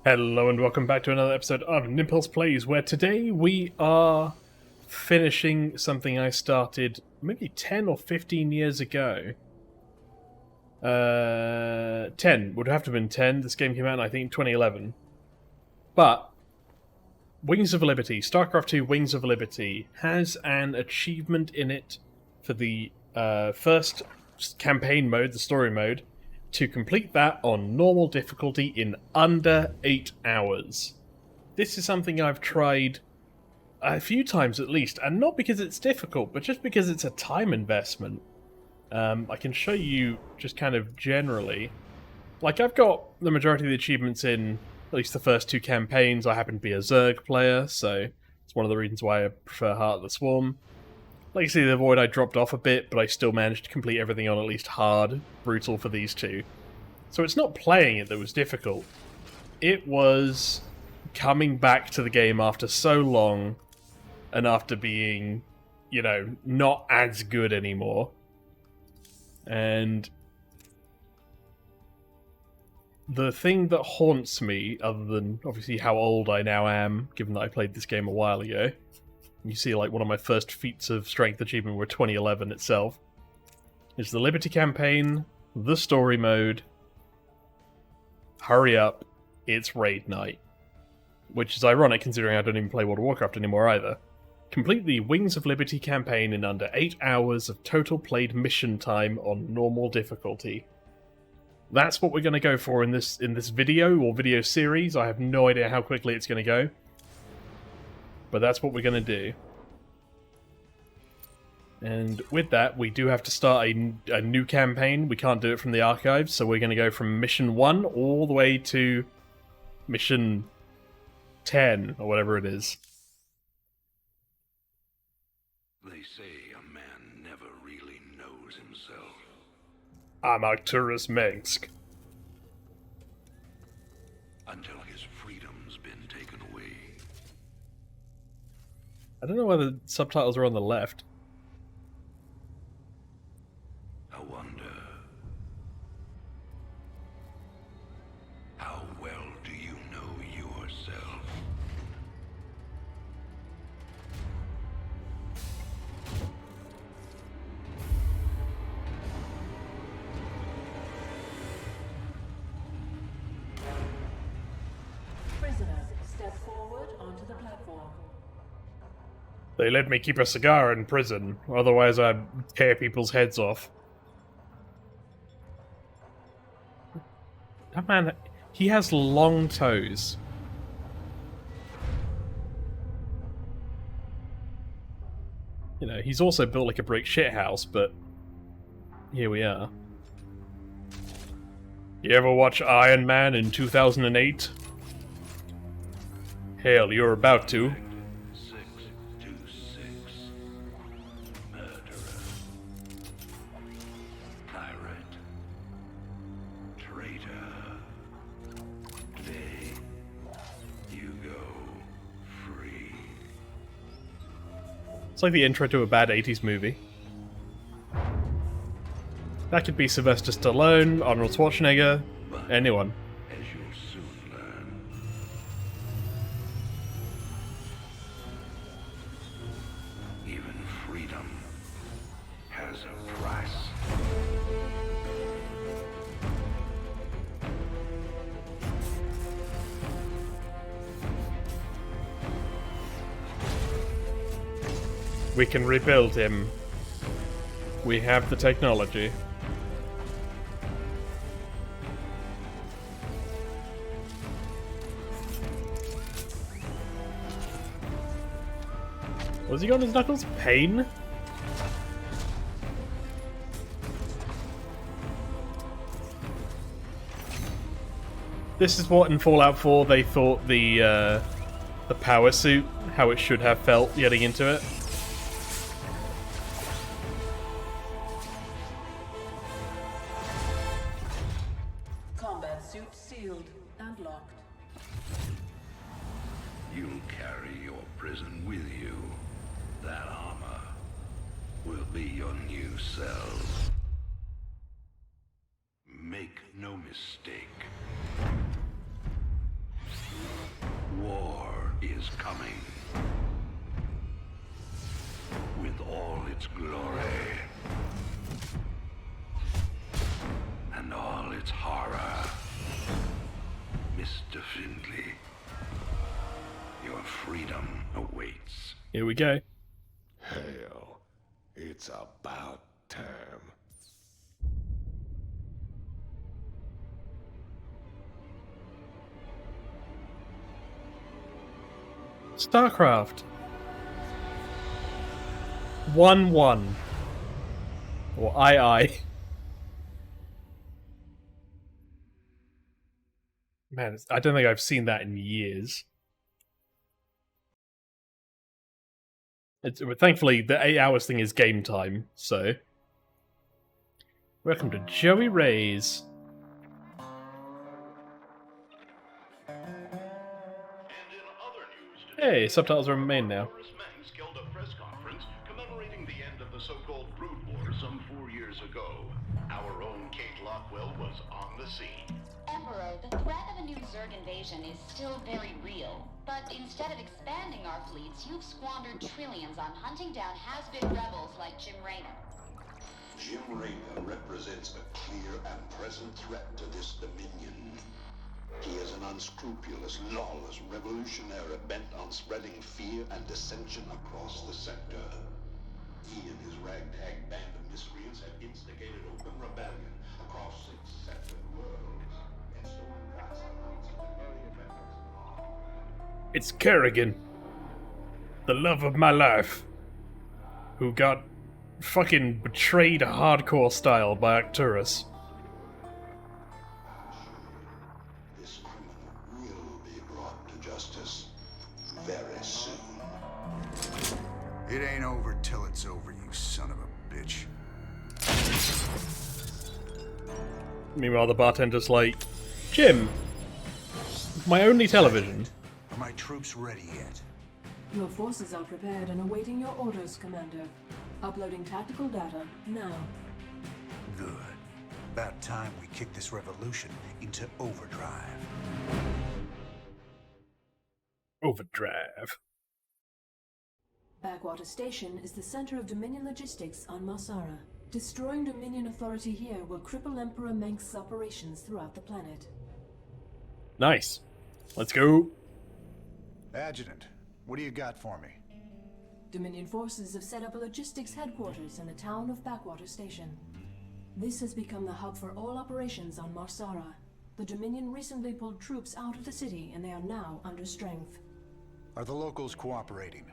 Hello and welcome back to another episode of Nimpulse Plays, where today we are finishing something I started maybe 10 or 15 years ago. 10. Would have to have been 10. This game came out in, I think, 2011. But Wings of Liberty, Starcraft 2 Wings of Liberty, has an achievement in it for the first campaign mode, the story mode, to complete that on normal difficulty in under 8 hours. This is something I've tried a few times at least, and not because it's difficult, but just because it's a time investment. I can show you just kind of generally. Like, I've got the majority of the achievements in at least the first 2 campaigns. I happen to be a Zerg player, so it's one of the reasons why I prefer Heart of the Swarm. Like you see, the Void I dropped off a bit, but I still managed to complete everything on at least hard, brutal for these 2. So it's not playing it that was difficult. It was coming back to the game after so long, and after being, you know, not as good anymore. And the thing that haunts me, other than obviously how old I now am, given that I played this game a while ago, you see, like, one of my first feats of strength achievement were 2011 itself, is the Liberty campaign, the story mode, hurry up, it's raid night. Which is ironic considering I don't even play World of Warcraft anymore either. Complete the Wings of Liberty campaign in under 8 hours of total played mission time on normal difficulty. That's what we're going to go for in this video, or video series. I have no idea how quickly it's going to go. But that's what we're going to do. And with that, we do have to start a new campaign. We can't do it from the archives, so we're going to go from Mission 1 all the way to Mission 10, or whatever it is. They say a man never really knows himself. I'm Arcturus Mengsk. Until his freedom's been taken away. I don't know whether the subtitles are on the left. I wonder, how well do you know yourself? Prisoner, step forward onto the platform. They let me keep a cigar in prison, otherwise I'd tear people's heads off. That man, he has long toes. You know, he's also built like a brick shithouse, but here we are. You ever watch Iron Man in 2008? Hell, you're about to. 626. Murderer. Pirate. Traitor. Today, you go free. It's like the intro to a bad 80s movie. That could be Sylvester Stallone, Arnold Schwarzenegger, anyone. As you'll soon learn, even freedom has a price. We can rebuild him. We have the technology. Was he on his knuckles? Pain? This is what in Fallout 4 they thought the power suit, how it should have felt getting into it. Combat suit sealed and locked. You'll carry your prison with you. That armor will be your new self. Make no mistake. War is coming. With all its glory. And all its horror. Mr. Findlay, your freedom awaits. Here we go. Hell, it's about time. Starcraft. 1-1. Or I. Man, I don't think I've seen that in years. Thankfully, the 8 hours thing is game time, so... Welcome to Joey Ray's. Hey, subtitles are in main now. Manx held a press conference commemorating the end of the so-called Brood War some 4 years ago. Our own Kate Lockwell was on the scene. Emperor, the threat of a new Zerg invasion is still very real. But instead of expanding our fleets, you've squandered trillions on hunting down has-been rebels like Jim Raynor. Jim Raynor represents a clear and present threat to this Dominion. He is an unscrupulous, lawless revolutionary bent on spreading fear and dissension across the sector. He and his ragtag band of miscreants have instigated open rebellion across 6 separate worlds. And so It's Kerrigan. The love of my life. Who got fucking betrayed hardcore style by Arcturus. this criminal will be brought to justice very soon. It ain't over till it's over, you son of a bitch. Meanwhile, the bartender's like, Jim, my only television. Are my troops ready yet? Your forces are prepared and awaiting your orders, Commander. Uploading tactical data now. Good. About time we kick this revolution into overdrive. Overdrive. Backwater Station is the center of Dominion logistics on Marsara. Destroying Dominion authority here will cripple Emperor Manx's operations throughout the planet. Nice. Let's go. Adjutant, what do you got for me? Dominion forces have set up a logistics headquarters in the town of Backwater Station. This has become the hub for all operations on Marsara. The Dominion recently pulled troops out of the city and they are now under strength. Are the locals cooperating?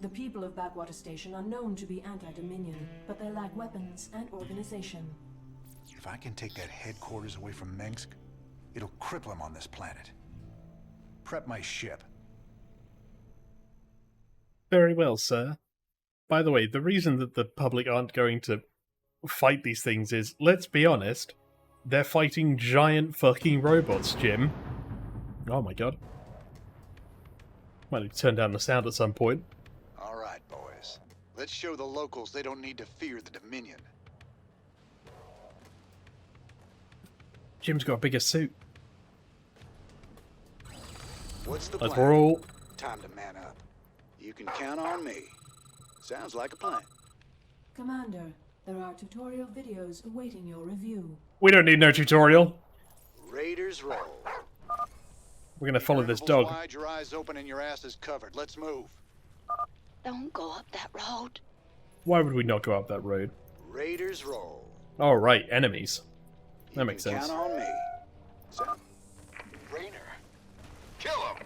The people of Backwater Station are known to be anti-Dominion, but they lack weapons and organization. If I can take that headquarters away from Minsk, it'll cripple him on this planet. Prep my ship. Very well, sir. By the way, the reason that the public aren't going to fight these things is, let's be honest, they're fighting giant fucking robots, Jim. Oh my god. Might need to turn down the sound at some point. All right, boys. Let's show the locals they don't need to fear the Dominion. Jim's got a bigger suit. What's the Let's plan? roll. Time to man up. You can count on me. Sounds like a plan. Commander, there are tutorial videos awaiting your review. We don't need no tutorial. Raiders roll. We're gonna follow this Intervals dog. wide, your eyes open and your ass is covered. Let's move. Don't go up that road. Why would we not go up that road? Raiders roll. Oh, right, enemies. That You makes can sense. Count on me. Raynor. Kill him.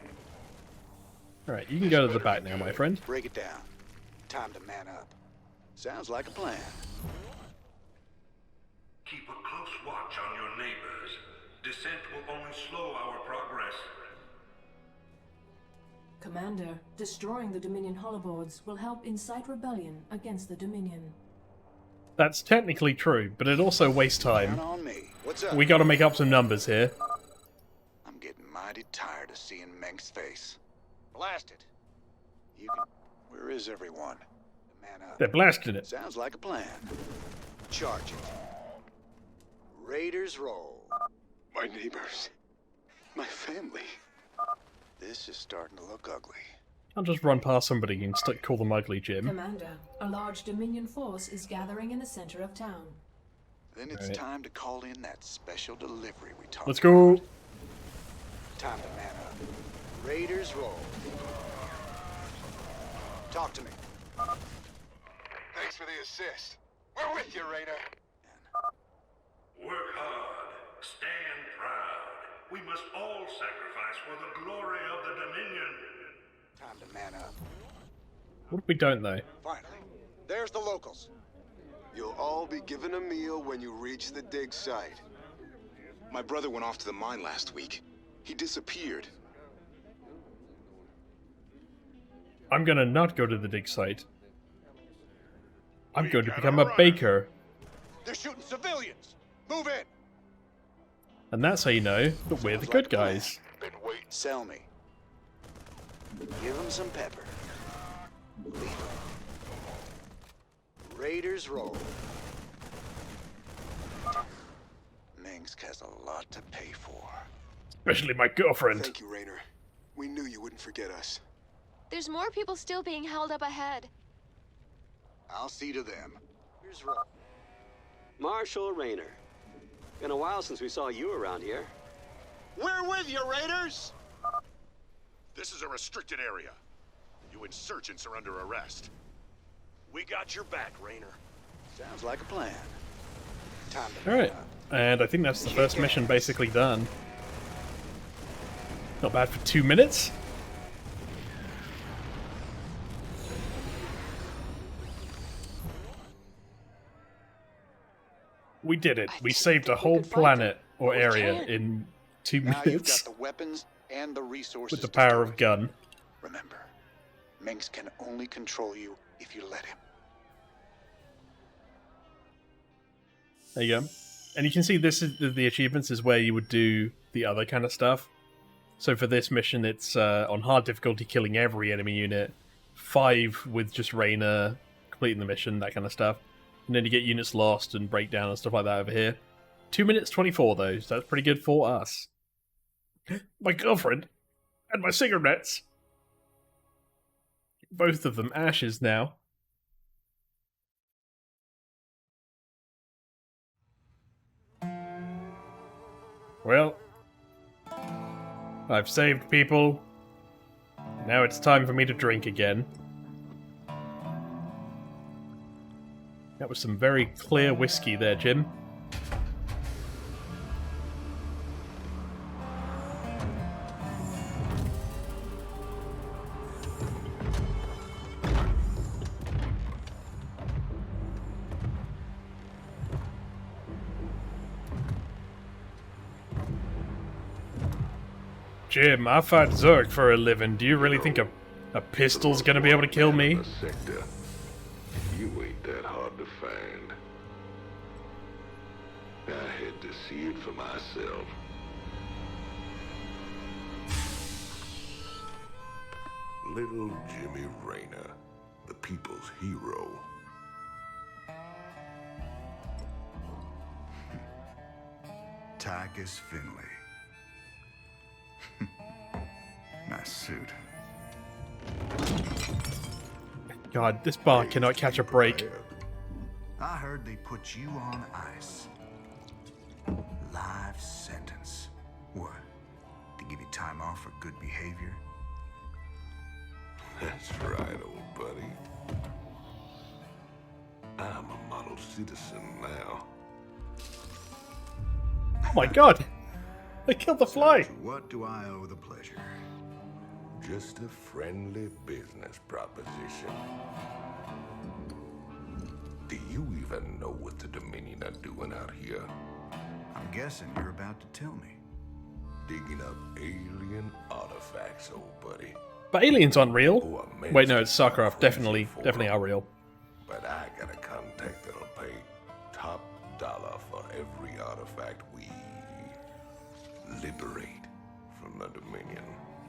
Alright, you can go to the back now, my friend. Break it down. Time to man up. Sounds like a plan. Keep a close watch on your neighbors. Dissent will only slow our progress. Commander, destroying the Dominion holoboards will help incite rebellion against the Dominion. That's technically true, but it also wastes time. Count on me. What's up? We gotta make up some numbers here. I'm getting mighty tired of seeing Meng's face. Blast it. You can... Where is everyone? Man up. They're blasting it. Sounds like a plan. Charge it. Raiders roll. My neighbors. My family. This is starting to look ugly. I'll just run past somebody and call them ugly, Jim. Commander, a large Dominion force is gathering in the center of town. Then it's Right. time to call in that special delivery we talked Let's go. about. Time to man up. Raiders roll. Talk to me. Thanks for the assist. We're with you, Raider. Work hard. Stand proud. We must all sacrifice for the glory of the Dominion. Time to man up. What if we don't, though? Finally. There's the locals. You'll all be given a meal when you reach the dig site. My brother went off to the mine last week. He disappeared. I'm gonna not go to the dig site. I'm going to become a baker. They're shooting civilians. Move in. And that's how you know that we're the good guys. Been waiting. Sell me. Give them some pepper. Leave them. Raiders roll. Minsk has a lot to pay for. Especially my girlfriend. Thank you, Rainer. We knew you wouldn't forget us. There's more people still being held up ahead. I'll see to them. Raiders roll. Marshal Rainer. Been a while since we saw you around here. We're with you, Raiders! This is a restricted area. You insurgents are under arrest. We got your back, Rainer. Sounds like a plan. Time to Alright, and I think that's the first mission basically done. Not bad for 2 minutes. We did it. We saved a whole planet or area in 2 Now you've got minutes the weapons and the resources with the to power do of it. gun. Remember, Minx can only control you if you let him. There you go. And you can see this is the achievements is where you would do the other kind of stuff. So for this mission, it's on hard difficulty, killing every enemy unit. 5 with just Rainer, completing the mission, that kind of stuff. And then you get units lost and breakdown and stuff like that over here. 2 minutes 24 though, so that's pretty good for us. My girlfriend and my cigarettes. Both of them ashes now. Well, I've saved people. Now it's time for me to drink again. That was some very clear whiskey there, Jim. Jim, I fight Zerg for a living. Do you really think a pistol's gonna be able to kill me? Sector. You ain't that hard to find. I had to see it for myself. Little Jimmy Rainer, the people's hero. Tychus Finley. Nice suit. God, this bar cannot catch a break. I heard they put you on ice. Life sentence. What? To give you time off for good behavior? That's right, old buddy. I'm a model citizen now. Oh my god! They killed the fly! To what do I owe the pleasure? Just a friendly business proposition. Do you even know what the Dominion are doing out here? I'm guessing you're about to tell me. Digging up alien artifacts, old buddy. But aliens aren't real. Oh, a Wait, no, it's mensch Starcraft. Definitely are real. But I got a contact that'll pay top dollar for every artifact we liberate from the Dominion.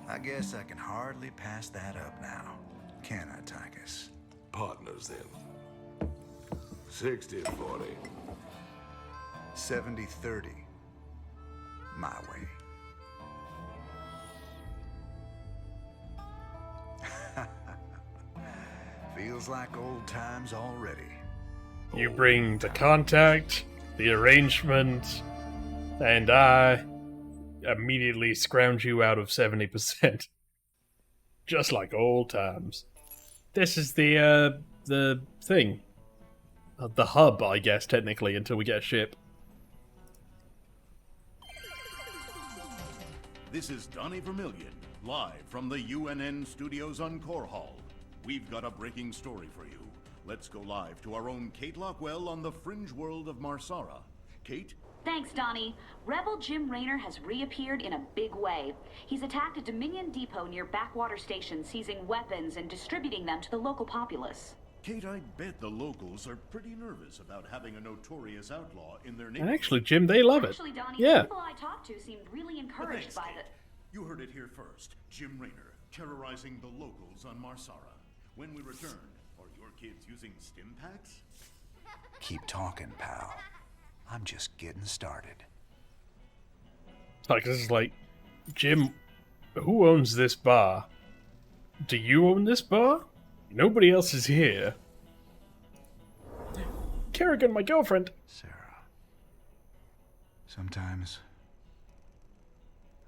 I guess I can hardly pass that up now. can I, Tychus? Partners then. 60-40. 70-30. My way. Feels like old times already. You bring the contact, the arrangement, and I immediately scrounge you out of 70%. Just like old times. This is the thing. The hub, I guess, technically, until we get a ship. This is Donnie Vermillion, live from the UNN studios on Core Hall. We've got a breaking story for you. Let's go live to our own Kate Lockwell on the fringe world of Marsara. Kate? Thanks, Donnie. Rebel Jim Raynor has reappeared in a big way. He's attacked a Dominion depot near Backwater Station, seizing weapons and distributing them to the local populace. Kate, I bet the locals are pretty nervous about having a notorious outlaw in their And neighborhood. actually, Jim, they love it. Actually, Donnie, Yeah. the people I talked to seemed really encouraged by Kate. You heard it here first. Jim Raynor, terrorizing the locals on Marsara. When we return, are your kids using stim packs? Keep talking, pal. I'm just getting started. Like, this is like, Jim, who owns this bar? Do you own this bar? Nobody else is here. Kerrigan, my girlfriend. Sarah. Sometimes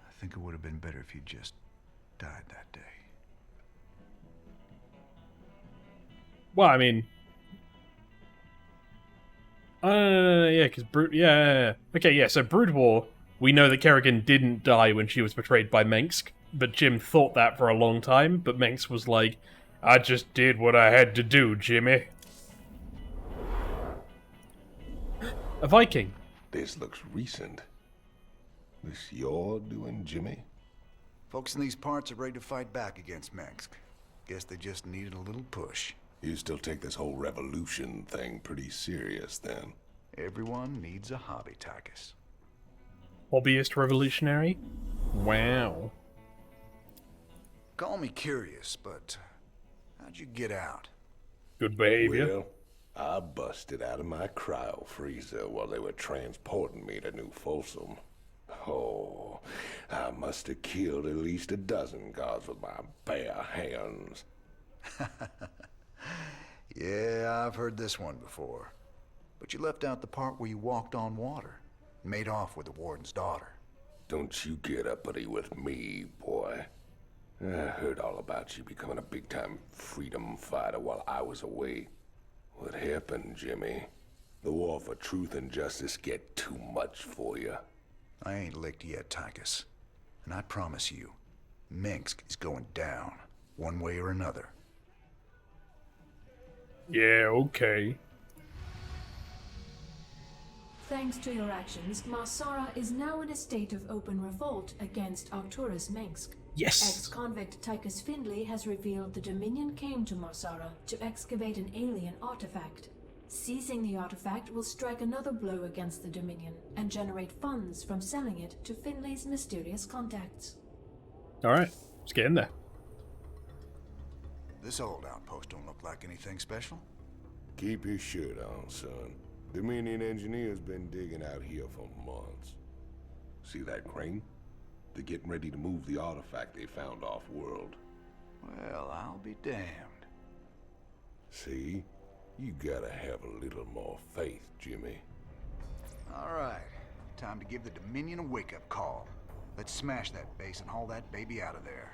I think it would have been better if you just died that day. Well, I mean... yeah, because yeah. Okay, yeah, so Brood War, we know that Kerrigan didn't die when she was betrayed by Mengsk, but Jim thought that for a long time, but Mengsk was like, I just did what I had to do, Jimmy. A Viking. This looks recent. This you're doing, Jimmy? Folks in these parts are ready to fight back against Mengsk. Guess they just needed a little push. You still take this whole revolution thing pretty serious, then? Everyone needs a hobby, Tychus. Hobbyist revolutionary? Wow. Call me curious, but how'd you get out? Good behavior. Well, I busted out of my cryo freezer while they were transporting me to New Folsom. Oh, I must have killed at least a dozen guards with my bare hands. Yeah, I've heard this one before. But you left out the part where you walked on water. Made off with the warden's daughter. Don't you get uppity with me, boy. I heard all about you becoming a big-time freedom fighter while I was away. What happened, Jimmy? The war for truth and justice get too much for you. I ain't licked yet, Tychus. And I promise you, Mengsk is going down, one way or another. Yeah, okay. Thanks to your actions, Marsara is now in a state of open revolt against Arcturus Mengsk. Yes! Ex-convict Tychus Findlay has revealed the Dominion came to Marsara to excavate an alien artifact. Seizing the artifact will strike another blow against the Dominion and generate funds from selling it to Findlay's mysterious contacts. Alright, let's get in there. This old outpost don't look like anything special. Keep your shirt on, son. Dominion engineers been digging out here for months. See that crane? They're getting ready to move the artifact they found off-world. Well, I'll be damned. See? You gotta have a little more faith, Jimmy. All right, time to give the Dominion a wake-up call. Let's smash that base and haul that baby out of there.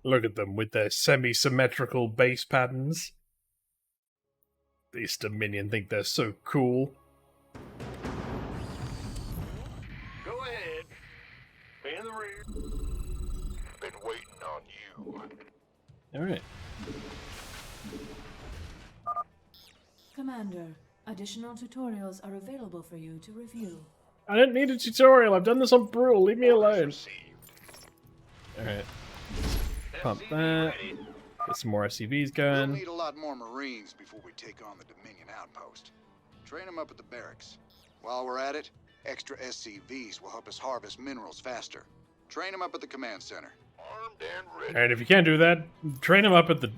Look at them with their semi-symmetrical base patterns. These Dominion think they're so cool. Go ahead. In the rear. Been waiting on you. Alright. Commander, additional tutorials are available for you to review. I don't need a tutorial, I've done this on Brutal, leave me alone. Alright. Pump that. Get some more SCVs going. We'll need a lot more Marines before we take on the Dominion outpost. Train them up at the barracks. While we're at it, extra SCVs will help us harvest minerals faster. Train them up at the command center. All And if you can't do that, train him up at the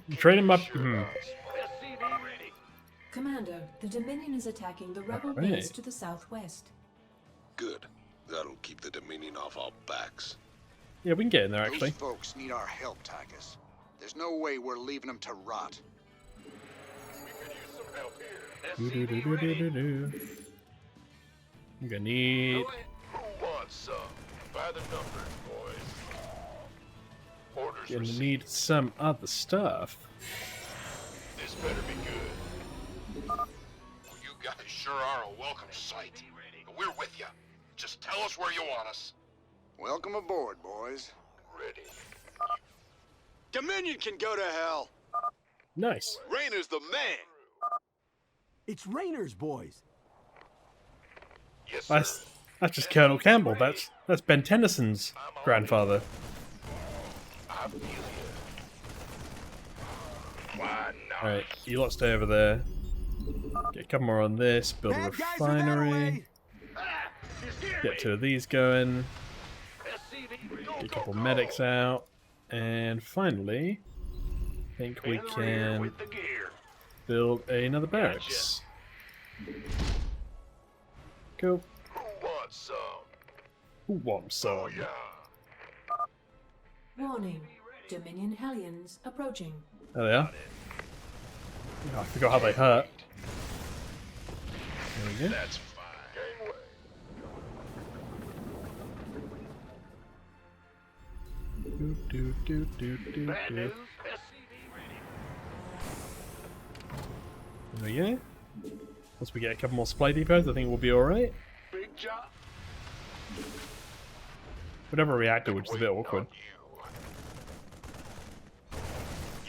Commander, the Dominion is attacking the rebel Alright. base to the southwest. Good. That'll keep the Dominion off our backs. Yeah, we can get in there actually. Those folks need our help, Tychus. There's no way we're leaving them to rot. Do-do-do-do-do-do. I'm gonna need. Who wants some? By the numbers, boys. Orders Gonna received. need some other stuff. This better be good. Well, you guys sure are a welcome sight. But we're with you. Just tell us where you want us. Welcome aboard, boys. Ready. Dominion can go to hell. Nice. Rayner's the man. It's Rayner's boys. Yes, sir. That's just Colonel Campbell. That's Ben Tennyson's grandfather. I feel you. Why not? Alright, you lot stay over there. Get a couple more on this, build a Bad guys are that refinery. way. Get two of these going. Get a couple medics out. And finally, I think we can build another barracks. Cool. Who wants some? Who wants some? Yeah. Warning, Dominion Hellions approaching. There they are. Oh, I forgot how they hurt. There we go. That's fine. Do, do, do, do, do, Bad do. news. There we go. Once we get a couple more supply depots, I think we'll be alright. Big job. Whatever reactor, which is a bit awkward.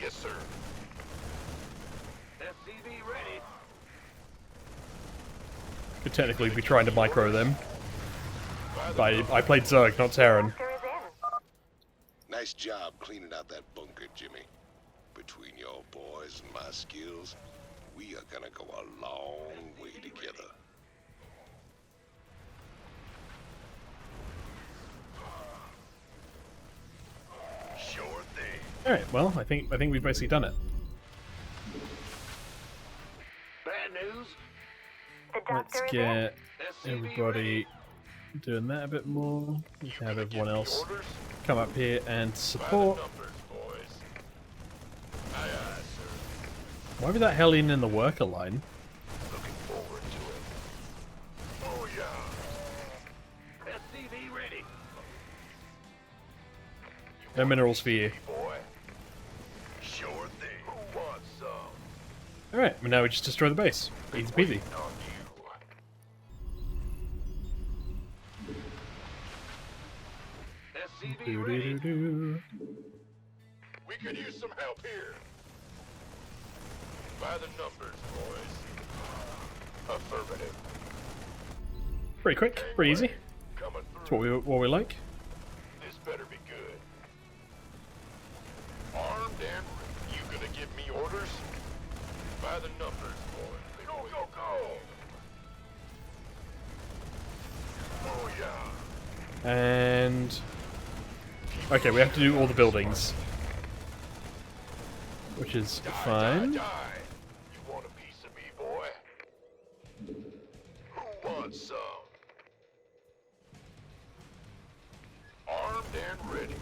Yes, sir. SCV ready. Could technically be trying to micro them. But I played Zerg, not Terran. Nice job cleaning out that bunker, Jimmy. Between your boys and my skills, we are gonna go a long way together. Sure thing. Alright, well, I think we've basically done it. Bad news. Let's get everybody doing that a bit more. We can have everyone else come up here and support. Why was that Hellion in the worker line? Looking forward to it. Oh yeah. SCV ready. No minerals for you. Boy. Sure thing. Who wants some? Alright, well now we just destroy the base. Easy peasy. On you. SCV ready. Do-do-do-do. We could use some help here. By the numbers, boys. Affirmative. Pretty quick, pretty easy. Coming That's through. what we like. This better be good. Armed and ready. You gonna give me orders? By the numbers, boys. Go, go, go! Oh yeah. And okay, we have to do all the buildings, which is fine. Die. You want a piece of me, boy? Who wants some? Armed and ready.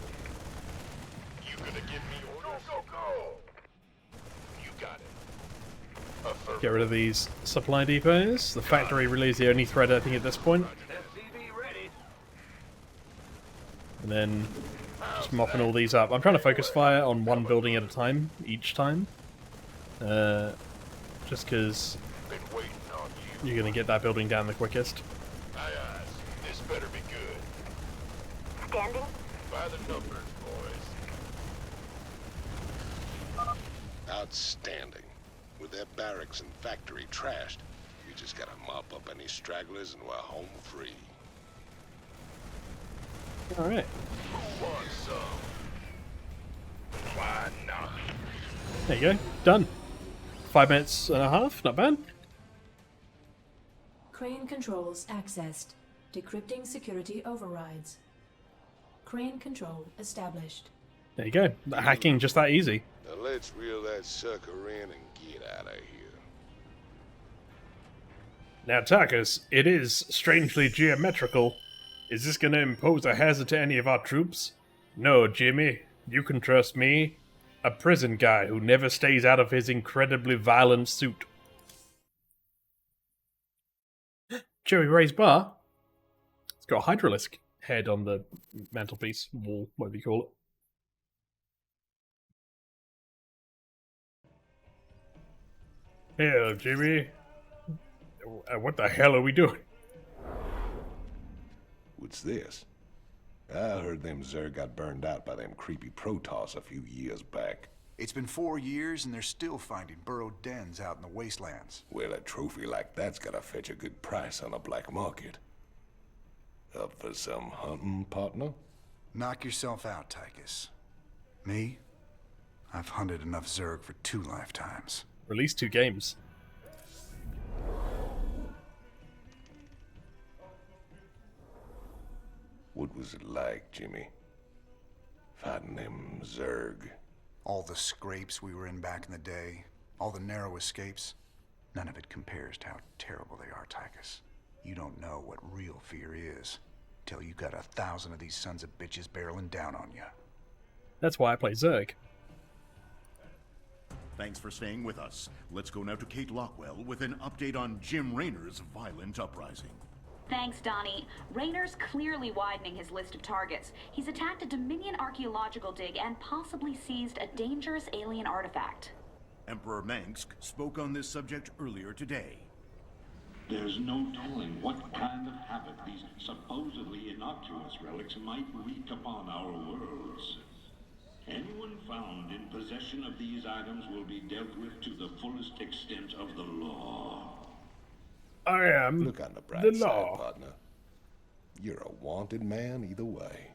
You gonna give me orders? Go, go, go! You got it. Affirmative. Get rid of these supply depots. The factory really is the only threat, I think, at this point. SCV ready. And then just mopping all these up. I'm trying to focus fire on one building at a time, each time. Just because Been waiting on you. you're going to get that building down the quickest. Aye, aye. This better be good. Standing? By the numbers, boys. Outstanding. With their barracks and factory trashed, we just gotta mop up any stragglers and we're home free. Alright. Who wants some? Why not? There you go. Done. 5 minutes and a half. Not bad. Crane controls accessed. Decrypting security overrides. Crane control established. There you go. Hacking just that easy. Now let's reel that sucker in and get out of here. Now, Tarkus, it is strangely geometrical. Is this going to impose a hazard to any of our troops? No, Jimmy. You can trust me. A prison guy who never stays out of his incredibly violent suit. Joey Ray's bar. It's got a hydralisk head on the mantelpiece, wall, whatever you call it. Hell, Jimmy. What the hell are we doing? What's this? I heard them Zerg got burned out by them creepy Protoss a few years back. It's been 4 years and they're still finding burrowed dens out in the wastelands. Well, a trophy like that's gotta fetch a good price on the black market. Up for some hunting, partner? Knock yourself out, Tychus. Me? I've hunted enough Zerg for 2 lifetimes. Release 2 games. What was it like, Jimmy? Fighting them Zerg? All the scrapes we were in back in the day, all the narrow escapes, none of it compares to how terrible they are, Tychus. You don't know what real fear is till you got 1,000 of these sons of bitches barreling down on you. That's why I play Zerg. Thanks for staying with us. Let's go now to Kate Lockwell with an update on Jim Raynor's violent uprising. Thanks, Donnie. Raynor's clearly widening his list of targets. He's attacked a Dominion archaeological dig and possibly seized a dangerous alien artifact. Emperor Mengsk spoke on this subject earlier today. There's no telling what kind of havoc these supposedly innocuous relics might wreak upon our worlds. Anyone found in possession of these items will be dealt with to the fullest extent of the law. I am Look on the bright the side, law. partner. You're a wanted man either way.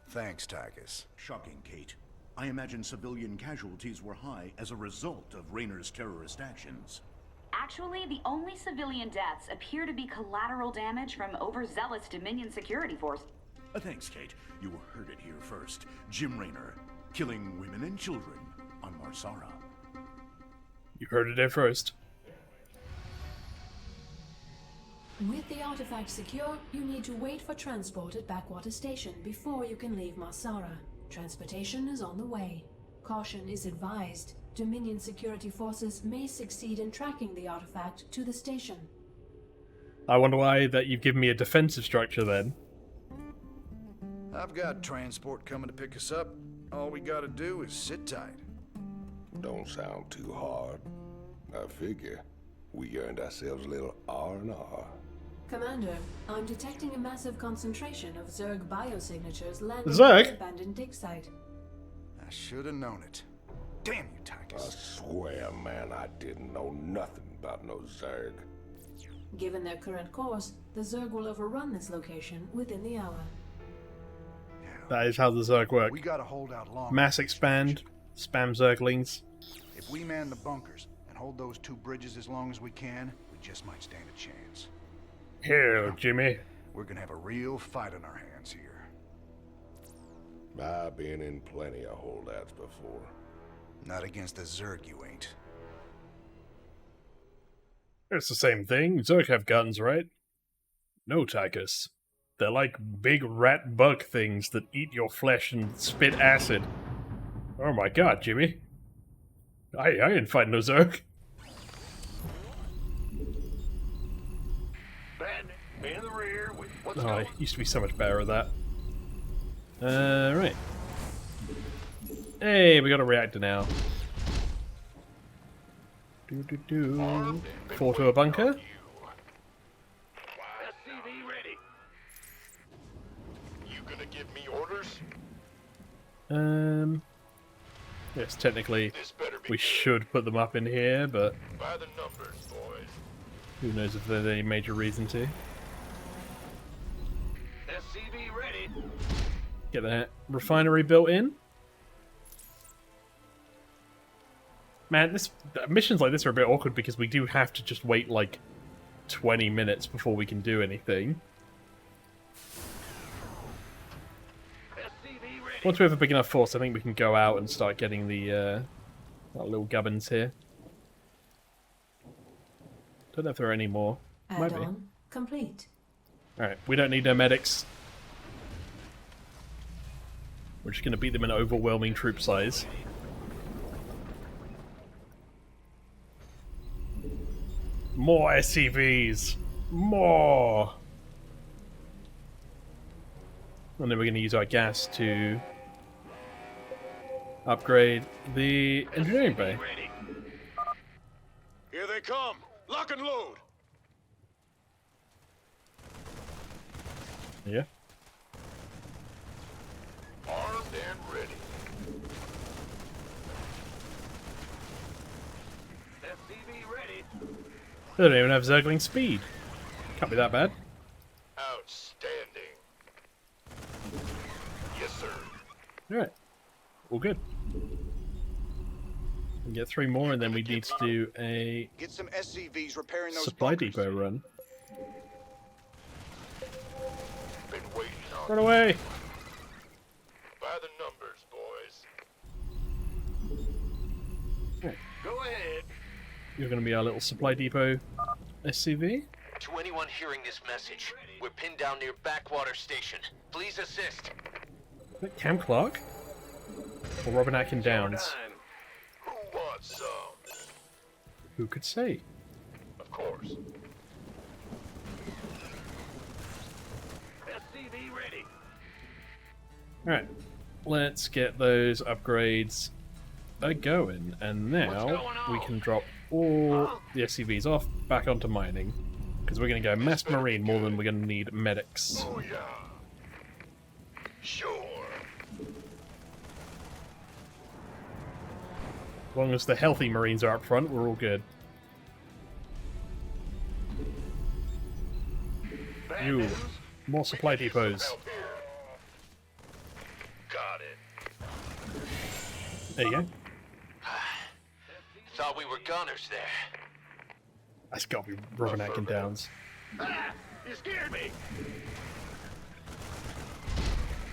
Thanks, Tychus. Shocking, Kate. I imagine civilian casualties were high as a result of Raynor's terrorist actions. Actually, the only civilian deaths appear to be collateral damage from overzealous Dominion security force. Thanks, Kate. You heard it here first. Jim Raynor, killing women and children on Marsara. You heard it there first. With the artifact secure, you need to wait for transport at Backwater Station before you can leave Marsara. Transportation is on the way. Caution is advised. Dominion security forces may succeed in tracking the artifact to the station. I wonder why that you've given me a defensive structure then. I've got transport coming to pick us up. All we gotta do is sit tight. Don't sound too hard. I figure we earned ourselves a little R&R. Commander, I'm detecting a massive concentration of Zerg biosignatures landing Zerg? at the abandoned dig site. I should have known it. Damn you, I Tychus. swear, man, I didn't know nothing about no Zerg. Given their current course, the Zerg will overrun this location within the hour. That is how the Zerg work. We gotta hold out long. Mass expand, spam Zerglings. If we man the bunkers and hold those 2 bridges as long as we can, we just might stand a chance. Hell, Jimmy. We're gonna have a real fight on our hands here. I've been in plenty of holdouts before. Not against the Zerg, you ain't. It's the same thing. Zerg have guns, right? No, Tychus. They're like big rat bug things that eat your flesh and spit acid. Oh my god, Jimmy. I ain't fighting no Zerg. In the rear with what's Oh, I used to be so much better at that. Right. Hey, we got a reactor now. Fall to a bunker. SCV ready. You gonna give me orders? Yes, technically we should put them up in here, but By the numbers, boys. who knows if there's any major reason to. SCV ready. Get that refinery built in. Man, missions like this are a bit awkward because we do have to just wait like 20 minutes before we can do anything. SCV ready. Once we have a big enough force, I think we can go out and start getting the our little gubbins here. Don't know if there are any more. Might be. Add-on complete. Alright, we don't need no medics. We're just going to beat them in overwhelming troop size. More SCVs! More! And then we're going to use our gas to upgrade the engineering bay. Here they come! Lock and load! Yeah. Armed and ready. SCV ready. They don't even have Zergling speed. Can't be that bad. Outstanding. Yes, sir. Alright. All good. We get 3 more, and then we need to do a Get some SCVs repairing those supply bunkers. depot run. Been waiting on Run away! by the numbers, boys. Go ahead. You're going to be our little supply depot SCV. To anyone hearing this message, we're pinned down near Backwater Station. Please assist. Is that Cam Clark? Or Robin Atkin Downs? Who wants some? Who could say? Of course. SCV ready. Alright, let's get those upgrades going, and now we can drop all the SCVs off back onto mining, because we're going to go mass marine more than we're going to need medics. Booyah. Sure. As long as the healthy marines are up front, we're all good. You, more supply depots. Got it. There you go. Thought we were gunners there. That's got to be Robin Atkin Downs. Ah! You scared me!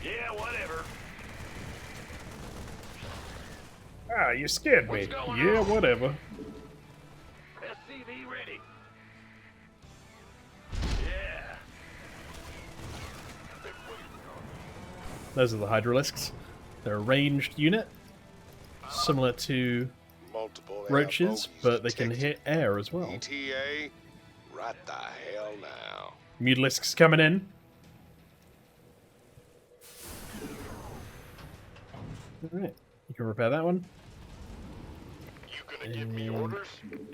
Yeah, whatever. Ah, you scared me. Yeah, whatever. SCV ready. Yeah. Those are the Hydralisks. They're a ranged unit, similar to Multiple roaches, but they can hit air as well. ETA, right the hell now. Mutalisks coming in. Alright, you can repair that one. You gonna give me orders?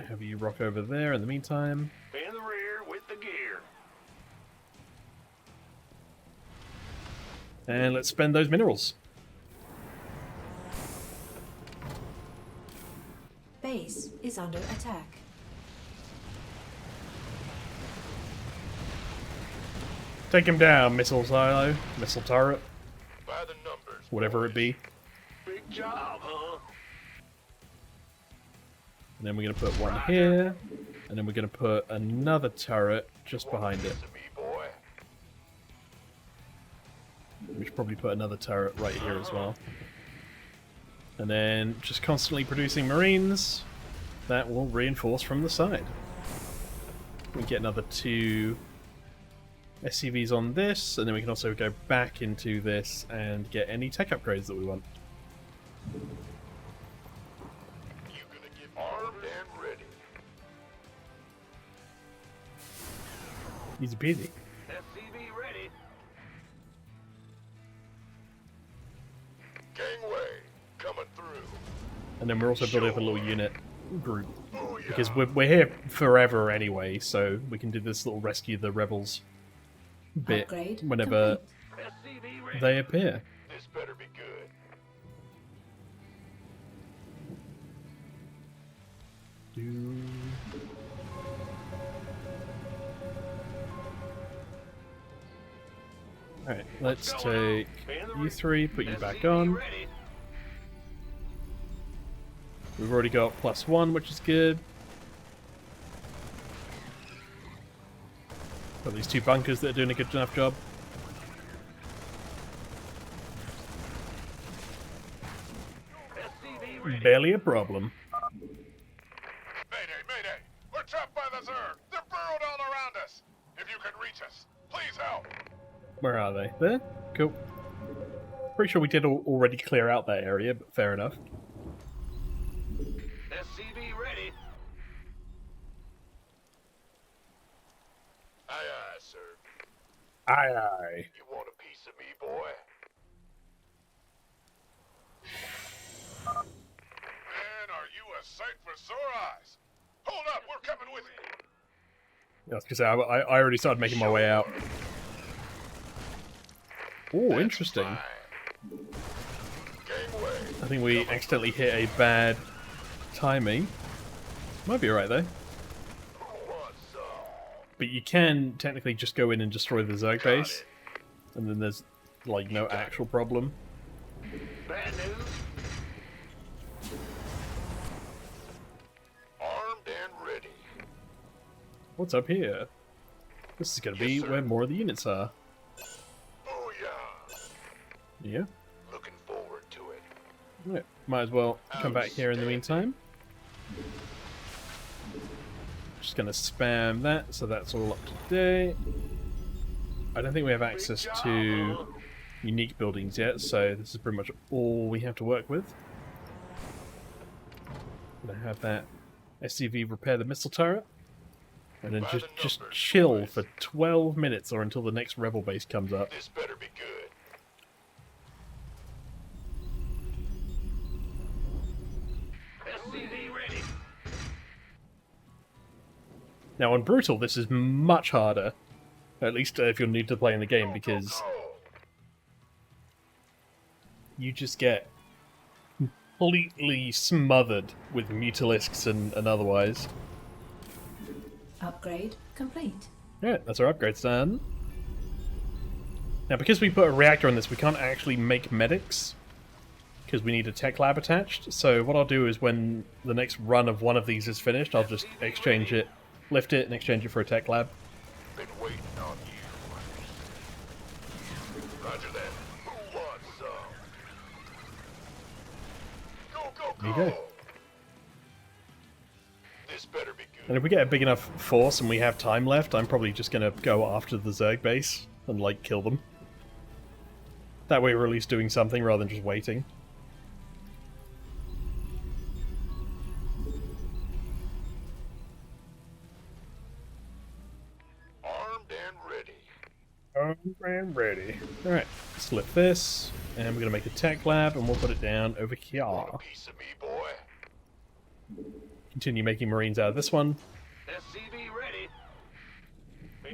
Have you rock over there in the meantime. In the rear with the gear. And let's spend those minerals. Base is under attack. Take him down, missile silo, missile turret, By the numbers. whatever it be. Big job, huh? And then we're going to put one here, and then we're going to put another turret just behind it. To me, boy. We should probably put another turret right here as well. And then just constantly producing marines that will reinforce from the side. We get another 2 SCVs on this, and then we can also go back into this and get any tech upgrades that we want. You gonna get armed and ready. Easy peasy. SCV ready. Gangway, coming through. And then we're also building up a little unit group. Because we're here forever anyway, so we can do this little rescue the rebels bit Upgrade whenever SCV ready. they appear. This better be good. Alright, let's take you 3, put you back on. Ready. We've already got +1, which is good. Got these 2 bunkers that are doing a good enough job. barely a problem. Mayday, mayday! We're trapped by the Zerg! They're burrowed all around us! If you can reach us, please help! Where are they? There? Cool. Pretty sure we did already clear out that area, but fair enough. SCV ready. Aye, aye, sir. Aye, aye. You want a piece of me, boy? Man, are you a sight for sore eyes? Hold up, we're coming with you. Yeah, I was gonna say, I already started making my way out. Oh, interesting. I think we accidentally hit a bad timing. Might be alright though. But you can technically just go in and destroy the Zerg base, and then there's like no actual problem. Bad news. Armed and ready. What's up here? This is gonna be where more of the units are. Booyah! Yeah. Looking forward to it. Right. Might as well come back here in the meantime. Just gonna spam that, so that's all up to date. I don't think we have access to unique buildings yet, so this is pretty much all we have to work with. Gonna have that SCV repair the missile turret, and then just chill for 12 minutes or until the next rebel base comes up. This better be good. SCV ready. Now on Brutal, this is much harder, at least if you're new to playing the game, because you just get completely smothered with mutalisks and otherwise. Upgrade complete. Yeah, that's our upgrades done. Now, because we put a reactor on this, we can't actually make medics, because we need a tech lab attached. So what I'll do is when the next run of one of these is finished, I'll just exchange it, lift it, and exchange it for a tech lab. Been waiting on you. Roger that. Who wants some? Go, go, go! There you go. This better be good. And if we get a big enough force and we have time left, I'm probably just going to go after the Zerg base and, like, kill them. That way we're at least doing something rather than just waiting. Armed and ready. Armed and ready. Alright, let's lift this, and we're going to make a tech lab, and we'll put it down over here. Piece of me, boy. Continue making marines out of this one. SCV ready.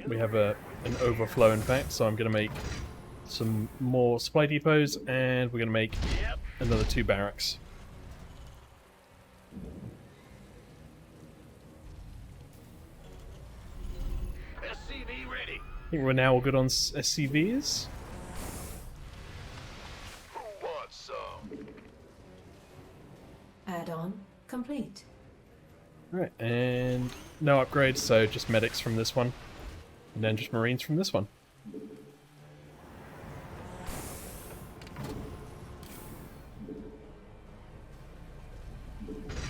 We have an overflow, in fact, so I'm going to make some more supply depots, and we're going to make another 2 barracks. SCV ready. I think we're now all good on SCVs. Who wants some? Add-on complete. Right, and no upgrades, so just medics from this one, and then just marines from this one.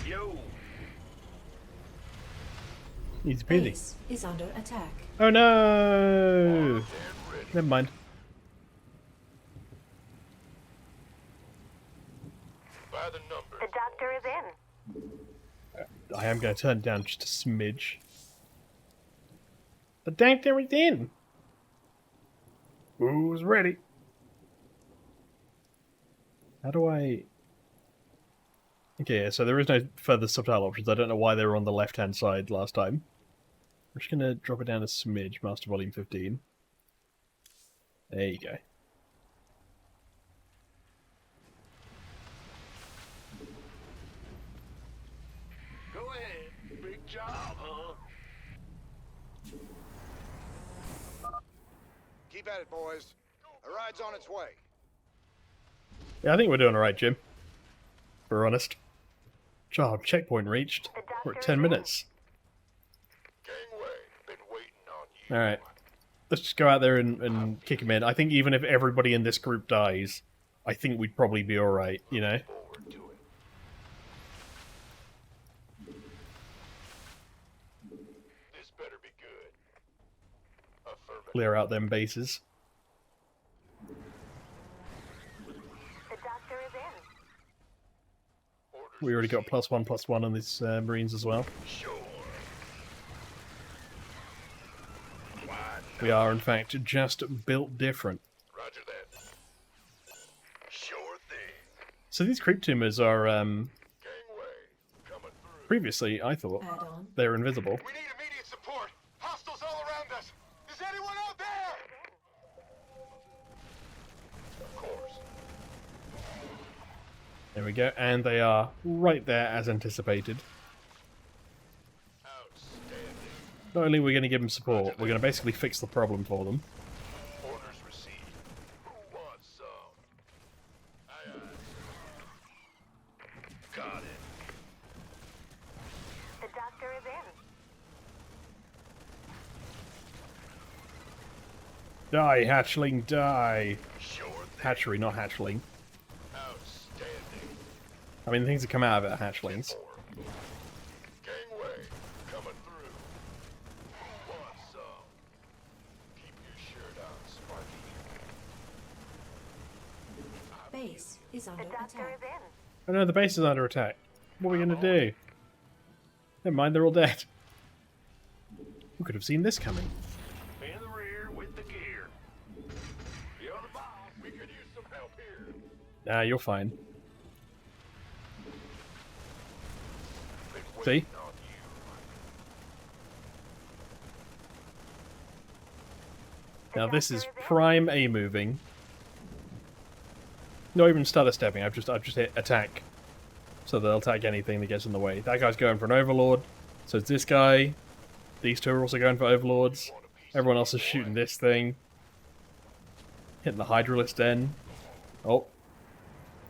Yo. Easy peasy. Base is under attack. Oh no! Never mind. By the numbers. The doctor is in. I am going to turn it down just a smidge. The doctor is in! Who's ready? How do I... Okay, yeah, so there is no further subtitle options. I don't know why they were on the left-hand side last time. I'm just going to drop it down a smidge, Master Volume 15. There you go. Go ahead. Big job, huh? Keep at it, boys. A ride's on its way. Yeah, I think we're doing alright, Jim. If we're honest. Job checkpoint reached. We're at 10 minutes. Alright. Let's just go out there and kick him in. I think even if everybody in this group dies, I think we'd probably be alright, you know? Clear out them bases. The doctor is in. We already got +1/+1 on these Marines as well. We are, in fact, just built different. Roger that. Sure thing. So these creep tumors are, previously, I thought, they were invisible. We need immediate support. Hostiles all around us. Is anyone out there? Of course. There we go, and they are right there as anticipated. Not only are we going to give them support, we're going to basically fix the problem for them. Orders received. Who wants some? Aye, aye. Got it. The doctor is in. Die, hatchling, die! Sure thing. Hatchery, not hatchling. Outstanding. I mean, the things that come out of it are hatchlings. Gangway coming through. Who wants some? Keep your shirt on, Sparky. Base is under attack. Oh no, the base is under attack. What are we going to do? Never mind, they're all dead. Who could have seen this coming? In the rear with the gear. You're the boss. We could use some help here. Nah, you're fine. See? Now this is prime A moving. Not even stutter stepping, I've just hit attack. So they'll attack anything that gets in the way. That guy's going for an overlord. So it's this guy. These two are also going for overlords. Everyone else is shooting this thing. Hitting the Hydralist den. Oh.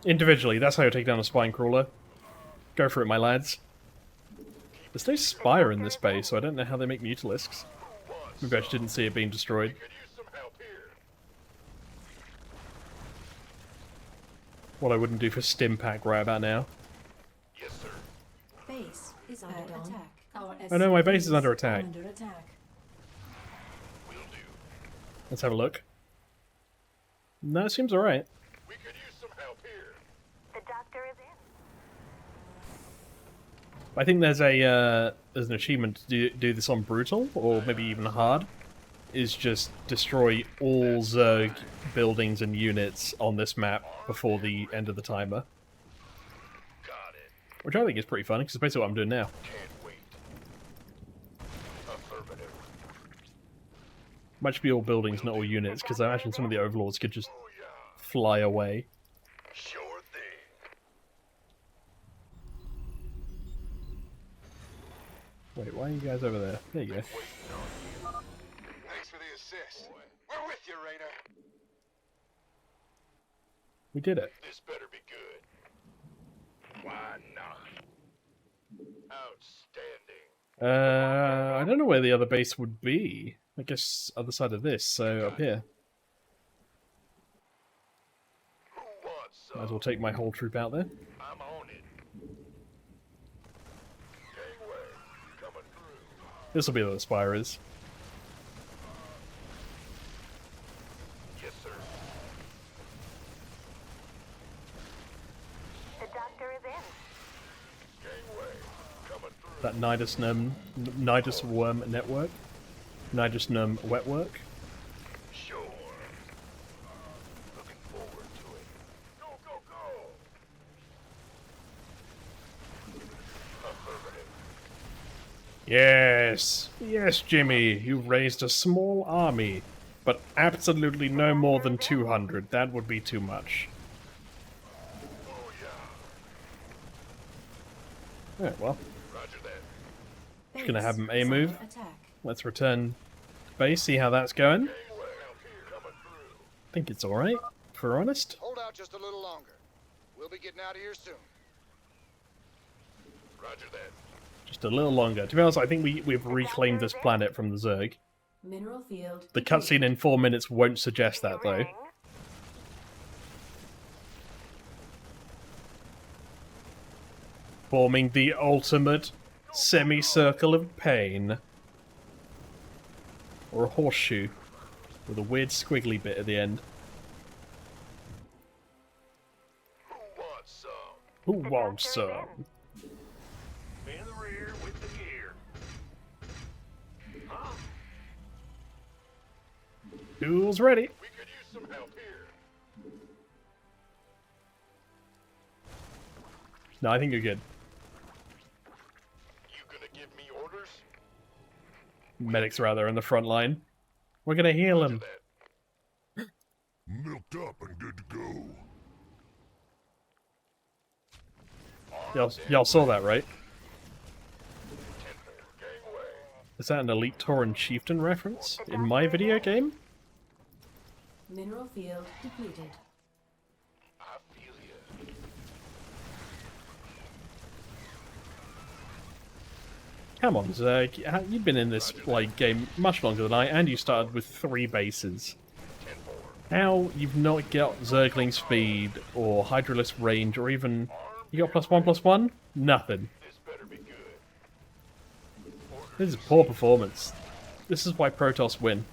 Individually, that's how you take down a spine crawler. Go for it, my lads. There's no spire in this base, so I don't know how they make mutilisks. Maybe I just didn't see it being destroyed. What I wouldn't do for Stimpack right about now. Yes, sir. Base is under attack. Our Oh no, my base is under attack. Under attack. Will do. Let's have a look. No, it seems alright. We could use some help here. The doctor is in. I think there's an achievement to do this on brutal, or maybe even hard. Is just destroy all Zerg buildings and units on this map before the end of the timer. Got it. Which I think is pretty fun, because it's basically what I'm doing now. Can't wait. Affirmative. Might just be all buildings, not all units, because I imagine some of the overlords could just fly away. Sure thing. Wait, why are you guys over there? There you go. Thanks for the assist. We're with you, Rainer. We did it. This better be good. Why not? Outstanding. I don't know where the other base would be. I guess other side of this, so up here. Who wants some? Might as well take my whole troop out there. I'm on it. Gangway coming through. This will be where the spire is. Yes, sir. The doctor is in. Gangway coming through. That Nidus worm network. Nidus wetwork. Sure. Looking forward to it. Go, go, go! Affirmative. Yes! Yes, Jimmy! You've raised a small army, but absolutely no more than 200. That would be too much. Alright, well. Roger that. Just gonna have him A move. Attack. Let's return to base, see how that's going. Gangway coming through. I think it's alright, if we're honest. Hold out just a little longer. We'll be getting out of here soon. Roger that. Just a little longer. To be honest, I think we've reclaimed this planet from the Zerg. Mineral field. The cutscene in 4 minutes won't suggest that, though. Forming the ultimate semicircle of pain. Or a horseshoe. with a weird squiggly bit at the end. Who wants some? In the rear with the gear. Huh? Who's ready? We could use some help here. No, I think you're good. You gonna give me orders? Medics are out there in the front line. We're gonna heal him. Milked up and good to go. Y'all saw that, right? Is that an Elite Tauren Chieftain reference in my video game? Mineral field depleted. Come on, Zerg. You've been in this game much longer than I, and you started with 3 bases. How you've not got Zergling speed, or Hydralisk range, or even... You got +1/+1? Nothing. This is poor performance. This is why Protoss win.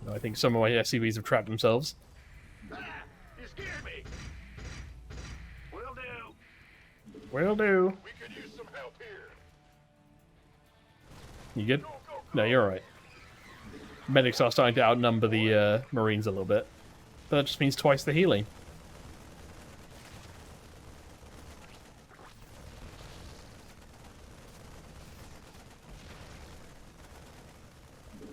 I think some of my SCVs have trapped themselves. You scared me. Will do. Will do. We could use some help here. You good? No, you're alright. Medics are starting to outnumber the Marines a little bit. But that just means twice the healing.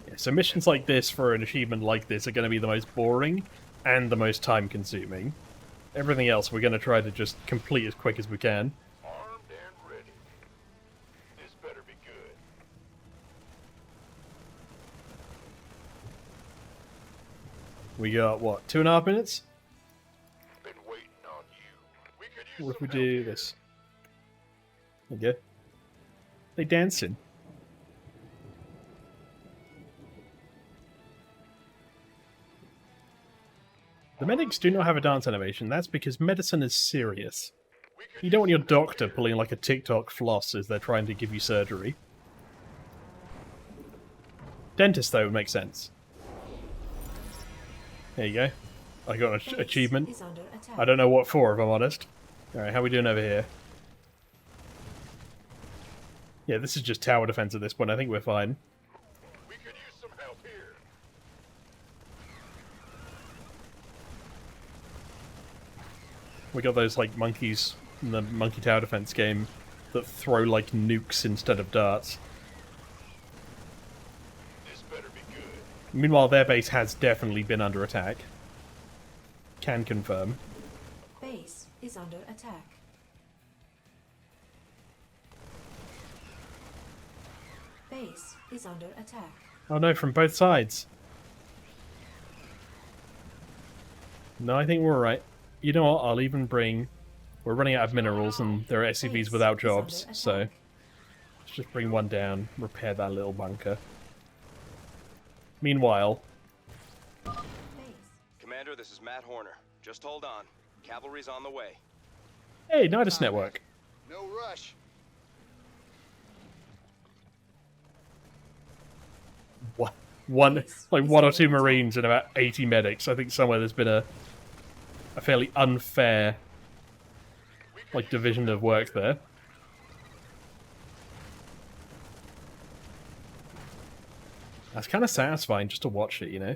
Yeah, so missions like this for an achievement like this are going to be the most boring and the most time consuming. Everything else we're going to try to just complete as quick as we can. Armed and ready. This better be good. We got, what, 2.5 minutes? Been waiting on you. We could use What if we some do help this? There you go. They dancing. The medics do not have a dance animation. That's because medicine is serious. You don't want your doctor pulling like a TikTok floss as they're trying to give you surgery. Dentist, though, would make sense. There you go. I got an achievement. I don't know what for, if I'm honest. Alright, how are we doing over here? Yeah, this is just tower defense at this point. I think we're fine. We could use some help here. We got those, like, monkeys in the monkey tower defense game that throw, like, nukes instead of darts. This better be good. Meanwhile, their base has definitely been under attack. Can confirm. Base is under attack. Base is under attack. Oh no, from both sides. No, I think we're alright. You know what, I'll even bring... We're running out of minerals and there are SCVs without jobs, so... Let's just bring one down, repair that little bunker. Meanwhile... Commander, this is Matt Horner. Just hold on. Cavalry's on the way. Hey, Nidus Network. No rush. What? One or two Marines and about 80 medics. I think somewhere there's been a fairly unfair division of work there. That's kind of satisfying just to watch it, you know?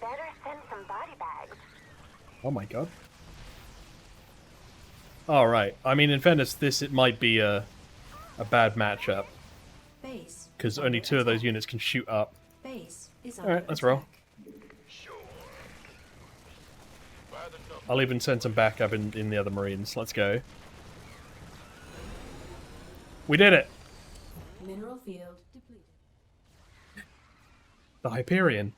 Better send some body bags. Oh my god. Alright, I mean, in fairness, it might be a bad matchup. Because only 2 of those units can shoot up. Alright, let's roll. I'll even send some backup in the other Marines. Let's go. We did it! Mineral field depleted. The Hyperion.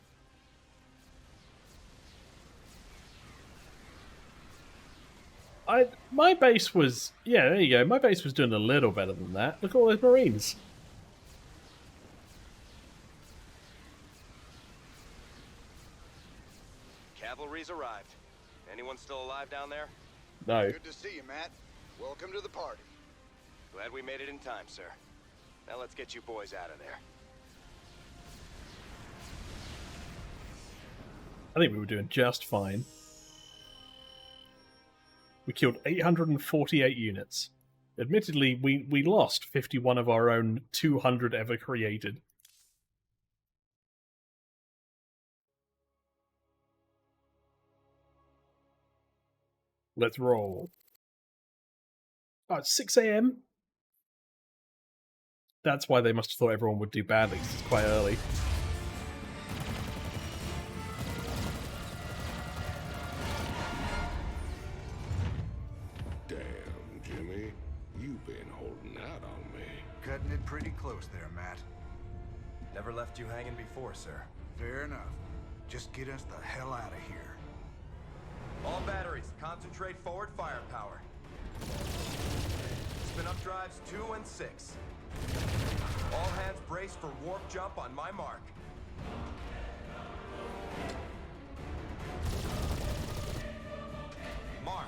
My base was... Yeah, there you go. My base was doing a little better than that. Look at all those Marines. Cavalry's boys arrived. Anyone still alive down there? No. Good to see you, Matt. Welcome to the party. Glad we made it in time, sir. Now let's get you boys out of there. I think we were doing just fine. We killed 848 units. Admittedly, we lost 51 of our own 200 ever created. Let's roll. Oh, it's 6 AM? That's why they must have thought everyone would do badly, 'cause it's quite early. Damn, Jimmy. You've been holding out on me. Cutting it pretty close there, Matt. Never left you hanging before, sir. Fair enough. Just get us the hell out of here. All batteries, concentrate forward firepower. Spin up drives 2 and 6. All hands brace for warp jump on my mark. Mark.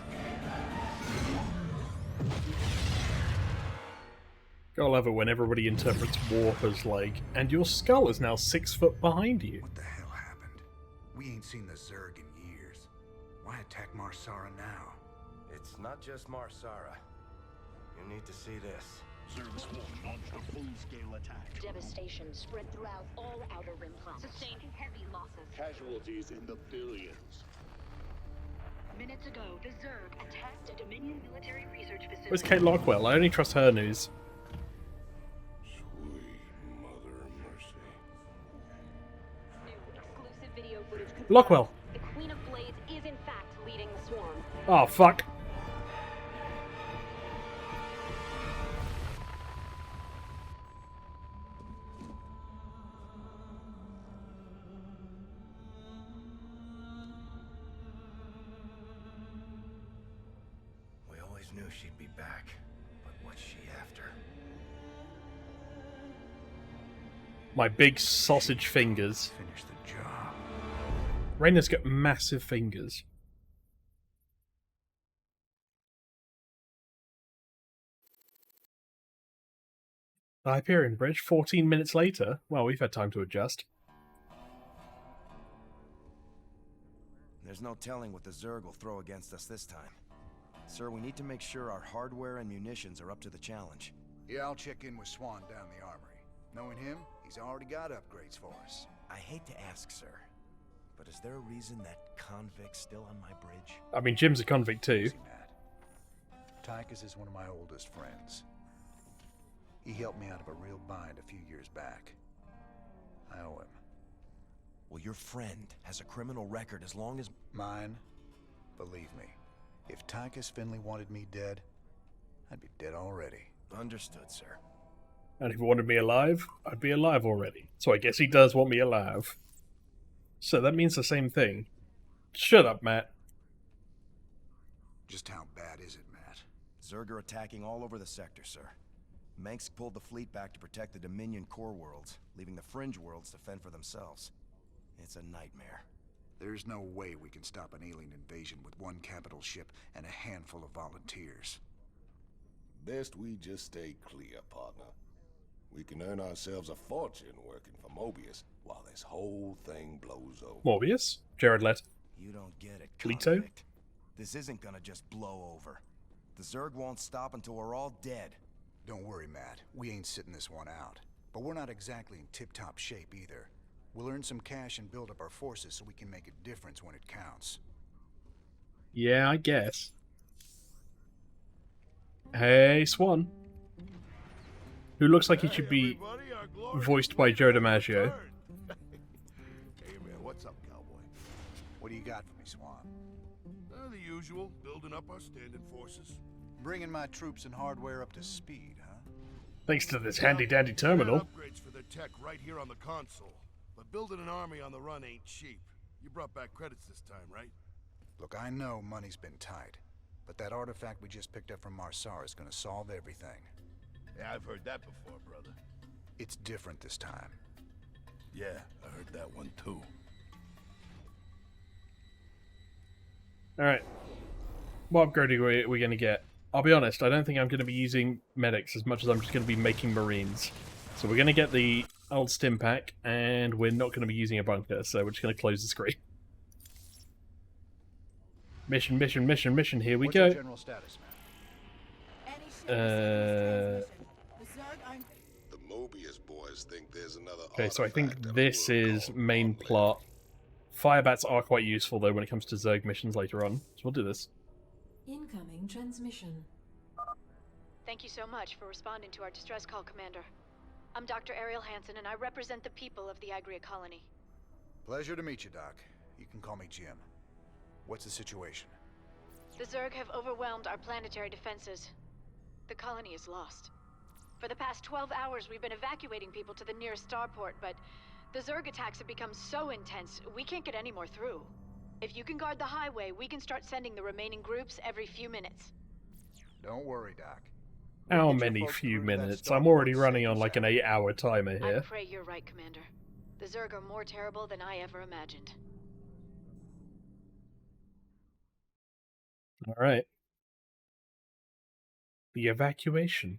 Gotta love it when everybody interprets warp as like, and your skull is now 6 foot behind you. What the hell happened? We ain't seen the Zerg in years. Why attack Marsara now? It's not just Marsara. You need to see this. Zerg Swarm launched a full-scale attack. Devastation spread throughout all Outer Rim planets. Sustained heavy losses. Casualties in the billions. Minutes ago, the Zerg attacked a Dominion military research facility. Where's Kate Lockwell? I only trust her news. Sweet mother of mercy. New exclusive video footage confirms Lockwell! the Queen of Blades is in fact leading the swarm. Oh, fuck. We always knew she'd be back, but what's she after? My big sausage fingers. Finish the job. Reyna's got massive fingers. The Hyperion Bridge, 14 minutes later. Well, we've had time to adjust. There's no telling what the Zerg will throw against us this time. Sir, we need to make sure our hardware and munitions are up to the challenge. Yeah, I'll check in with Swan down the armory. Knowing him, he's already got upgrades for us. I hate to ask, sir, but is there a reason that convict's still on my bridge? I mean, Jim's a convict too. Easy, Matt. Tychus is one of my oldest friends. He helped me out of a real bind a few years back. I owe him. Well, your friend has a criminal record as long as... Mine? Believe me, if Tychus Finley wanted me dead, I'd be dead already. Understood, sir. And if he wanted me alive, I'd be alive already. So I guess he does want me alive. So that means the same thing. Shut up, Matt. Just how bad is it, Matt? Zerg are attacking all over the sector, sir. Mengsk pulled the fleet back to protect the Dominion core worlds, leaving the fringe worlds to fend for themselves. It's a nightmare. There's no way we can stop an alien invasion with one capital ship and a handful of volunteers. Best we just stay clear, partner. We can earn ourselves a fortune working for Mobius while this whole thing blows over. Mobius? Jared Leto. You don't get it, Leto? convict. This isn't gonna just blow over. The Zerg won't stop until we're all dead. Don't worry, Matt. We ain't sitting this one out. But we're not exactly in tip-top shape either. We'll earn some cash and build up our forces so we can make a difference when it counts. Yeah, I guess. Hey, Swan. Who looks like he should be voiced by Joe DiMaggio. Hey man, what's up, cowboy? What do you got for me, Swan? The usual, building up our standing forces. Bringing my troops and hardware up to speed, huh? Thanks to this handy-dandy terminal. Upgrades for their tech right here on the console. But building an army on the run ain't cheap. You brought back credits this time, right? Look, I know money's been tight, but that artifact we just picked up from Marsara is gonna solve everything. Yeah, I've heard that before, brother. It's different this time. Yeah, I heard that one too. Alright. What upgrade are we going to get? I'll be honest, I don't think I'm going to be using medics as much as I'm just going to be making marines. So we're going to get the old stim pack, and we're not going to be using a bunker, so we're just going to close the screen. Mission, mission, mission, mission, here we go. General status, The Mobius boys think there's another Okay, so I think this is main plot. Firebats are quite useful, though, when it comes to Zerg missions later on. So we'll do this. Incoming transmission. Thank you so much for responding to our distress call, Commander. I'm Dr. Ariel Hansen, and I represent the people of the Agria colony. Pleasure to meet you, Doc. You can call me Jim. What's the situation? The Zerg have overwhelmed our planetary defenses. The colony is lost. For the past 12 hours, we've been evacuating people to the nearest starport, but the Zerg attacks have become so intense, we can't get any more through. If you can guard the highway, we can start sending the remaining groups every few minutes. Don't worry, Doc. How many few minutes? I'm already running on like an 8-hour timer I here. pray you're right, Commander. The Zerg are more terrible than I ever imagined. Alright. The evacuation.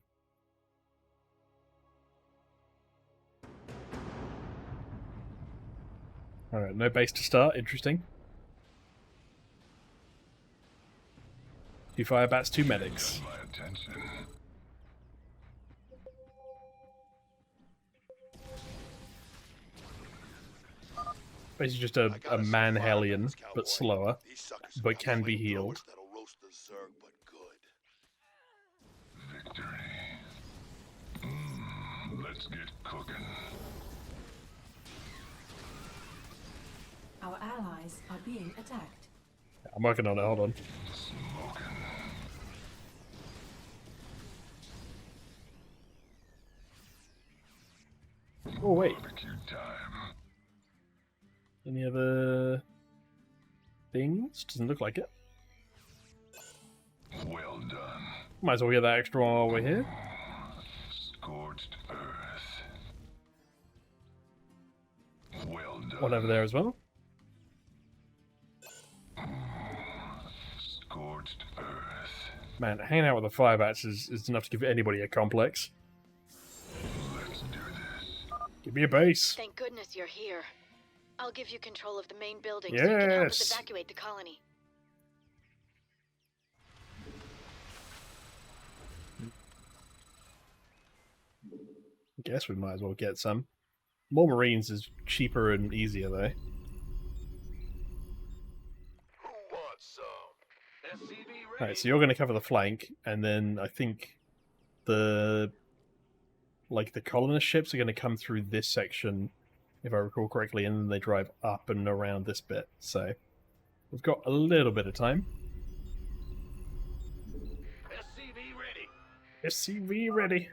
Alright, no base to start. Interesting. 2 firebats, 2 medics. Basically just a man hellion, but slower, but can be healed. Let's get cooking. Our allies are being attacked. I'm working on it, hold on. Oh wait. Any other things? Doesn't look like it. Well done. Might as well get that extra one while we're here. Scorched earth. Well done. One over there as well. Scorched earth. Man, hanging out with the firebats is enough to give anybody a complex. Let's do this. Give me a base. Thank goodness you're here. I'll give you control of the main building so you can help us evacuate the colony. I guess we might as well get some. More Marines is cheaper and easier though. Alright, so you're going to cover the flank, and then I think the colonist ships are going to come through this section, if I recall correctly, and then they drive up and around this bit. So we've got a little bit of time. SCV ready. SCV ready.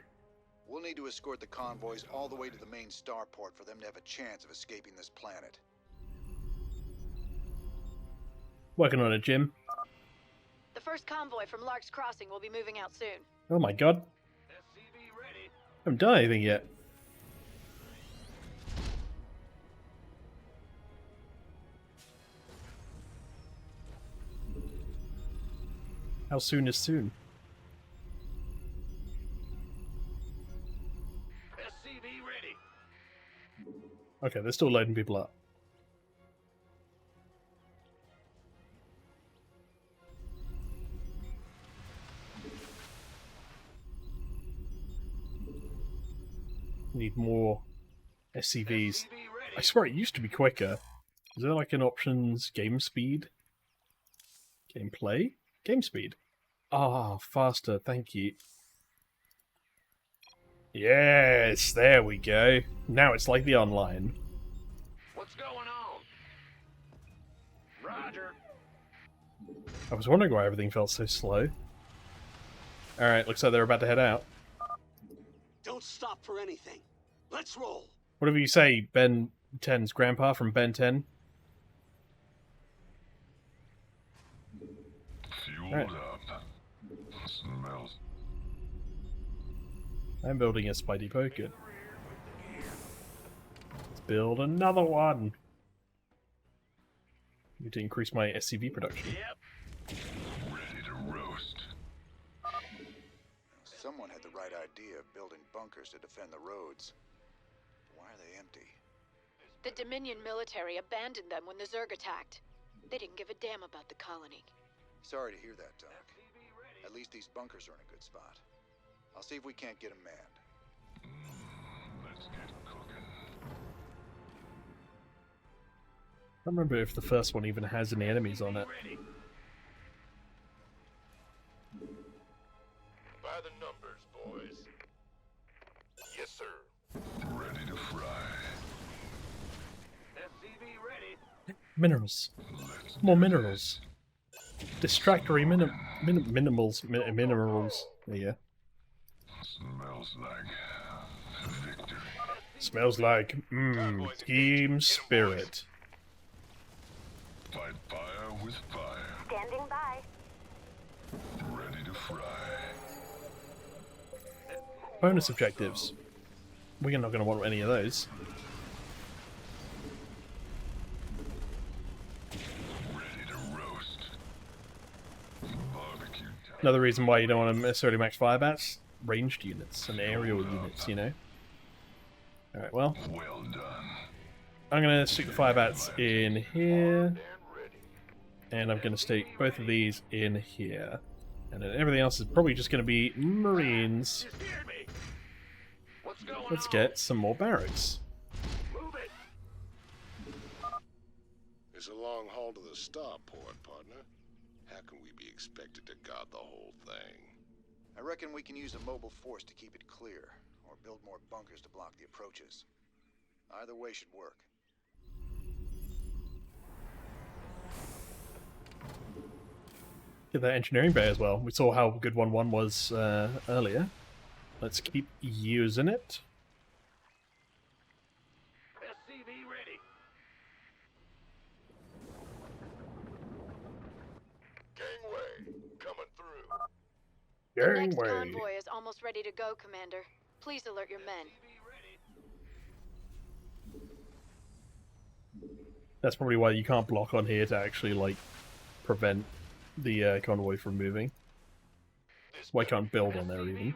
We'll need to escort the convoys all the way to the main starport for them to have a chance of escaping this planet. Working on it, Jim. The first convoy from Lark's Crossing will be moving out soon. Oh my god. I haven't done anything yet. How soon is soon? SCV ready. Okay, they're still loading people up. Need more SCVs. I swear it used to be quicker. Is there like an options game speed? Gameplay? Game speed. Ah, faster, thank you. Yes, there we go. Now it's like the online. What's going on? Roger. I was wondering why everything felt so slow. Alright, looks like they're about to head out. Don't stop for anything. Let's roll. Whatever you say, Ben 10's grandpa from Ben 10. Fueled Right. up. Smells. I'm building a Spidey Poker. Let's build another one. Need to increase my SCV production. Yep. Someone had the right idea of building bunkers to defend the roads. Why are they empty? The Dominion military abandoned them when the Zerg attacked. They didn't give a damn about the colony. Sorry to hear that, Doc. At least these bunkers are in a good spot. I'll see if we can't get them manned. Let's get cooking. I don't remember if the first one even has any enemies on it. By the numbers, boys. Yes, sir. Ready to fry. SCV ready. Minerals. More minerals. Distractory minerals. There you go. Smells like victory. Smells like team spirit. Fight fire with fire. Standing by. Ready to fry. Bonus objectives. We're not going to want any of those. Ready to roast. Barbecue time. Another reason why you don't want to necessarily max fire bats, ranged units and aerial units, you know. Alright, well. Well done. I'm going to stick the fire bats in here. And I'm going to stick both of these in here. And then everything else is probably just going to be Marines. Let's get some more barracks. It's a long haul to the starport, partner. How can we be expected to guard the whole thing? I reckon we can use a mobile force to keep it clear, or build more bunkers to block the approaches. Either way should work. Get that engineering bay as well. We saw how good 1-1 was earlier. Let's keep using it. SCV ready. Gangway, coming through. The next convoy is almost ready to go, Commander. Please alert your men. That's probably why you can't block on here to actually, like, prevent the convoy from moving. Why can't build on there even.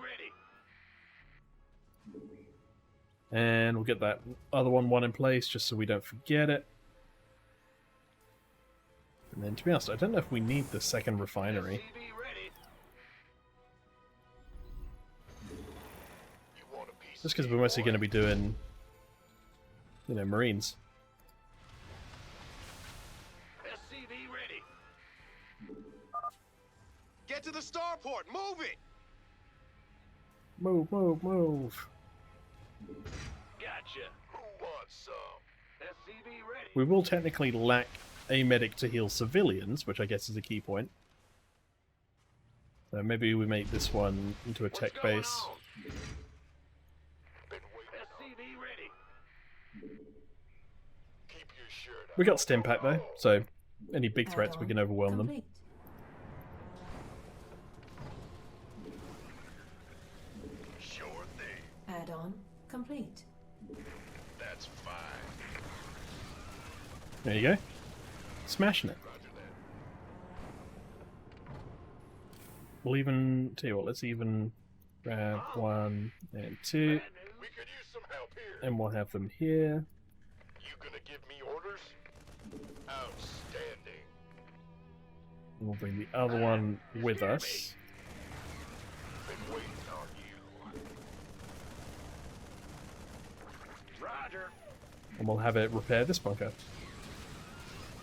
And we'll get that other one in place just so we don't forget it. And then, to be honest, I don't know if we need the second refinery. Just because we're mostly going to be doing, you know, Marines. SCV ready. Get to the starport! Move it! Move, move, move. Gotcha. Who wants some? SCV ready. We will technically lack a medic to heal civilians, which I guess is a key point. So maybe we make this one into a tech base. SCV ready. Keep your shirt We got stim pack though, so any big threats we can overwhelm them. Sure thing. Add-on complete. That's fine. There you go. Smashing it. We'll even tell you what, let's even grab 1 and 2. We could use some help here. And we'll have them here. You gonna give me orders? Outstanding. And we'll bring the other one with us. Been waiting on you. Roger. And we'll have it repair this bunker.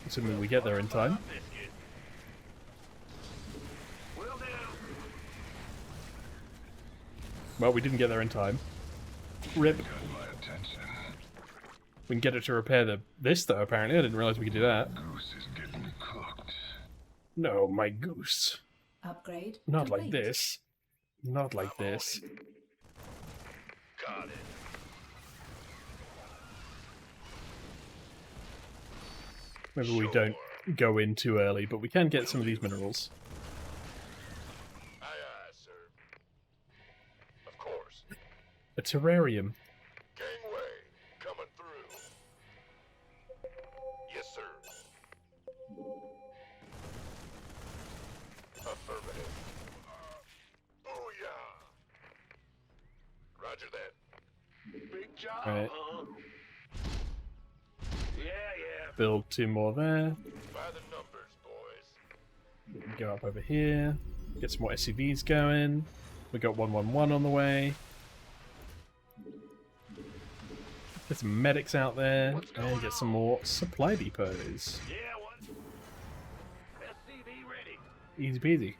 Assuming we get there in time. Will do. Well, we didn't get there in time. Rip. Got my attention. We can get it to repair this though, apparently. I didn't realize we could do that. Goose is getting cooked. No, my goose. Upgrade Not complete. like this. Not like this. Got it. Maybe we don't go in too early, but we can get some of these minerals. Aye, aye, sir. Of course. A terrarium. Gangway, coming through. Yes, sir. Affirmative. Booyah! Right. Build 2 more there. Go up over here. Get some more SCVs going. We got 111 on the way. Get some medics out there. And get some more supply depots. Easy peasy.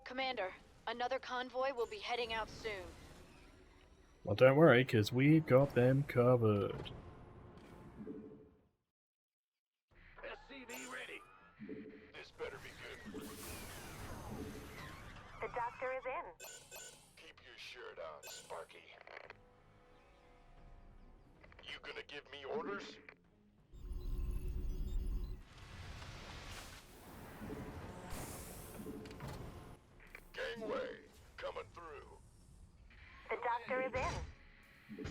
Commander, another convoy will be heading out soon. Well, don't worry, because we've got them covered. SCV ready. This better be good. The doctor is in. Keep your shirt on, Sparky. You gonna give me orders? Gangway, coming through. The doctor is in.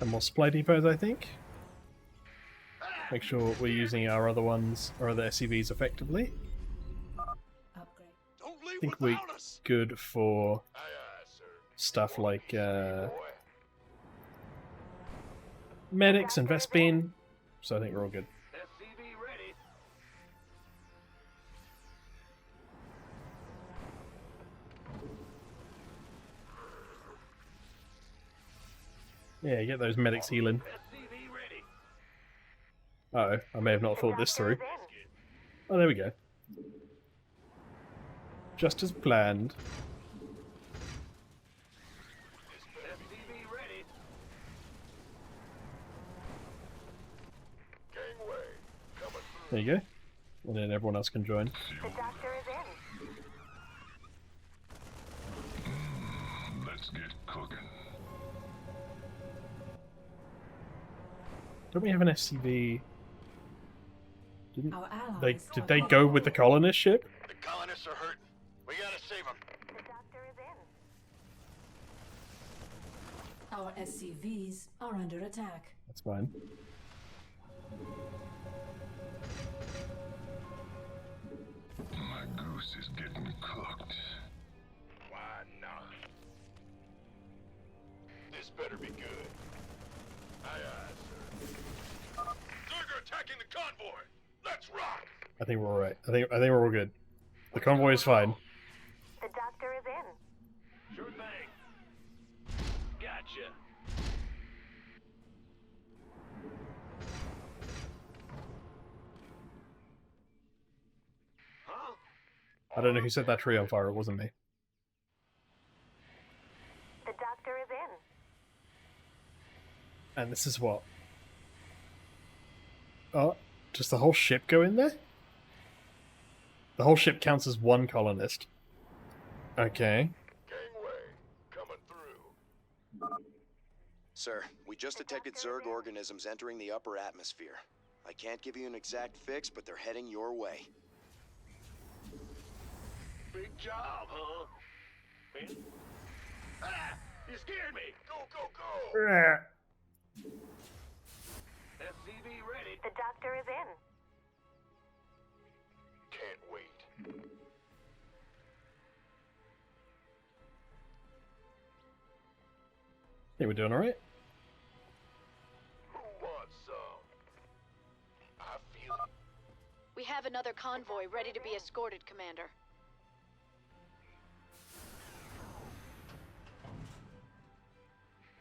And more supply depots, I think. Make sure we're using our other ones, or other SCVs effectively. I think we're good for stuff like medics and Vespine, so I think we're all good. Yeah, get those medics healing. Uh-oh, I may have not thought this through. Oh, there we go. Just as planned. There you go. And then everyone else can join. The doctor is in. Let's get cooking. Don't we have an SCV? Didn't Our allies did they go with the colonist ship? The colonists are hurting. We gotta save them. The doctor is in. Our SCVs are under attack. That's fine. My goose is getting cooked. Why not? This better be good. Aye, aye, sir. Zerger attacking the convoy! Let's rock! I think we're alright. I think we're all good. The convoy is fine. The doctor is in. Sure thing. Gotcha. Huh? I don't know who set that tree on fire. It wasn't me. The doctor is in. And this is what? Oh, does the whole ship go in there? The whole ship counts as one colonist. Okay. Gangway, coming through. Sir, we just detected Zerg organisms entering the upper atmosphere. I can't give you an exact fix, but they're heading your way. Big job, huh? Man. Ah! You scared me! Go, go, go! SCV ready. The doctor is in. Can't wait. Think we're doing alright? Who wants some? I feel it. We have another convoy ready to be escorted, Commander.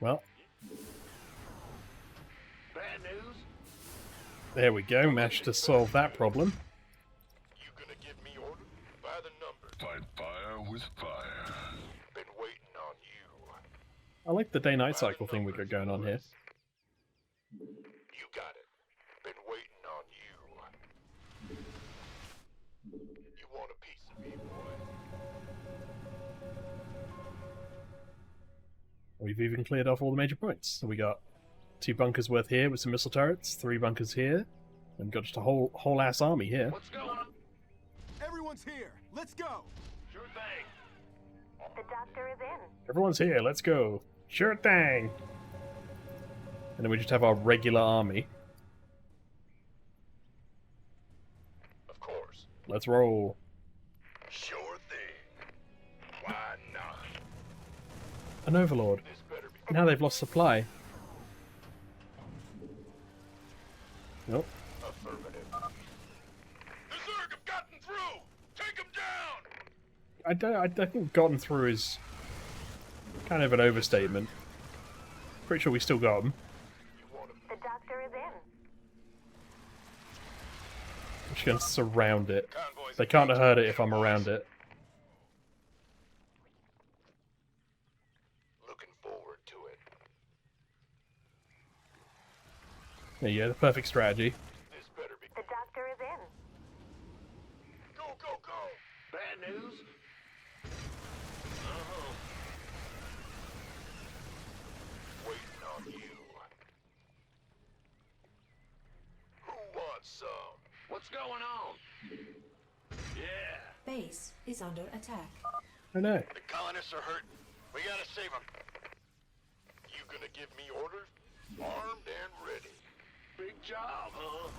Well, Bad news? there we go. Managed to solve that problem. You gonna give me orders? By the numbers. Fight fire with fire. Been waiting on you. I like the day-night cycle thing we got going on here. You got it. Been waiting on you. You want a piece of me, boy? We've even cleared off all the major points. So we got 2 bunkers worth here with some missile turrets, 3 bunkers here, and got just a whole ass army here. What's going on? Everyone's here. Let's go. Sure thing. The doctor is in. Everyone's here. Let's go. Sure thing. And then we just have our regular army. Let's roll. Sure thing. Why not? An overlord. Now they've lost supply. Nope. Affirmative. The Zerg have gotten through! Take them down! I think gotten through is kind of an overstatement. Pretty sure we still got them. The doctor is in. I'm just going to surround it. They can't hurt it if I'm around it. Looking forward to it. There you go, the perfect strategy. The doctor is in. Go, go, go! Bad news? Waiting on you. Who wants some? What's going on? Yeah. Base is under attack. I know. The colonists are hurting. We gotta save them. You gonna give me orders? Armed and ready. Big job, huh?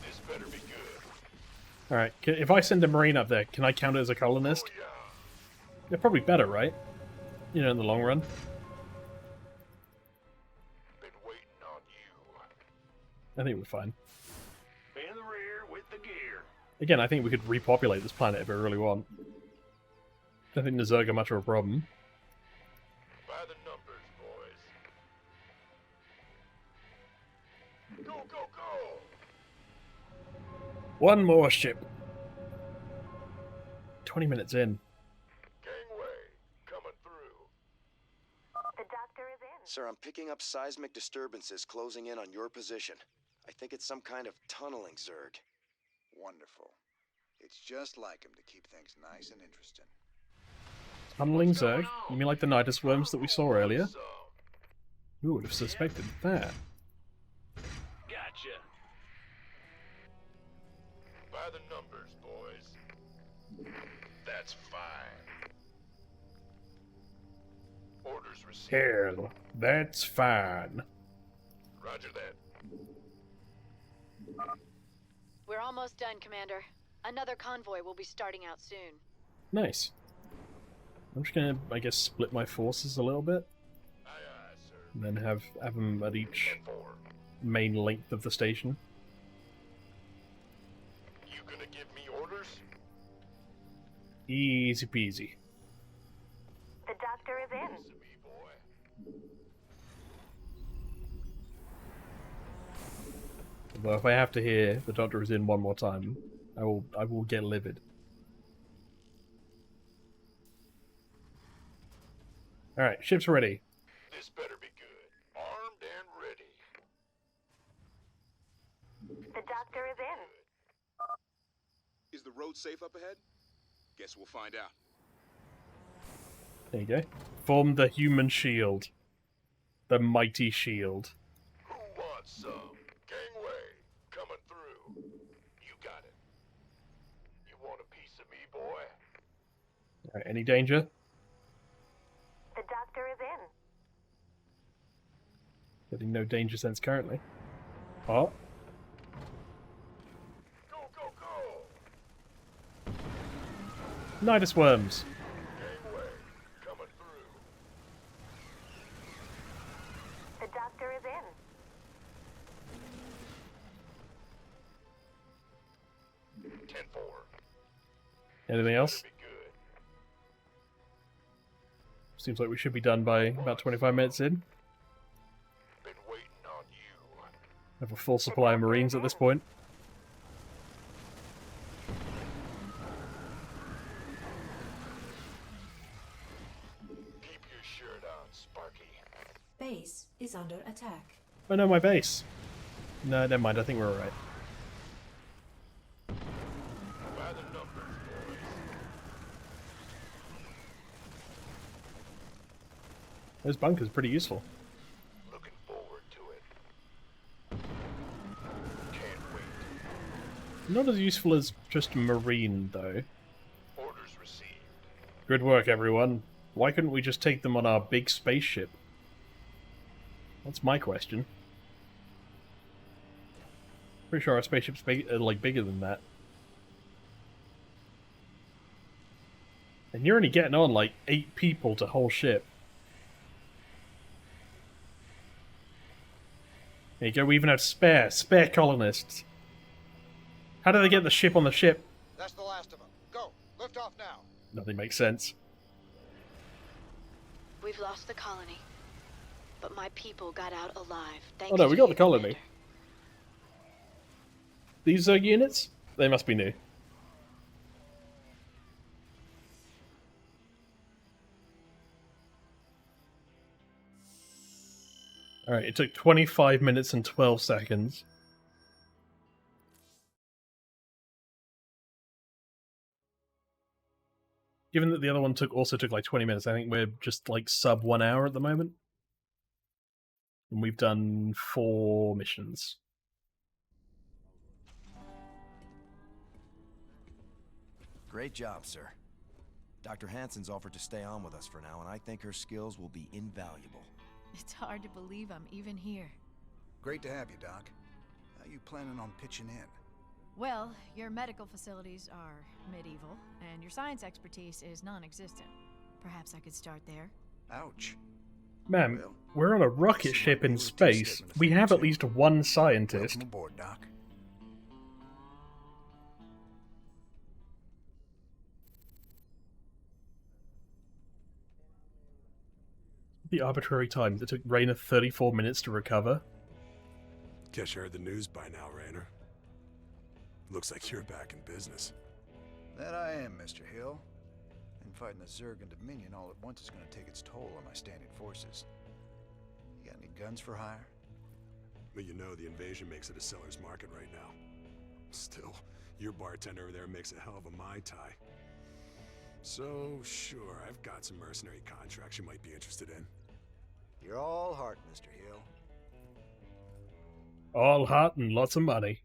This better be good. Alright, if I send a Marine up there, can I count it as a colonist? Oh, yeah. They're probably better, right? You know, in the long run. Been waiting on you. I think we're fine. In the rear with the gear. Again, I think we could repopulate this planet if we really want. I don't think the Zerg are much of a problem. By the numbers, boys. Go, go, go! One more ship. 20 minutes in. Gangway, coming through. The doctor is in. Sir, I'm picking up seismic disturbances closing in on your position. I think it's some kind of tunneling Zerg. Wonderful. It's just like him to keep things nice and interesting. Tunneling Zerg? You mean like the Nidus worms that we saw earlier? Who would have suspected that? Gotcha. By the numbers, boys. That's fine. Orders received. Hell, that's fine. Roger that. We're almost done, Commander. Another convoy will be starting out soon. Nice. I'm just gonna, I guess, split my forces a little bit. Aye, aye, sir. And then have them at each main length of the station. You gonna give me orders? Easy peasy. The doctor is in. Me, boy. Although if I have to hear the Doctor is in one more time, I will get livid. Alright, ship's ready. This better be good. Armed and ready. The doctor is in. Is the road safe up ahead? Guess we'll find out. There you go. Form the human shield. The mighty shield. Who wants some? Gangway, coming through. You got it. You want a piece of me, boy? Alright, any danger? The doctor is in. Getting no danger sense currently. Oh. Go, go, go! Nidus worms. Gangway, coming through. The doctor is in. 10-4. Anything else? Be good. Seems like we should be done by about 25 minutes in. Been waiting on you. Have a full supply of Marines at this point. Keep your shirt on, Sparky. Base is under attack. Oh no, my base. No, never mind. I think we're alright. By the numbers, boys. Those bunkers are pretty useful. Looking forward to it. Can't wait. Not as useful as just Marine, though. Orders received. Good work, everyone. Why couldn't we just take them on our big spaceship? That's my question. Pretty sure our spaceship's like bigger than that. And you're only getting on like 8 people to whole ship. There you go, we even have spare colonists. How do they get the ship on the ship? That's the last of them. Go, lift off now. Nothing makes sense. We've lost the colony, but my people got out alive. Oh no, we got the colony. These are units? They must be new. Alright, it took 25 minutes and 12 seconds. Given that the other one also took like 20 minutes, I think we're just like sub 1 hour at the moment. And we've done 4 missions. Great job, sir. Dr. Hansen's offered to stay on with us for now, and I think her skills will be invaluable. It's hard to believe I'm even here. Great to have you, Doc. How you planning on pitching in? Well, your medical facilities are medieval, and your science expertise is non-existent. Perhaps I could start there. Ouch. Ma'am, we're on a rocket ship in space. We have at least one scientist. Welcome aboard, Doc. The arbitrary time. It took Raynor 34 minutes to recover. Guess you heard the news by now, Raynor. Looks like you're back in business. That I am, Mr. Hill. And fighting the Zerg and Dominion all at once is going to take its toll on my standing forces. You got any guns for hire? But you know the invasion makes it a seller's market right now. Still, your bartender over there makes a hell of a Mai Tai. So, sure, I've got some mercenary contracts you might be interested in. You're all heart, Mr. Hill. All heart and lots of money.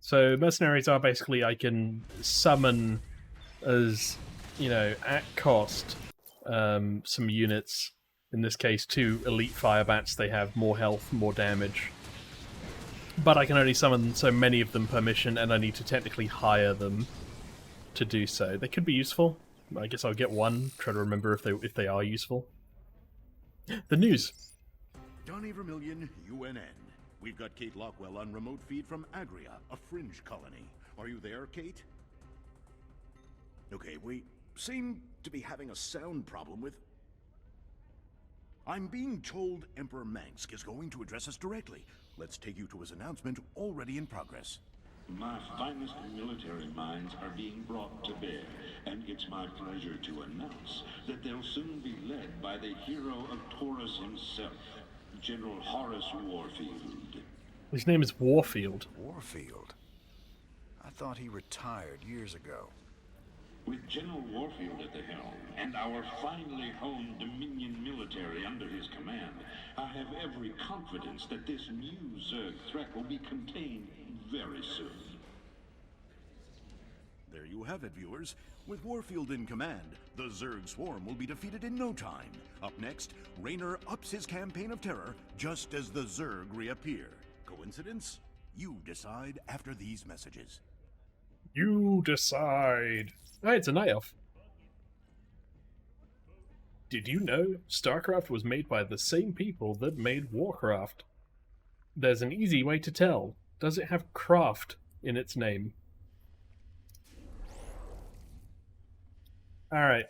So, mercenaries are basically, I can summon as, you know, at cost, some units. In this case, 2 elite firebats. They have more health, more damage. But I can only summon so many of them per mission, and I need to technically hire them to do so. They could be useful. I guess I'll get one. Try to remember if they are useful. The news. Donnie Vermillion, UNN. We've got Kate Lockwell on remote feed from Agria, a fringe colony. Are you there, Kate? Okay, we seem to be having a sound problem with... I'm being told Emperor Mangsk is going to address us directly. Let's take you to his announcement, already in progress. My finest military minds are being brought to bear, and it's my pleasure to announce that they'll soon be led by the hero of Taurus himself, General Horace Warfield. His name is Warfield. Warfield? I thought he retired years ago. With General Warfield at the helm, and our finely honed Dominion military under his command, I have every confidence that this new Zerg threat will be contained very soon. There you have it, viewers. With Warfield in command, the Zerg swarm will be defeated in no time. Up next, Raynor ups his campaign of terror just as the Zerg reappear. Coincidence? You decide after these messages. You decide. Hey, it's a night elf. Did you know Starcraft was made by the same people that made Warcraft? There's an easy way to tell. Does it have craft in its name? Alright.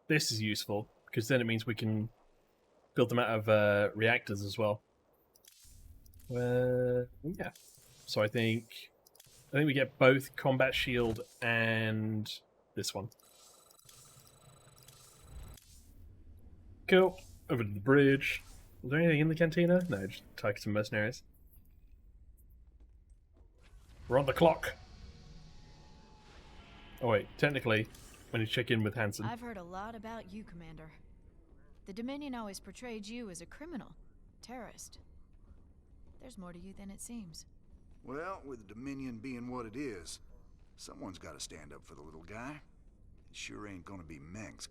This is useful, because then it means we can build them out of reactors as well. Yeah. So I think we get both combat shield and this one. Cool. Over to the bridge. Is there anything in the cantina? No, just take some mercenaries. We're on the clock. Oh wait, technically, when you check in with Hansen. I've heard a lot about you, Commander. The Dominion always portrayed you as a criminal, terrorist. There's more to you than it seems. Well, with the Dominion being what it is, someone's got to stand up for the little guy. It sure ain't gonna be Mangsk.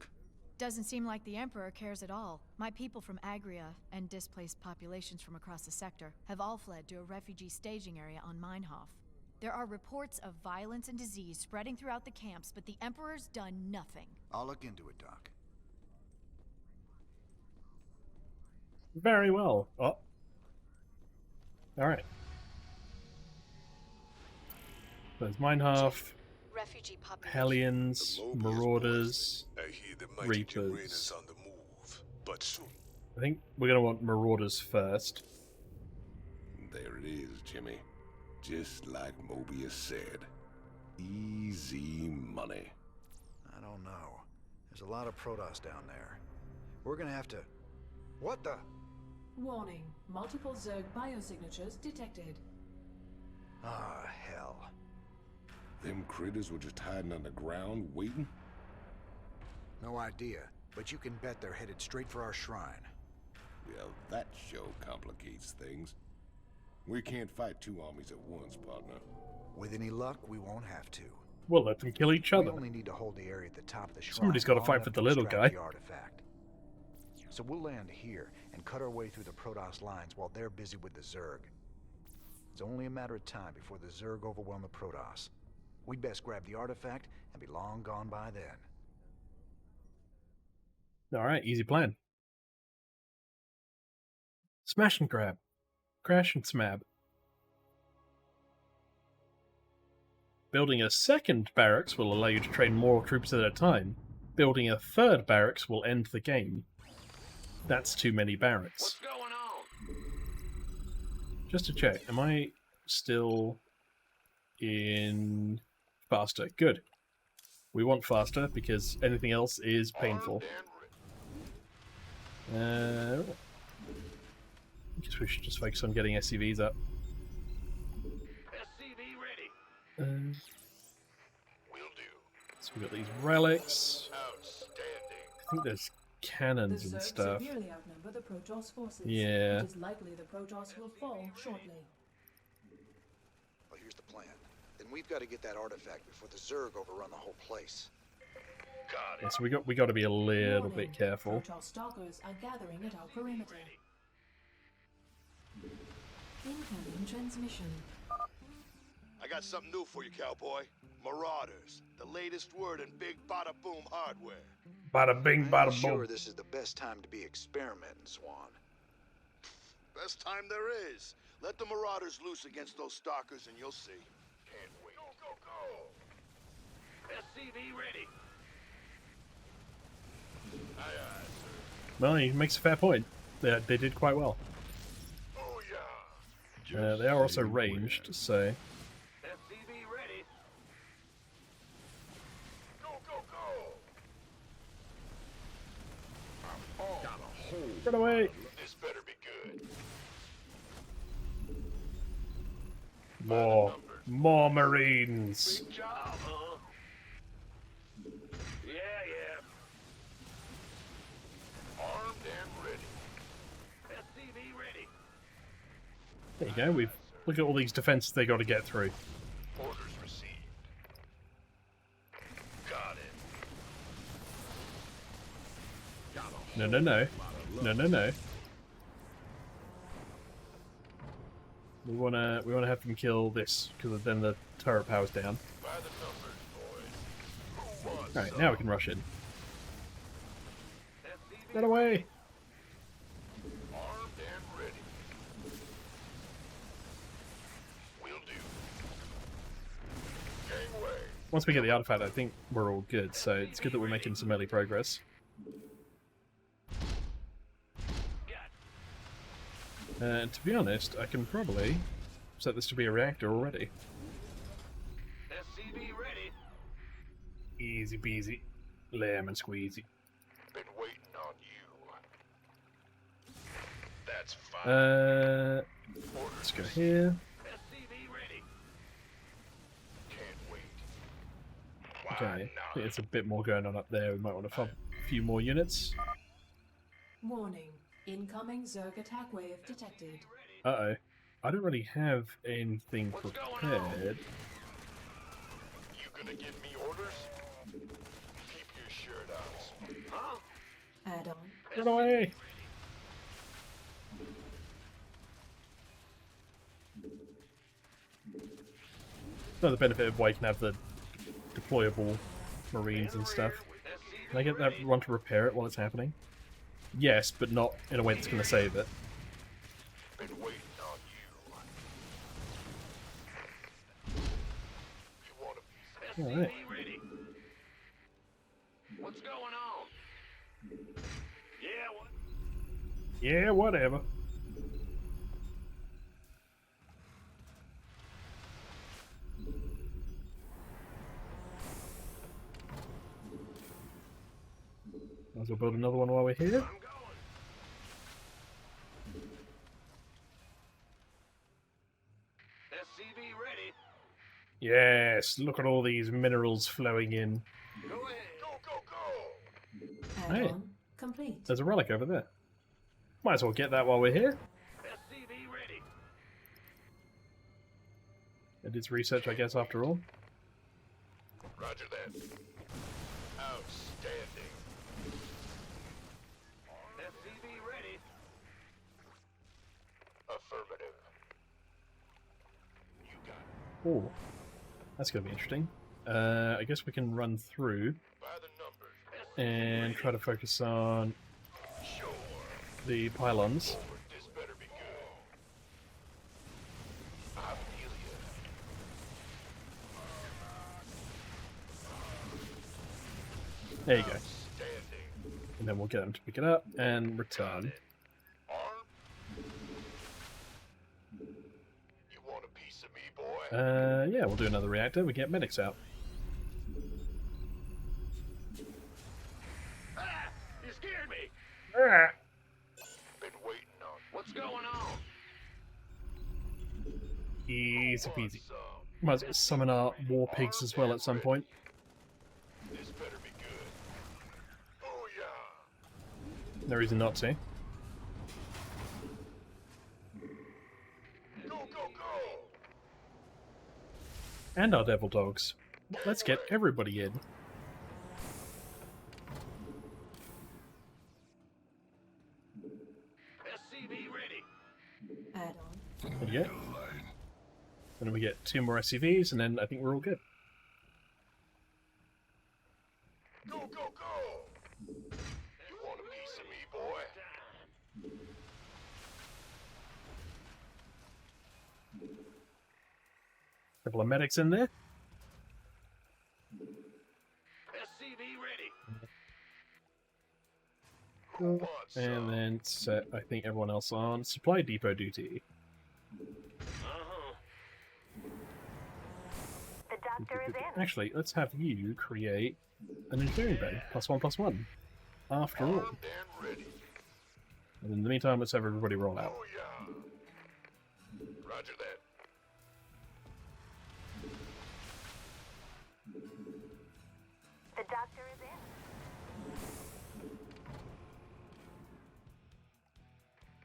Doesn't seem like the Emperor cares at all. My people from Agria and displaced populations from across the sector have all fled to a refugee staging area on Meinhof. There are reports of violence and disease spreading throughout the camps, but the Emperor's done nothing. I'll look into it, Doc. Very well. Oh. Alright. There's Minehaf, Refugee population. Hellions, Marauders, I hear the mighty Jim Raynor Reapers. on the move, but soon. I think we're going to want Marauders first. There it is, Jimmy. Just like Mobius said. Easy money. I don't know. There's a lot of Protoss down there. We're gonna have to... What the? Warning. Multiple Zerg biosignatures detected. Ah, hell. Them critters were just hiding on the ground, waiting? No idea, but you can bet they're headed straight for our shrine. Well, that show complicates things. We can't fight two armies at once, partner. With any luck, we won't have to. We'll let them kill each other. We only need to hold the area at the top of the shrine. Somebody's got to fight for the little guy. The artifact. So we'll land here and cut our way through the Protoss lines while they're busy with the Zerg. It's only a matter of time before the Zerg overwhelm the Protoss. We'd best grab the artifact and be long gone by then. Alright, easy plan. Smash and grab. Crash and smab. Building a second barracks will allow you to train more troops at a time. Building a third barracks will end the game. That's too many barracks. What's going on? Just to check, am I still in faster? Good. We want faster because anything else is painful. I guess we should just focus on getting SCVs up. SCV ready. Will do. So we've got these relics. Outstanding. I think there's cannons The and Zerg stuff. severely outnumber the Protoss forces. Yeah. It is likely the Protoss will fall shortly. Well, here's the plan. Then we've got to get that artifact before the Zerg overrun the whole place. Got it. Yeah, so we got to be a little bit careful. Protoss stalkers are gathering at our perimeter. Incoming transmission. I got something new for you, cowboy. Marauders, the latest word in big bada boom hardware. Bada bing, bada I'm boom. sure this is the best time to be experimenting, Swan. Best time there is. Let the Marauders loose against those stalkers and you'll see. Can't wait. Go, go, go. SCV ready. Aye, aye, sir. Well, he makes a fair point. They did quite well. Oh, yeah. They are also ranged, so... SCV ready. Go, go, go. Got a hole. Run away! This better be good. More Marines! Big job, huh? Yeah, yeah. Armed and ready. SCV ready. There you go, look at all these defenses they got to get through. Orders received. Got it. No, no, no. No, no, no. We wanna have them kill this, because then the turret power's down. By the numbers, boys. Who wants Alright, some? now we can rush in. SCV Get away! armed and ready. Will do. Gangway. Once we get the artifact, I think we're all good, so it's good that we're making some early progress. And to be honest, I can probably set this to be a reactor already. SCV ready. Easy peasy. Lemon squeezy. Been waiting on you. That's fine. Let's go here. SCV ready. Can't wait. Okay, I think there's a bit more going on up there. We might want to find a few more units. Warning. Incoming Zerg attack wave detected. Uh-oh. I don't really have anything prepared. You gonna give me orders? Keep your shirt on. Huh? Add on. Run away! another benefit of why you can have the deployable Marines and stuff. Can I get that one to repair it while it's happening? Yes, but not in a way that's going to save it. Been waiting on you. You want a piece? Alright. Ready. What's going on? Yeah, what? Yeah, whatever. Might as well build another one while we're here. SCV ready. Yes, look at all these minerals flowing in. Go ahead. Go. Hey, Add-on complete. there's a relic over there. Might as well get that while we're here. SCV ready. It is research, I guess, after all. Roger that. Outstanding. SCV ready. Affirmative. You got it. Oh, that's going to be interesting. I guess we can run through By the numbers. and try to focus on the pylons. This better be good. I feel you. There you go. And then we'll get them to pick it up and return. You want a piece of me, boy? Yeah, we'll do another reactor. We get medics out. Ah! You scared me. Ah. Been waiting on. What's going on? Easy peasy. Might as well summon our war pigs as well at some point. This better be good. Oh yeah. No reason not to. Go, go, go. And our devil dogs. Let's get everybody in. SCV ready. Add-on. There you go. And then we get 2 more SCVs, and then I think we're all good. Go, go, go. You want a piece of me, boy? Couple of medics in there. SCV ready. And then set, I think, everyone else on supply depot duty. The doctor is in. Actually, let's have you create an engineering bay. +1/+1. After all. And in the meantime, let's have everybody roll out. Oh yeah. Roger that. The doctor is in.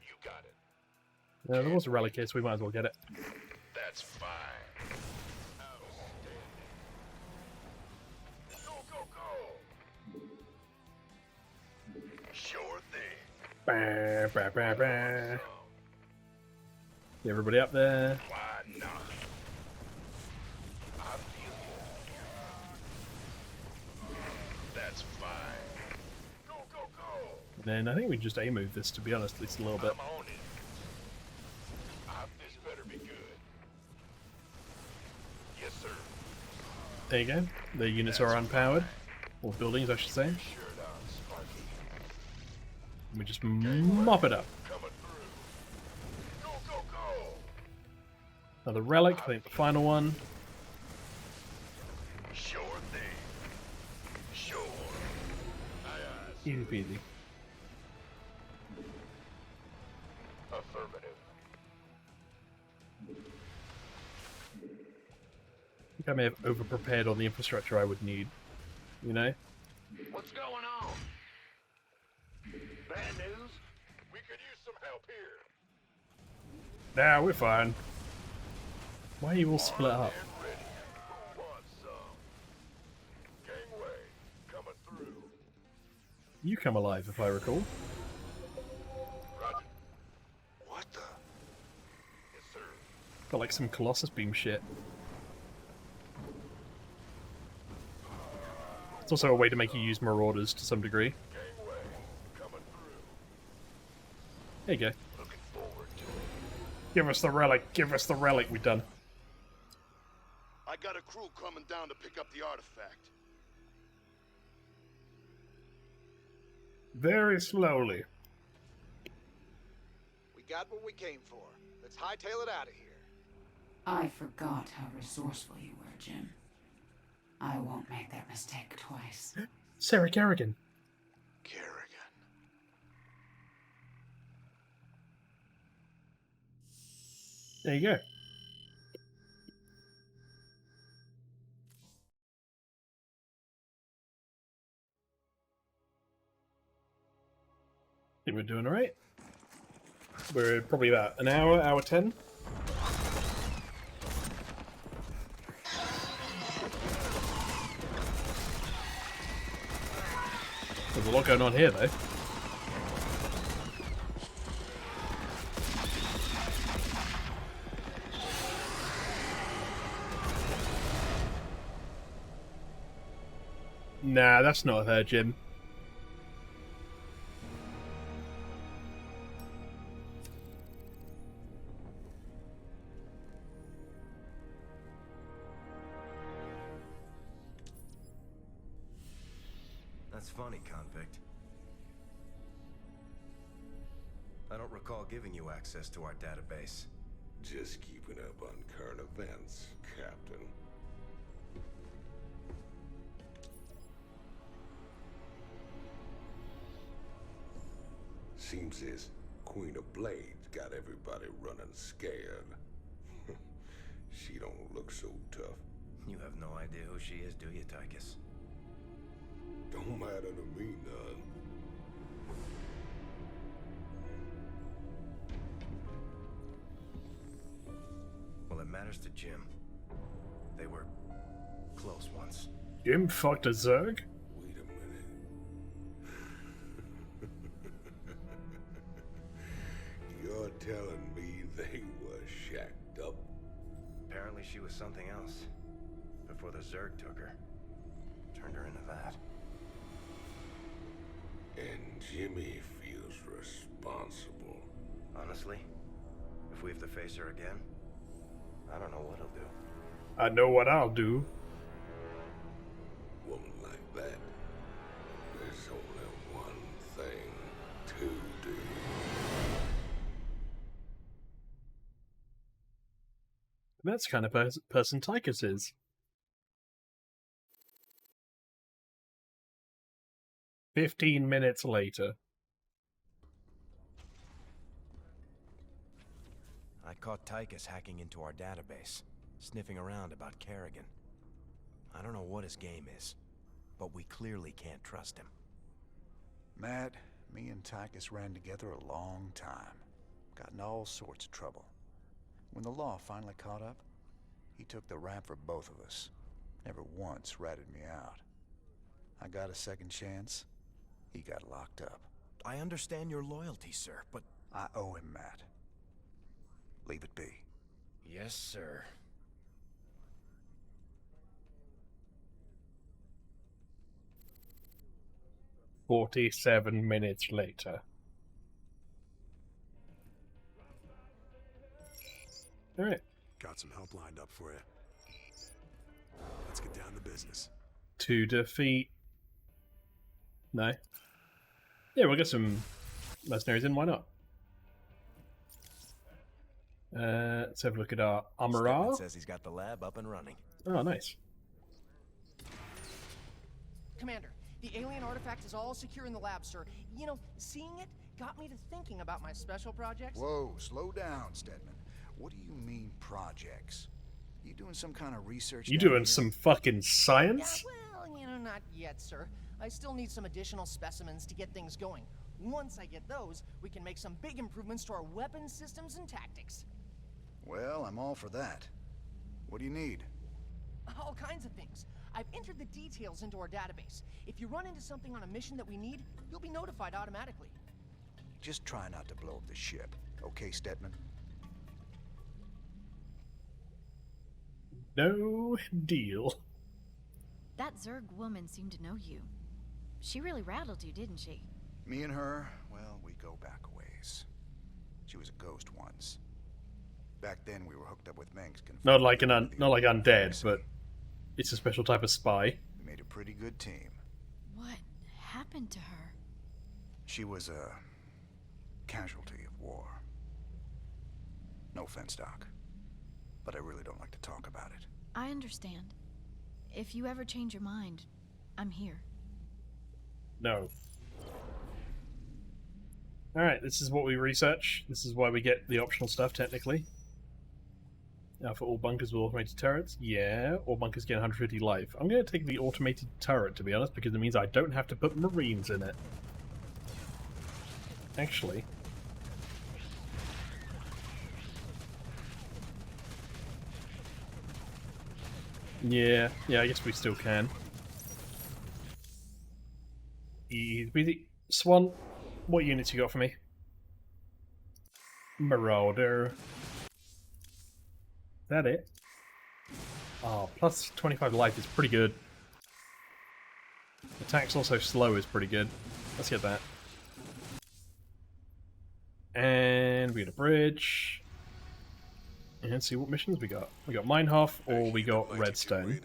You got it. There was a relic here, so we might as well get it. That's fine. Outstanding. Go, go, go. Sure thing. Bah, bah, bah, bah. Get everybody up there. Why not? I feel you. That's fine. Go, go, go. And then I think we just A-move this, to be honest, at least a little bit. I'm on it. This better be good. Yes, sir. There you go. The units are unpowered. Or buildings, I should say. Sure does, Sparky. And we just mop it up. Coming through. Go, go, go. Another relic, I think the final one. Sure thing. Sure. Aye, aye. Easy peasy. Affirmative. I think I may have over-prepared on the infrastructure I would need. You know? What's going on? Bad news? We could use some help here. Nah, we're fine. Why are you all split up? And ready. Who wants some? Gangway, coming through. You come alive, if I recall. Roger. What the? Yes, sir. Got like some Colossus beam shit. It's also a way to make you use Marauders to some degree. There you go. Give us the relic. Give us the relic. We're done. I got a crew coming down to pick up the artifact. Very slowly. We got what we came for. Let's hightail it out of here. I forgot how resourceful you were, Jim. I won't make that mistake twice. Sarah Kerrigan. There you go. I think we're doing alright. We're probably about an hour 10. There's a lot going on here, though. Nah, that's not her, Jim. That's funny, convict. I don't recall giving you access to our database. Just keeping up on current events, Captain. Seems this Queen of Blades got everybody running scared. She don't look so tough. You have no idea who she is, do you, Tychus? Don't matter to me none. Well, it matters to Jim. They were close once. Jim fucked a Zerg? Wait a minute. You're telling me they were shacked up? Apparently she was something else. Before the Zerg took her. Turned her into that. And Jimmy feels responsible. Honestly, if we have to face her again, I don't know what he'll do. I know what I'll do. Woman like that, there's only one thing to do. That's the kind of person Tychus is. 15 minutes later. I caught Tychus hacking into our database, sniffing around about Kerrigan. I don't know what his game is, but we clearly can't trust him. Matt, me and Tychus ran together a long time. Got in all sorts of trouble. When the law finally caught up, he took the rap for both of us. Never once ratted me out. I got a second chance. He got locked up. I understand your loyalty, sir, but... I owe him, Matt. Leave it be. Yes, sir. "47 minutes later. Alright. Got some help lined up for you. Let's get down to business. To defeat... No. Yeah, we'll get some mercenaries in, why not? Let's have a look at our Amaral. Says he's got the lab up and running. Oh, nice. Commander, the alien artifact is all secure in the lab, sir. You know, seeing it got me to thinking about my special projects. Whoa, slow down, Stedman. What do you mean, projects? You doing some kind of research? You down doing here? some fucking science? Yeah, well, you know, not yet, sir. I still need some additional specimens to get things going. Once I get those, we can make some big improvements to our weapon systems and tactics. Well, I'm all for that. What do you need? All kinds of things. I've entered the details into our database. If you run into something on a mission that we need, you'll be notified automatically. Just try not to blow up the ship, okay, Stedman? No deal. That Zerg woman seemed to know you. She really rattled you, didn't she? Me and her, well, we go back a ways. She was a ghost once. Back then, we were hooked up with Mengsk. Not like undead, but it's a special type of spy. We made a pretty good team. What happened to her? She was a casualty of war. No offense, Doc, but I really don't like to talk about it. I understand. If you ever change your mind, I'm here. No. Alright, this is what we research. This is why we get the optional stuff, technically. Now, for all bunkers with automated turrets, yeah, all bunkers get 150 life. I'm going to take the automated turret, to be honest, because it means I don't have to put Marines in it. Actually. Yeah, I guess we still can. Swan, what units you got for me? Marauder. Is that it? Oh, plus 25 life is pretty good. Attack's also slow is pretty good. Let's get that. And we got a bridge. And see what missions we got. We got Minehof or we got Redstone.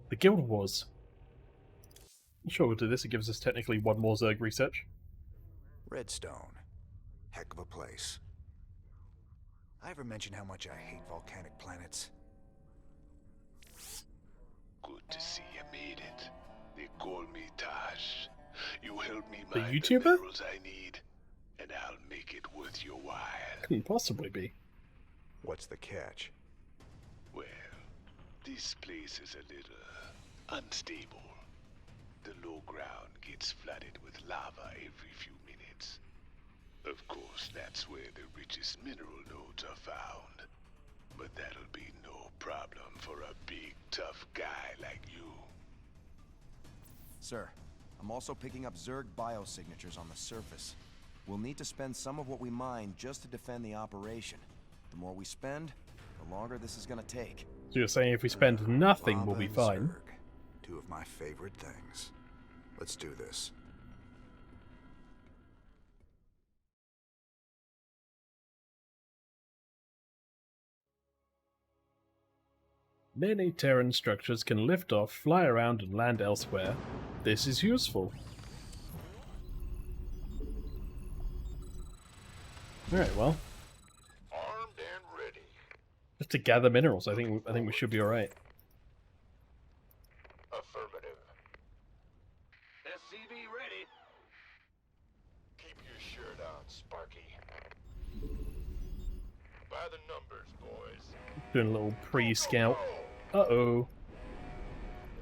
The Guild Wars. Sure, we'll do this. It gives us technically one more Zerg research. Redstone. Heck of a place. I ever mention how much I hate volcanic planets? Good to see you made it. They call me Tash. You help me The mine YouTuber? the minerals I need, and I'll make it worth your while. Couldn't possibly be. What's the catch? Well, this place is a little unstable. The low ground gets flooded with lava every few minutes. Of course, that's where the richest mineral nodes are found. But that'll be no problem for a big, tough guy like you. Sir, I'm also picking up Zerg biosignatures on the surface. We'll need to spend some of what we mine just to defend the operation. The more we spend, the longer this is gonna take. So you're saying if we spend nothing, we'll be Lava and fine? Zerg, two of my favorite things. Let's do this. Many Terran structures can lift off, fly around, and land elsewhere. This is useful. Alright, well. Armed and ready. Just to gather minerals, I think we should be alright. Affirmative. SCV ready. Keep your shirt on, Sparky. By the numbers, boys. Doing a little pre-scout. Uh-oh.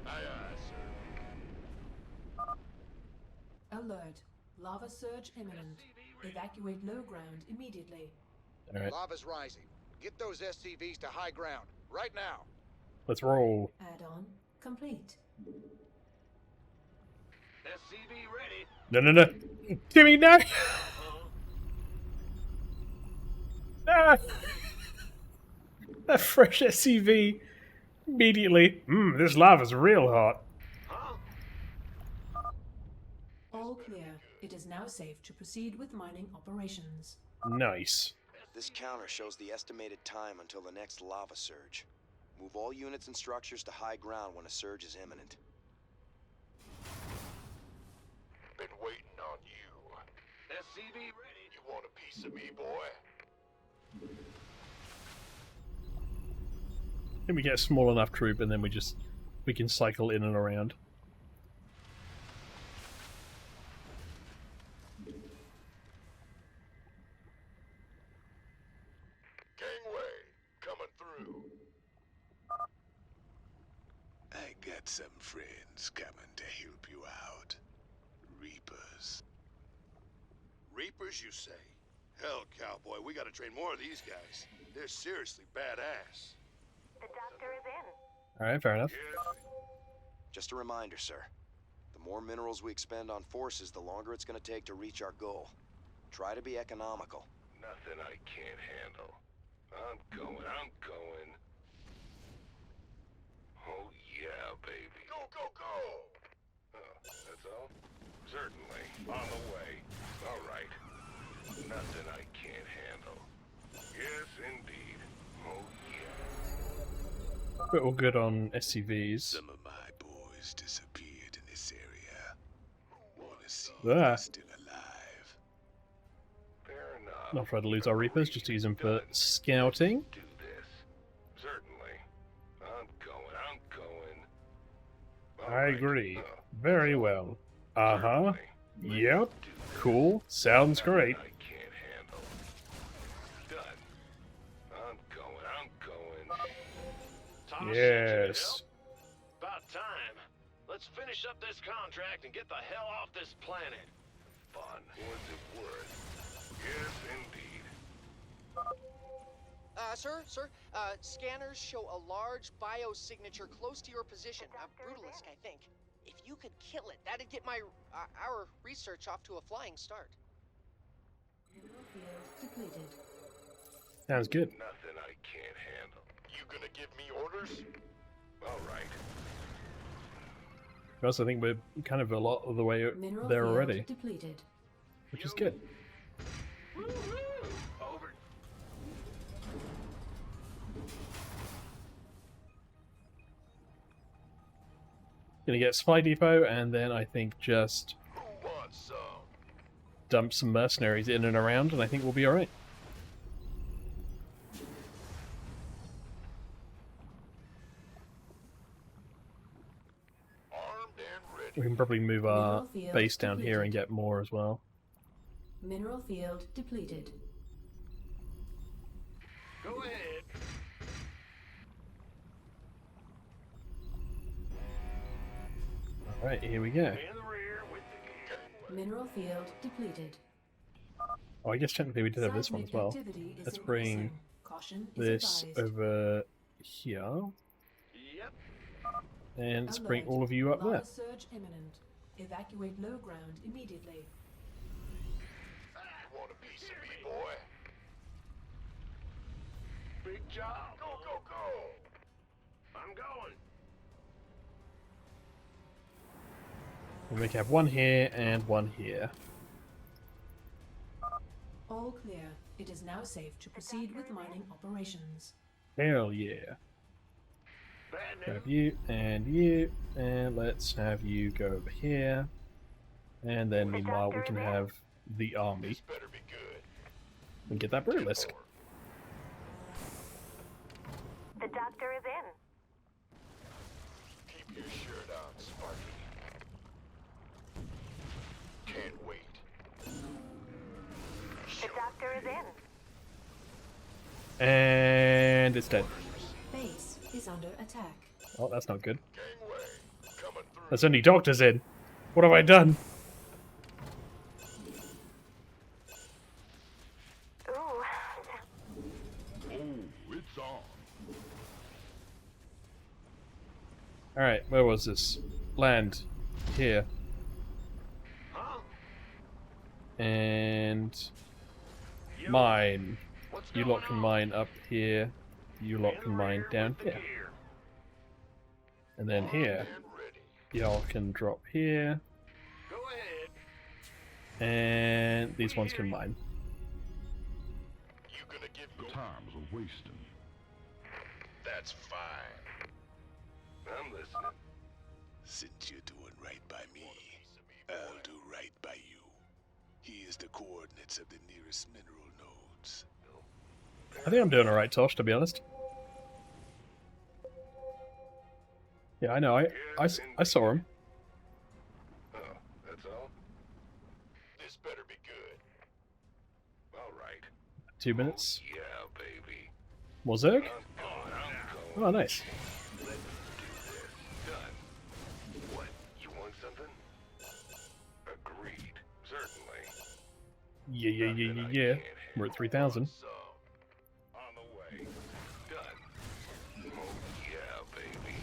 Aye, aye, sir. Alert. Lava surge imminent. Evacuate low ground immediately. Alright. Lava's rising. Get those SCVs to high ground. Right now. Let's roll. Add-on complete. SCV ready. No. Timmy, no! Ah! That fresh SCV. Immediately. This lava's real hot. All clear. It is now safe to proceed with mining operations. Nice. This counter shows the estimated time until the next lava surge. Move all units and structures to high ground when a surge is imminent. Been waiting on you. SCV ready. You want a piece of me, boy? Then we get a small enough troop and then we can cycle in and around. Gangway, coming through. I got some friends coming to help you out. Reapers. Reapers, you say? Hell, cowboy, we gotta train more of these guys. They're seriously badass. The doctor is in. Alright, fair enough. Just a reminder, sir. The more minerals we expend on forces, the longer it's gonna take to reach our goal. Try to be economical. Nothing I can't handle. I'm going. Oh yeah, baby. Go, go, go! That's all? Certainly. On the way. All right. Nothing I can't handle. Yes, indeed. Oh yeah. We're all good on SCVs. Some of my boys disappeared in this area. Wanna see if Ah. they're still alive? Fair enough. Not try to lose our Reapers, just use them for scouting. Do this. Certainly. I'm going. I agree. Very well. Uh-huh. Yep. Cool. Sounds great. I can't handle. Done. I'm going. Thomas, Yes. about time. Let's finish up this contract and get the hell off this planet. Fun. Was it worth? Yes, indeed. Sir, scanners show a large biosignature close to your position. Brutalist, I think. If you could kill it, that'd get our research off to a flying start. Mineral field depleted. Sounds good. Nothing I can't handle. You gonna give me orders? All right. Because I think we're kind of a lot of the way Mineral there field already, depleted. which is good. Over. Gonna get Supply Depot, and then I think just Who wants some? dump some mercenaries in and around, and I think we'll be alright. Armed and ready. We can probably move our Mineral field base down here and depleted. get more as well. Mineral field depleted. Go ahead. Alright, here we go. In the rear with the gear. Mineral field depleted. Oh, I guess technically we did have this one as well. Seismic activity is Let's bring increasing. Caution is this advised. over here, Yep. and let's bring Alert. all of you up there. Lava surge imminent. Evacuate low ground immediately. Want a piece of me, boy? Big job. Go, go, go. I'm going. And we can have one here and one here. All clear. It is now safe to proceed with mining operations. Hell yeah. Bad news. Grab you, and let's have you go over here. And then meanwhile we can have the army This better be good. and get that Brutalisk. The doctor is in. Keep your shirt on, Sparky. Can't wait. The doctor is in. And it's dead. Base is under attack. Oh, that's not good. Gangway coming through. There's only doctors in. What have I done? Ooh. Oh, it's on. Alright, where was this? Land. Here. Huh? And mine. You lot can mine up here. You lot can mine down here. And then here. Y'all can drop here. Go ahead. And these ones can mine. You gonna give me Time's a wasting. That's fine. I'm listening. Since you're doing right by me, I'll do right by you. Here's the coordinates of the nearest mineral nodes. I think I'm doing alright, Tosh, to be honest. Yeah, I know. I saw him. Oh, that's all? This better be good. All right. 2 minutes. Yeah, baby. More Zerg? I'm going. Oh, nice. Let's do this. Done. What? You want something? Agreed. Certainly. Yeah. We're at 3,000. So, on the way. Done. Oh, yeah, baby.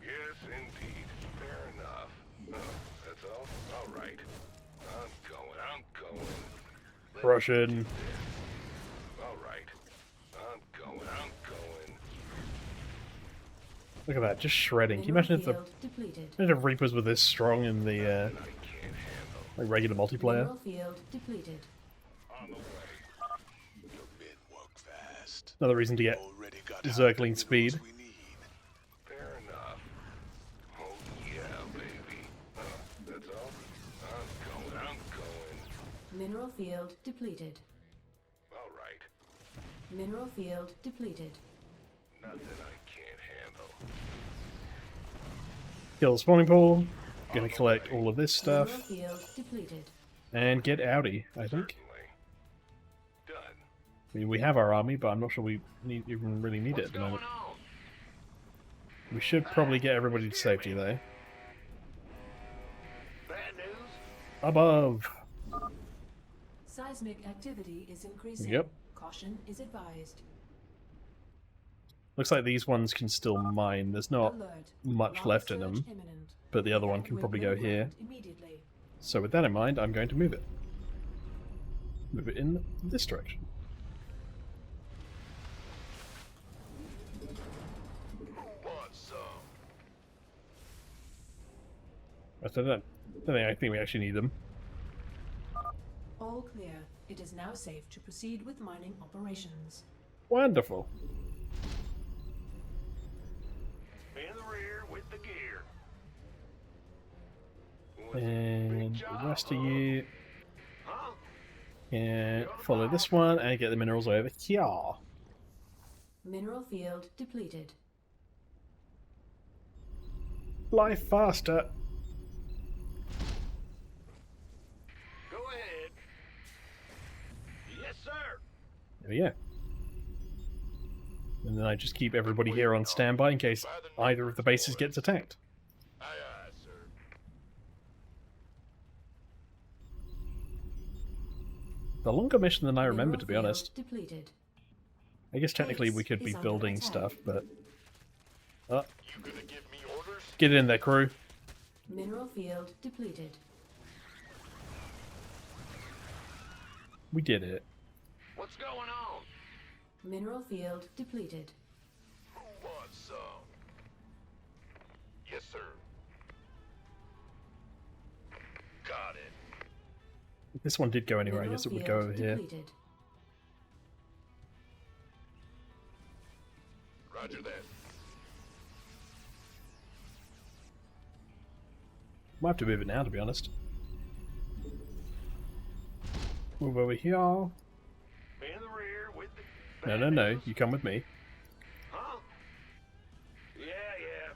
Yes, indeed. Fair enough. Oh, that's all? All right. I'm Russian. All right. I'm going. Look at that, just shredding. Can you imagine if Reapers were this strong in the like regular multiplayer? Mineral field depleted. Another reason to get Zergling speed. Fair enough. Oh yeah, baby. That's all. I'm going. Mineral field depleted. All right. Mineral field depleted. Nothing I can't handle. Kill the spawning pool. Gonna collect all of this stuff. Mineral field depleted. And get outie, I think. Done. I mean, we have our army, but I'm not sure we even really need it at the moment. We should probably get everybody to safety, though. Bad news? Above! Seismic activity is increasing. Yep. Caution is advised. Looks like these ones can still mine. There's not much left in them, but the other one can probably go here. So with that in mind, I'm going to move it. Move it in this direction. I think we actually need them. All clear. It is now safe to proceed with mining operations. Wonderful. In the rear with the gear. And the rest of you can follow this one and get the minerals over here. Mineral field depleted. Fly faster. Go ahead. Yes, sir. There we go. And then I just keep everybody here on standby in case either of the bases gets attacked. Aye, aye, sir. The longer mission than I remember, to be honest. Depleted. I guess technically we could be building stuff, but... Get in there, crew. Mineral field depleted. We did it. What's going on? Mineral field depleted. Who wants some? Yes, sir. Got it. If this one did go anywhere, I guess it would go over here. Roger that. Might have to move it now, to be honest. Move over here. In the rear with the... No, you come with me. Huh? Yeah.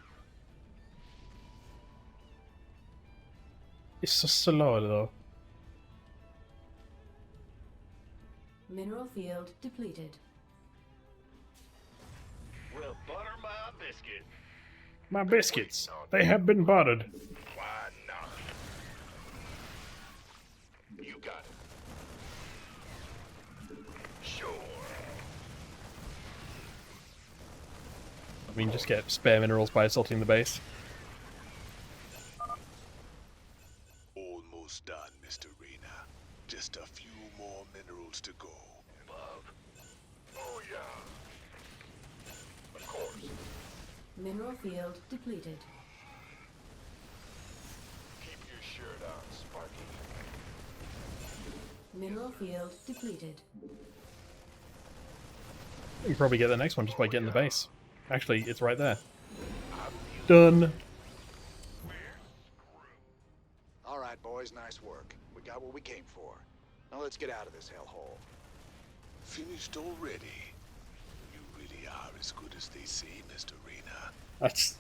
It's so slow, though. Mineral field depleted. Well, butter my biscuit. My biscuits. They have been buttered. Why not? You got it. Sure. I mean, just get spare minerals by assaulting the base. Almost done, Mr. Rena. Just a few more minerals to go. Above. Oh, yeah. Of course. Mineral field depleted. Keep your shirt on, Sparky. Mineral field depleted. You can probably get the next one just by getting the base. Actually, it's right there. Done. All right, boys, nice work. We got what we came for. Now let's get out of this hellhole. Finished already? You really are as good as they say, Mr. Rena. That's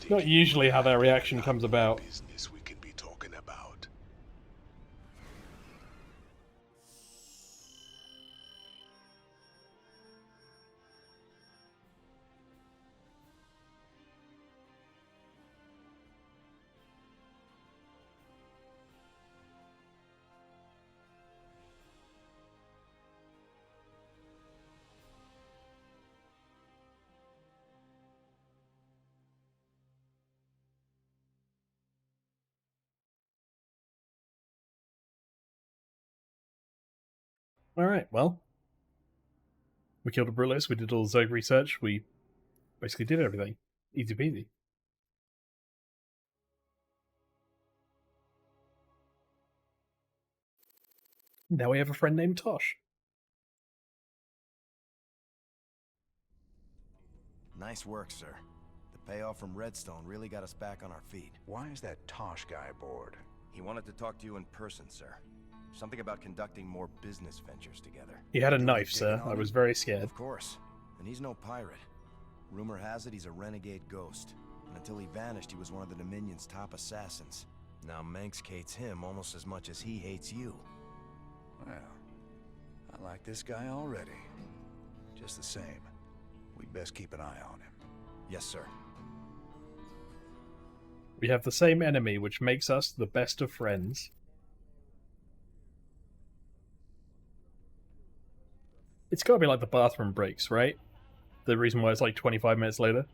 not usually how their reaction comes about. Business we Alright, well. We killed a Brutalist, we did all the Zerg research, we basically did everything. Easy peasy. Now we have a friend named Tosh. Nice work, sir. The payoff from Redstone really got us back on our feet. Why is that Tosh guy aboard? He wanted to talk to you in person, sir. Something about conducting more business ventures together. He had a knife, sir. I was very scared. Of course. And he's no pirate. Rumor has it he's a renegade ghost. And until he vanished, he was one of the Dominion's top assassins. Now Manx hates him almost as much as he hates you. Well, I like this guy already. Just the same, we'd best keep an eye on him. Yes, sir. We have the same enemy, which makes us the best of friends. It's gotta be like the bathroom breaks, right? The reason why it's like 25 minutes later.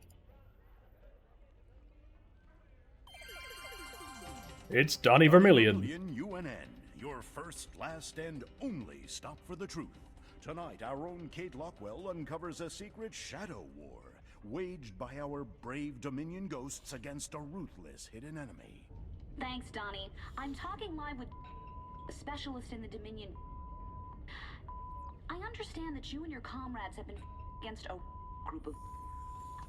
It's Donnie Vermillion. UNN, your first, last, and only stop for the truth. Tonight, our own Kate Lockwell uncovers a secret shadow war waged by our brave Dominion ghosts against a ruthless hidden enemy. Thanks, Donnie. I'm talking live with a specialist in the Dominion. I understand that you and your comrades have been against a group of...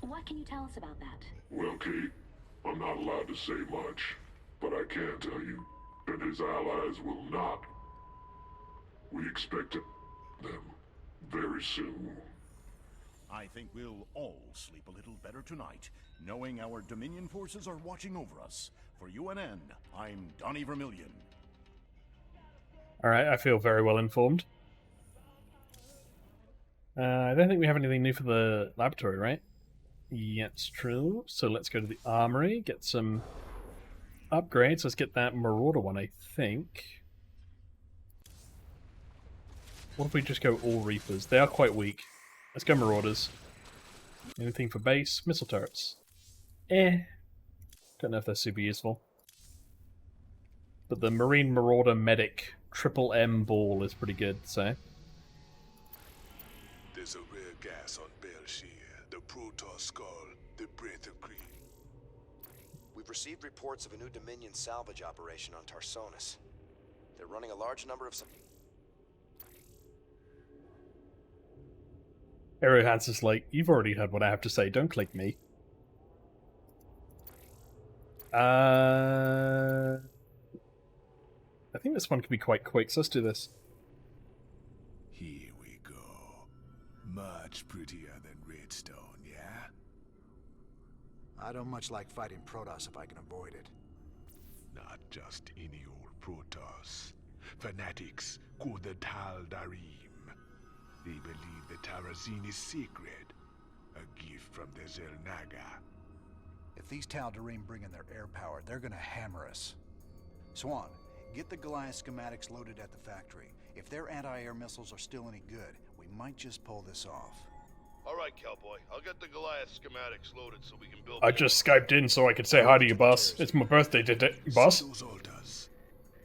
What can you tell us about that? Well, Kate, I'm not allowed to say much, but I can tell you that his allies will not. We expect them very soon. I think we'll all sleep a little better tonight, knowing our Dominion forces are watching over us. For UNN, I'm Donnie Vermillion. Alright, I feel very well informed. I don't think we have anything new for the laboratory, right? Yeah, it's true. So let's go to the armory, get some upgrades. Let's get that Marauder one, I think. What if we just go all Reapers? They are quite weak. Let's go Marauders. Anything for base? Missile turrets. Don't know if they're super useful. But the Marine Marauder Medic Triple M ball is pretty good, so... There's a rare gas on Belshire, the Protoss Skull, the Breath of Creed. We've received reports of a new Dominion salvage operation on Tarsonis. They're running a large number of... Aerohans is like, you've already heard what I have to say, don't click me. I think this one could be quite quick, so let's do this. Here we go. Much prettier than Redstone, yeah? I don't much like fighting Protoss if I can avoid it. Not just any old Protoss. Fanatics called the Tal Darim. They believe the Terrazine is sacred. A gift from the Zelnaga. If these Tal Darim bring in their air power, they're gonna hammer us. Swan, get the Goliath schematics loaded at the factory. If their anti-air missiles are still any good, we might just pull this off. All right, cowboy. I'll get the Goliath schematics loaded so we can build... I just Skyped in so I could say hi to you, boss. It's my birthday today, boss. Those altars.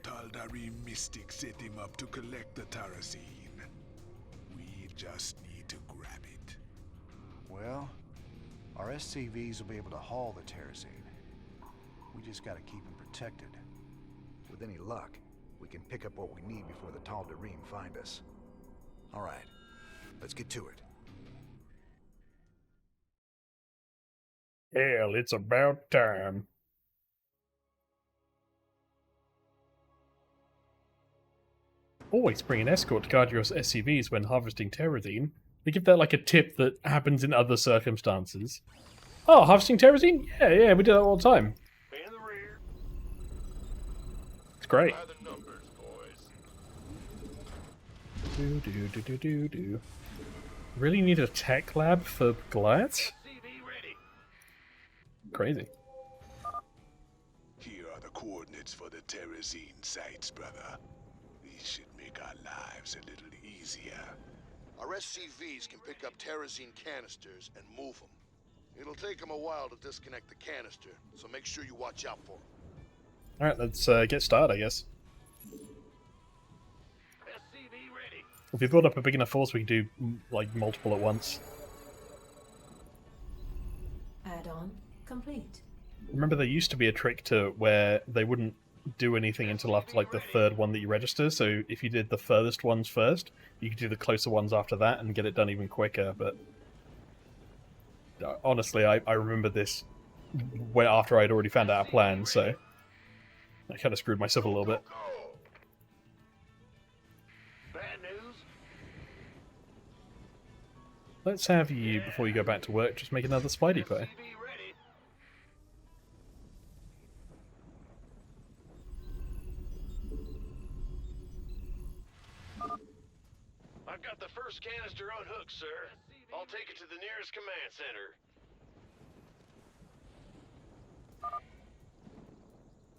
Tal Darim mystics set him up to collect the Terrazine. We just need to grab it. Well, our SCVs will be able to haul the Terrazine. We just gotta keep them protected. With any luck, we can pick up what we need before the Tal Darim find us. All right, let's get to it. Hell, it's about time. Always bring an escort to guard your SCVs when harvesting Terrazine. They give that like a tip that happens in other circumstances. Oh, harvesting Terrazine? Yeah, we do that all the time. In the rear. It's great. By the numbers, boys. Do. Really need a tech lab for Goliaths? Crazy. Here are the coordinates for the Terrazine sites, brother. These should make our lives a little easier. Our SCVs can pick up Terrazine canisters and move them. It'll take them a while to disconnect the canister, so make sure you watch out for them. Alright, let's get started, I guess. SCV ready. If we build up a big enough force, we can do like multiple at once. Add-on complete. Remember, there used to be a trick to where they wouldn't do anything until after like the third one that you register. So if you did the furthest ones first, you could do the closer ones after that and get it done even quicker. But honestly, I remember this when after I'd already found out a plan, so I kind of screwed myself a little bit. Let's have you, before you go back to work, just make another supply depot. I've got the first canister on hook, sir. I'll take it to the nearest command center.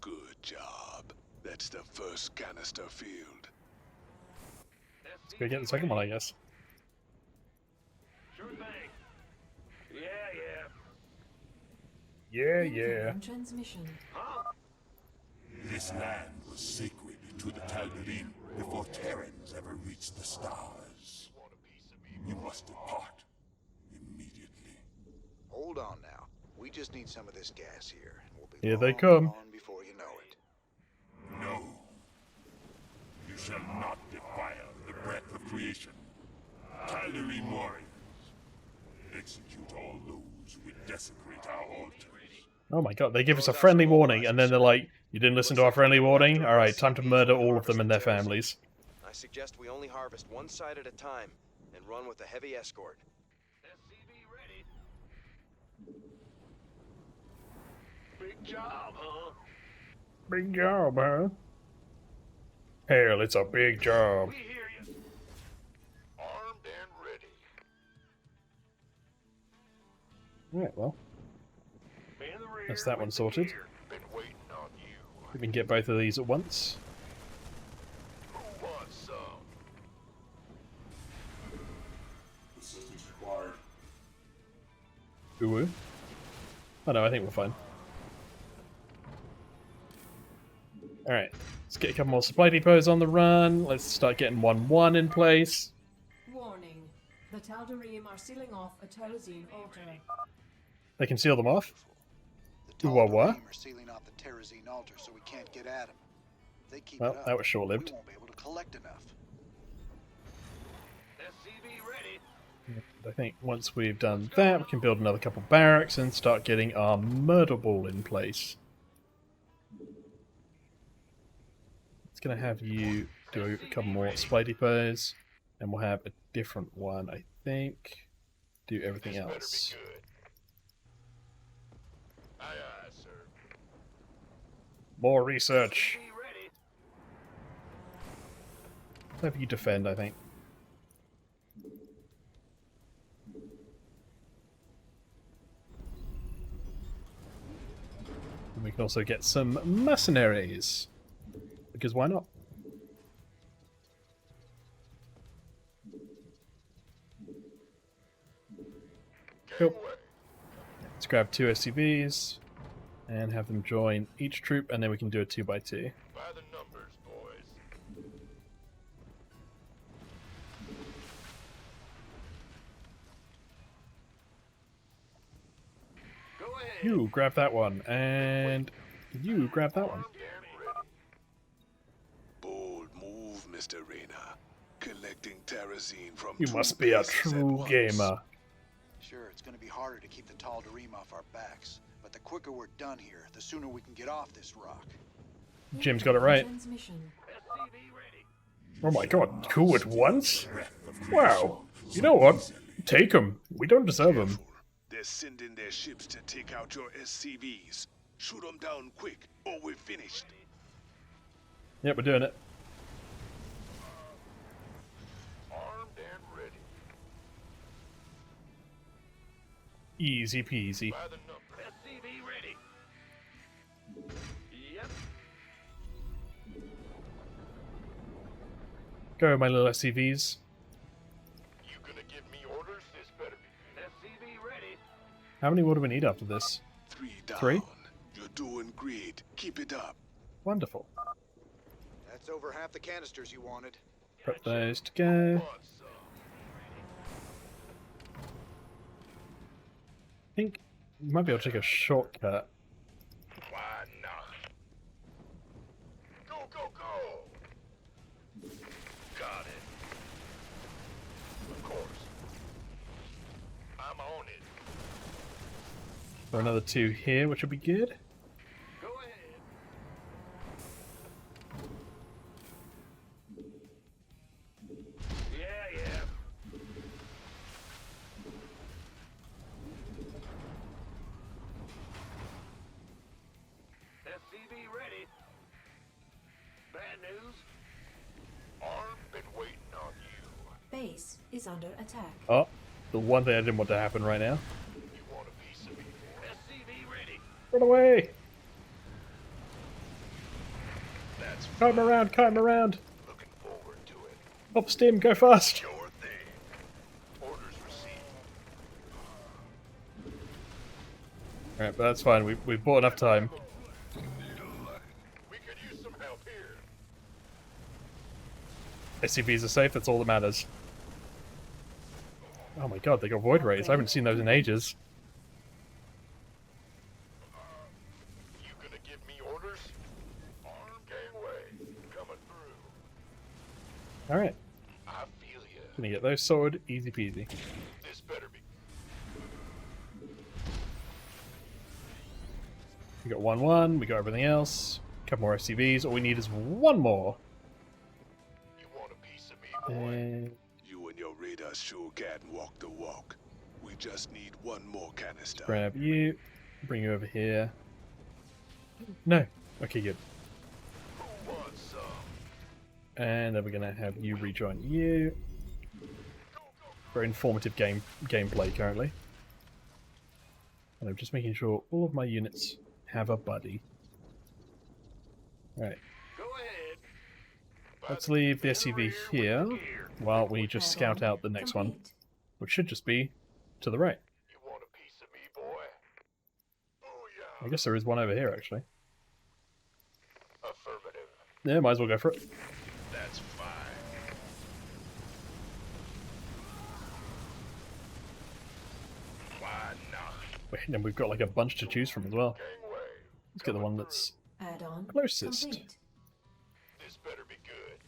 Good job. That's the first canister field. Let's go get the second one, I guess. Sure thing. Yeah. Yeah. Transmission. This land was sacred to the Tal'Darim before Terrans ever reached the stars. You must depart immediately. Hold on now. We just need some of this gas here. We'll be Here they come. gone before you know it. No. You shall not defile the breath of creation. Tal'Darim warriors, execute all those who would desecrate our altars. Oh my god, they give us a friendly warning, and then they're like, you didn't listen to our friendly warning? Alright, time to murder all of them and their families. I suggest we only harvest one side at a time and run with a heavy escort. Big job, huh? Big job, huh? Hell, it's a big job. We hear you. Armed and ready. Alright, well. In the rear, That's that one sorted. been waiting on you. We can get both of these at once. Who wants some? Assistance required. Ooh. Oh no, I think we're fine. Alright, let's get a couple more supply depots on the run. Let's start getting 1-1 in place. Warning. The Tal'Darim are sealing off a Terrazine altar. They can seal them off? The What? Tal'Darim are sealing off the Terrazine altar so we can't get at them. If they keep Well, it up, that was short-lived. we won't be able to collect enough. SCV ready. I think once we've done that, we can build another couple barracks and start getting our murder ball in place. It's going to have you do a couple more supply depots, and we'll have a different one, I think. Do everything else. Aye, aye, sir. More research. Have you defend, I think. And we can also get some mercenaries. Because why not? Cool. Let's grab 2 SCVs and have them join each troop, and then we can do a 2x2. By the numbers, boys. Go ahead. You grab that one, and you grab that one. Bold move, Mr. Reyna. Collecting Terrazine from You two must be a bases at true once. gamer. Sure, it's going to be harder to keep the Tal'Darim off our backs, but the quicker we're done here, the sooner we can get off this rock. Jim's got it right. Transmission. Oh my god, 2 at once? Wow. You know what? Take them. We don't deserve them. They're sending their ships to take out your SCVs. Shoot them down quick, or we're finished. Yep, we're doing it. Armed and ready. Easy peasy. By the number. SCV ready. Yep. Go, my little SCVs. You gonna give me orders? This better be. SCV ready. How many more do we need after this? 3 down. 3? You're doing great. Keep it up. Wonderful. That's over half the canisters you wanted. Prep those to go. I think we might be able to take a shortcut. Why not? Go, go, go! Got it. Of course. I'm on it. For another 2 here, which will be good. Go ahead. Yeah, yeah. SCV ready. Bad news. Arm been waiting on you. Base is under attack. Oh, the one thing I didn't want to happen right now. You want a piece of me? SCV ready. Run away! That's Climb around, climb around! looking forward to it. Up steam, go fast! Sure thing. Orders received. Alright, but that's fine, we've bought enough time. We could use some help here. SCVs are safe, that's all that matters. Oh my god, they got void rays. I haven't seen those in ages. You gonna give me orders? Arm gangway. Coming through. Alright. I feel ya. Gonna get those sorted, easy peasy. This better be. We got 1-1, we got everything else. A couple more SCVs, all we need is one more. You want a piece of me, boy? And You and your radar sure can walk the walk. We just need one more canister. grab you, bring you over here. No. Okay, good. Who wants some? And then we're gonna have you rejoin you. Very informative gameplay currently. And I'm just making sure all of my units have a buddy. Alright. Go ahead. Let's leave the SCV here while we just scout out the next one, which should just be to the right. You want a piece of me, boy? Booyah. I guess there is one over here, actually. Affirmative. Yeah, might as well go for it. That's fine. Why not? Wait, and we've got like a bunch to choose from as well. Gangway. Let's get the one that's Add-on closest. complete. This better be good.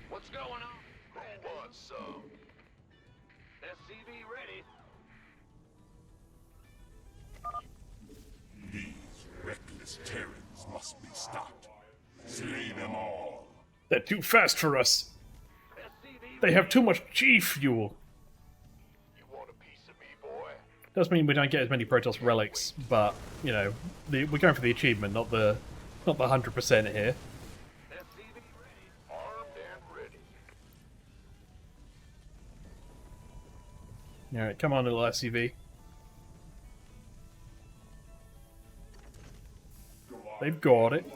What's going on? Who wants some? SCV ready. These reckless Terrans must be stopped. Slay them all. They're too fast for us. They have too much G fuel. You want a piece of me, boy? Does mean we don't get as many Protoss relics, but you know, we're going for the achievement, not the 100% here. SCV ready. Armed and ready. All right, come on, little SCV. They've got it.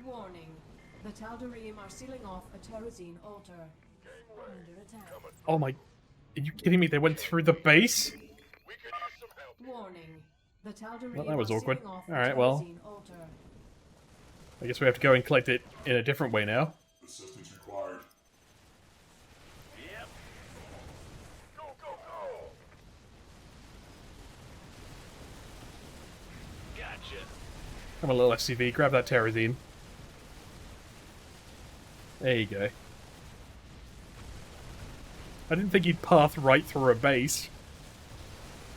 Warning. The Tal'Darim are sealing off a Terrazine altar. Under attack. Oh my! Are you kidding me? They went through the base? Warning. The Tal'Darim Well, that was are awkward. sealing off All a right, well, Terrazine altar. I guess we have to go and collect it in a different way now. Assistance required. Yep. Go, go, go. Gotcha. Come on, little SCV, grab that Terrazine. There you go. I didn't think he'd path right through a base.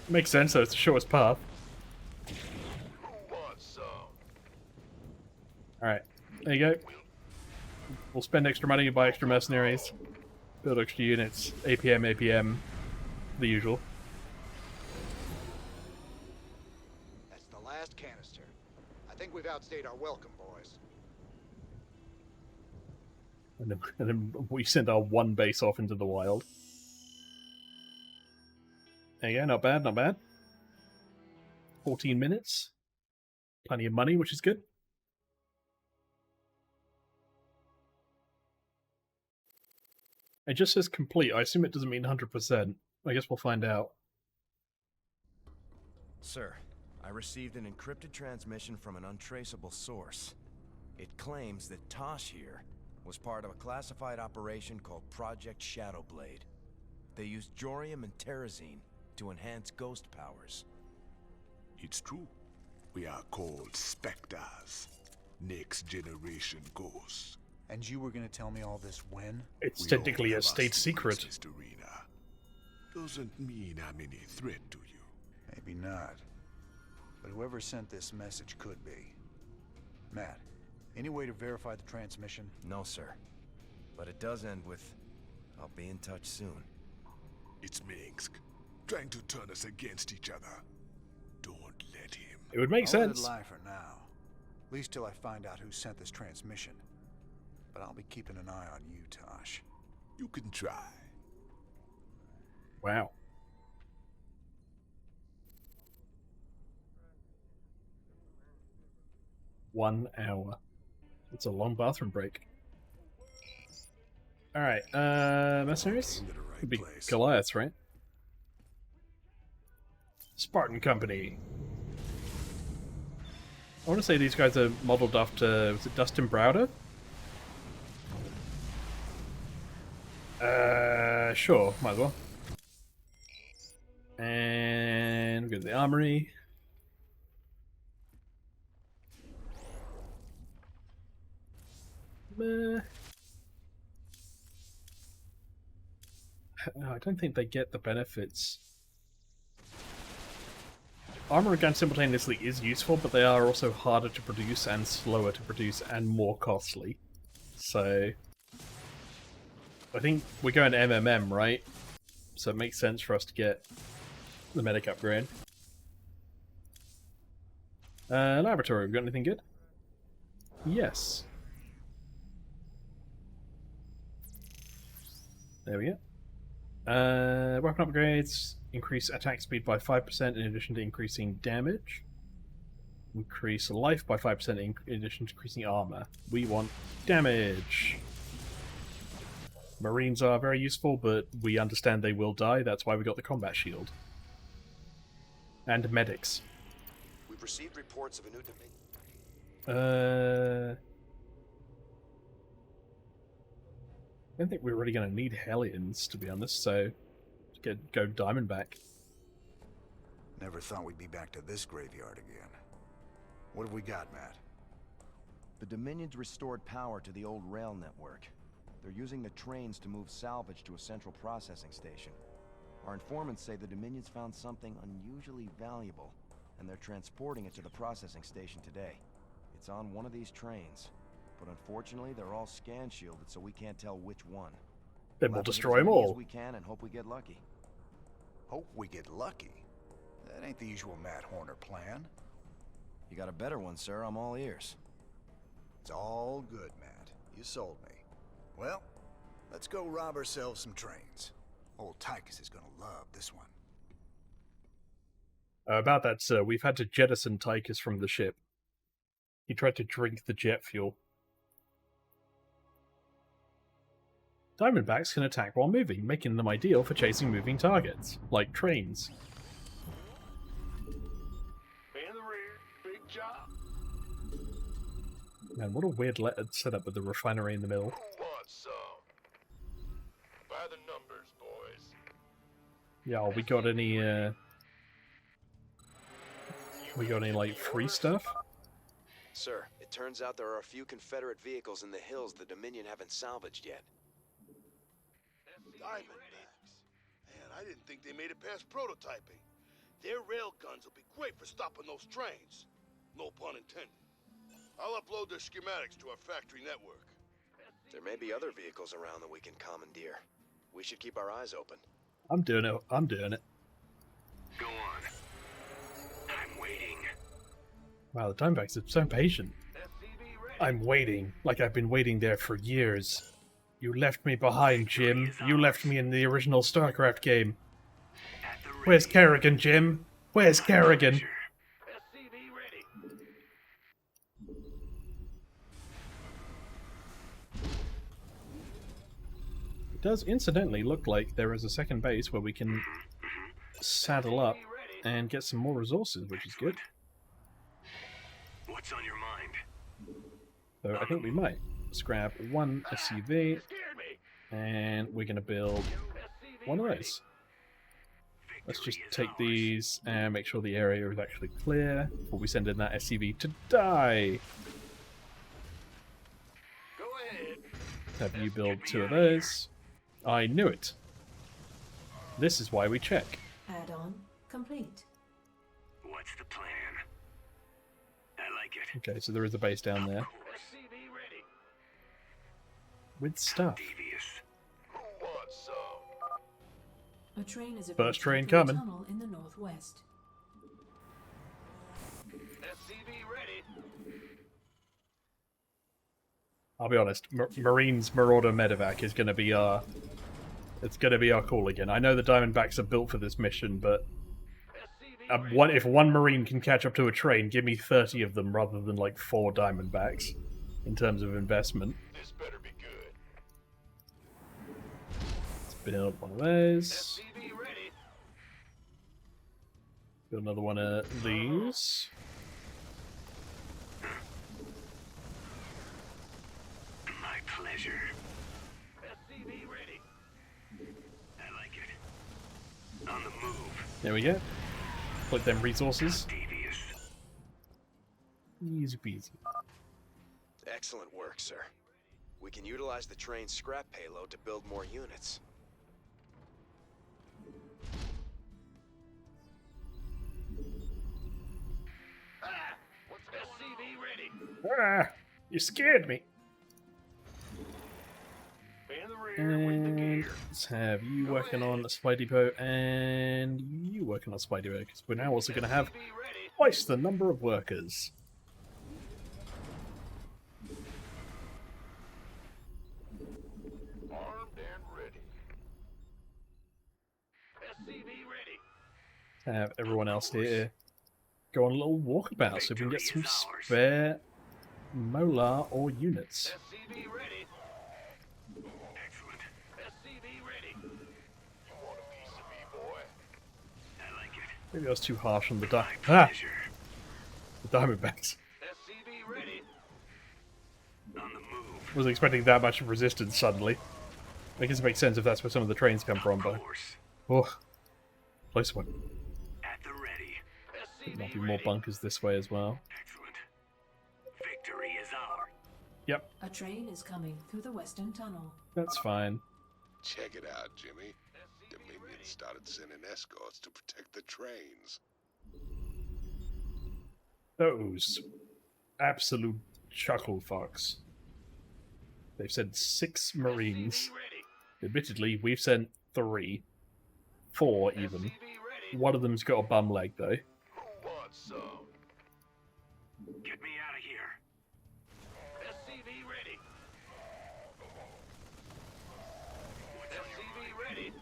Makes sense, though, it's the shortest path. Who wants some? Alright, there you go. We'll spend extra money, buy extra mercenaries, build extra units, APM, the usual. That's the last canister. I think we've outstayed our welcome, boys. And then we send our one base off into the wild. There you go, not bad, not bad. 14 minutes. Plenty of money, which is good. It just says complete. I assume it doesn't mean 100%. I guess we'll find out. Sir, I received an encrypted transmission from an untraceable source. It claims that Tosh here was part of a classified operation called Project Shadowblade. They used Jorium and Terrazine to enhance ghost powers. It's true. We are called Spectres. Next generation ghosts. And you were gonna tell me all this when? It's We technically all a have our state secrets, secret. Mr. Rena. Doesn't mean I'm any threat to you. Maybe not. But whoever sent this message could be. Matt, any way to verify the transmission? No, sir. But it does end with, I'll be in touch soon. It's Minsk, trying to turn us against each other. Don't let him. It would make I'll sense. let it lie for now. At least till I find out who sent this transmission. But I'll be keeping an eye on you, Tosh. You can try. Wow. One hour. It's a long bathroom break. Alright, mercenaries? Could be Goliaths, right? Spartan Company. I want to say these guys are modeled after, was it Dustin Browder? Sure, might as well. And we go to the armory. I don't think they get the benefits. Armor and gun simultaneously is useful, but they are also harder to produce and slower to produce and more costly. So I think we're going to MMM, right? So it makes sense for us to get the medic upgrade. Laboratory, we got anything good? Yes. There we go. Weapon upgrades increase attack speed by 5% in addition to increasing damage. Increase life by 5% in addition to increasing armor. We want damage. Marines are very useful, but we understand they will die. That's why we got the combat shield. And medics. We've received reports of a new I don't think we're really going to need Hellions, to be honest, so go Diamondback. Never thought we'd be back to this graveyard again. What have we got, Matt? The Dominion's restored power to the old rail network. They're using the trains to move salvage to a central processing station. Our informants say the Dominion's found something unusually valuable, and they're transporting it to the processing station today. It's on one of these trains, but unfortunately they're all scan shielded, so we can't tell which one. Then we'll destroy them all. We can and hope we get lucky. Hope we get lucky? That ain't the usual Matt Horner plan. You got a better one, sir. I'm all ears. It's all good, Matt. You sold me. Well, let's go rob ourselves some trains. Old Tychus is gonna love this one. About that, sir, we've had to jettison Tychus from the ship. He tried to drink the jet fuel. Diamondbacks can attack while moving, making them ideal for chasing moving targets, like trains. In the rear, big job. Man, what a weird setup with the refinery in the middle. Who wants some? By the numbers, boys. Yeah, we got any like free stuff? Sir, it turns out there are a few Confederate vehicles in the hills the Dominion haven't salvaged yet. Diamondbacks. Man, I didn't think they made it past prototyping. Their rail guns will be great for stopping those trains. No pun intended. I'll upload their schematics to our factory network. There may be other vehicles around that we can commandeer. We should keep our eyes open. I'm doing it. I'm doing it. Go on. I'm waiting. Wow, the Diamondbacks are so patient. I'm waiting, like I've been waiting there for years. You left me behind, Jim. You left me in the original Starcraft game. Where's Kerrigan, Jim? Where's Kerrigan? does incidentally look like there is a second base where we can saddle up and get some more resources, which is good. What's on your mind? So I think we might. Let's grab one SCV, and we're going to build one of those. Let's just take these and make sure the area is actually clear before we send in that SCV to die. Have you build two of those. I knew it. This is why we check. Add-on complete. What's the plan? I like it. Okay, so there is a base down there. With stuff. A train is First train approaching through a coming. tunnel in the northwest. I'll be honest, Marines Marauder Medevac is going to be our... It's going to be our call again. I know the Diamondbacks are built for this mission, but... if one Marine can catch up to a train, give me 30 of them rather than like 4 Diamondbacks in terms of investment. This better be good. Let's build one of those. Build another one of these. My pleasure. SCV ready. I like it. On the move. There we go. Put them resources. Easy peasy. Excellent work, sir. We can utilize the train's scrap payload to build more units. SCV ready. Ah, you scared me. In the rear with the And gear. let's have you working on a supply depot and you working on a supply depot because we're now also going to have twice the number of workers. Armed and ready. SCV ready. Have everyone else here go on a little walkabout so we can get some spare molar or units. SCV ready. Excellent. SCV ready. You want a piece of me, boy? I like it. Maybe I was too harsh on the the Diamondbacks. SCV ready. On the move. Wasn't expecting that much resistance suddenly. I guess it makes sense if that's where some of the trains come from, but oh, close one. At the ready. There might be more bunkers this way as well. Excellent. Victory is ours. Yep, A train is coming through the western tunnel. that's fine. Check it out, Jimmy. Dominion started sending escorts to protect the trains. Those absolute chuckle fucks. They've sent 6 Marines. Admittedly, we've sent 3. 4 even. One of them's got a bum leg though. Who wants some? Get me out of here. SCV ready. SCV ready.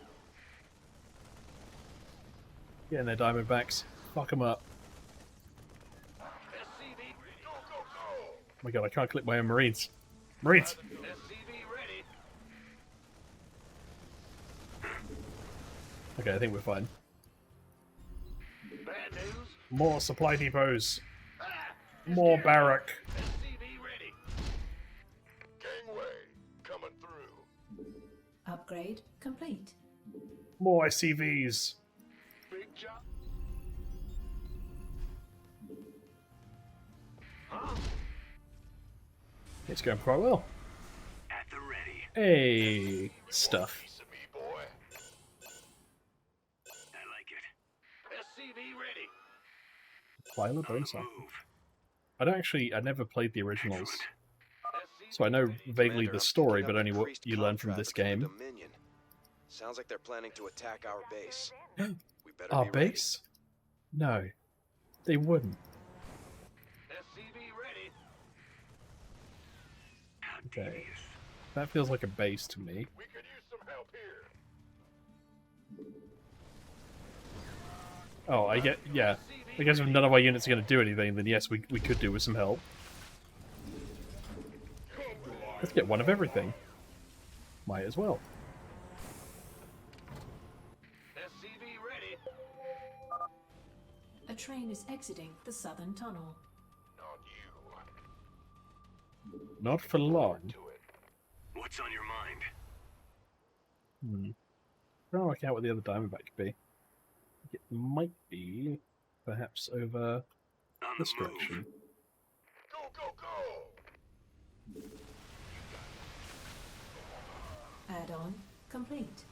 Getting their Diamondbacks. Fuck them up. SCV ready. Go, go, go. Oh my god, I can't click my own Marines. Marines! SCV ready. Okay, I think we're fine. Bad news. More supply depots. More barrack. SCV ready. Gangway coming through. Upgrade complete. More SCVs. Big job. Huh? It's going quite well. At the ready. Hey, stuff. Piece of me, boy. I like it. SCV ready. File a bone sample. I never played the originals. So I know vaguely the story, but only what you learn from this game. Dominion. Sounds like they're planning to attack our base. We better Our be ready. base? No. They wouldn't. SCV ready. Okay. That feels like a base to me. We could use some help here. Oh, I get... yeah. I guess if none of our units are going to do anything, then yes, we could do with some help. Let's get one of everything. Might as well. A train is exiting the southern tunnel. Not for long. What's on your mind? Trying to work out what the other Diamondback could be. I think it might be perhaps over this direction. Go, go, go! Add-on complete.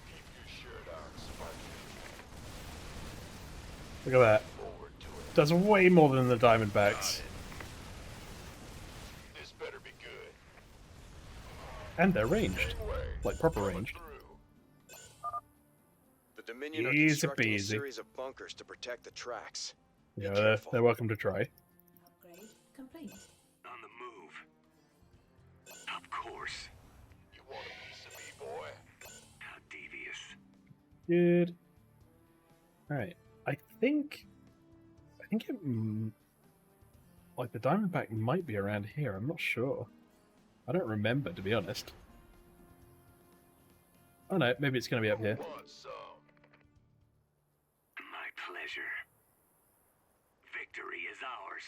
Keep your shirt on, Sparky. Look at that. Does way more than the Diamondbacks. This better be good. And they're ranged. Like proper ranged. The Dominion are Easy constructing a peasy. series of bunkers to protect the tracks. Yeah, they're welcome to try. Upgrade complete. On the move. Of course. You want a piece of me, boy? How devious. Good. Alright. I think it... like, the Diamondback might be around here. I'm not sure. I don't remember, to be honest. Oh no, maybe it's going to be up here. My pleasure. Victory is ours.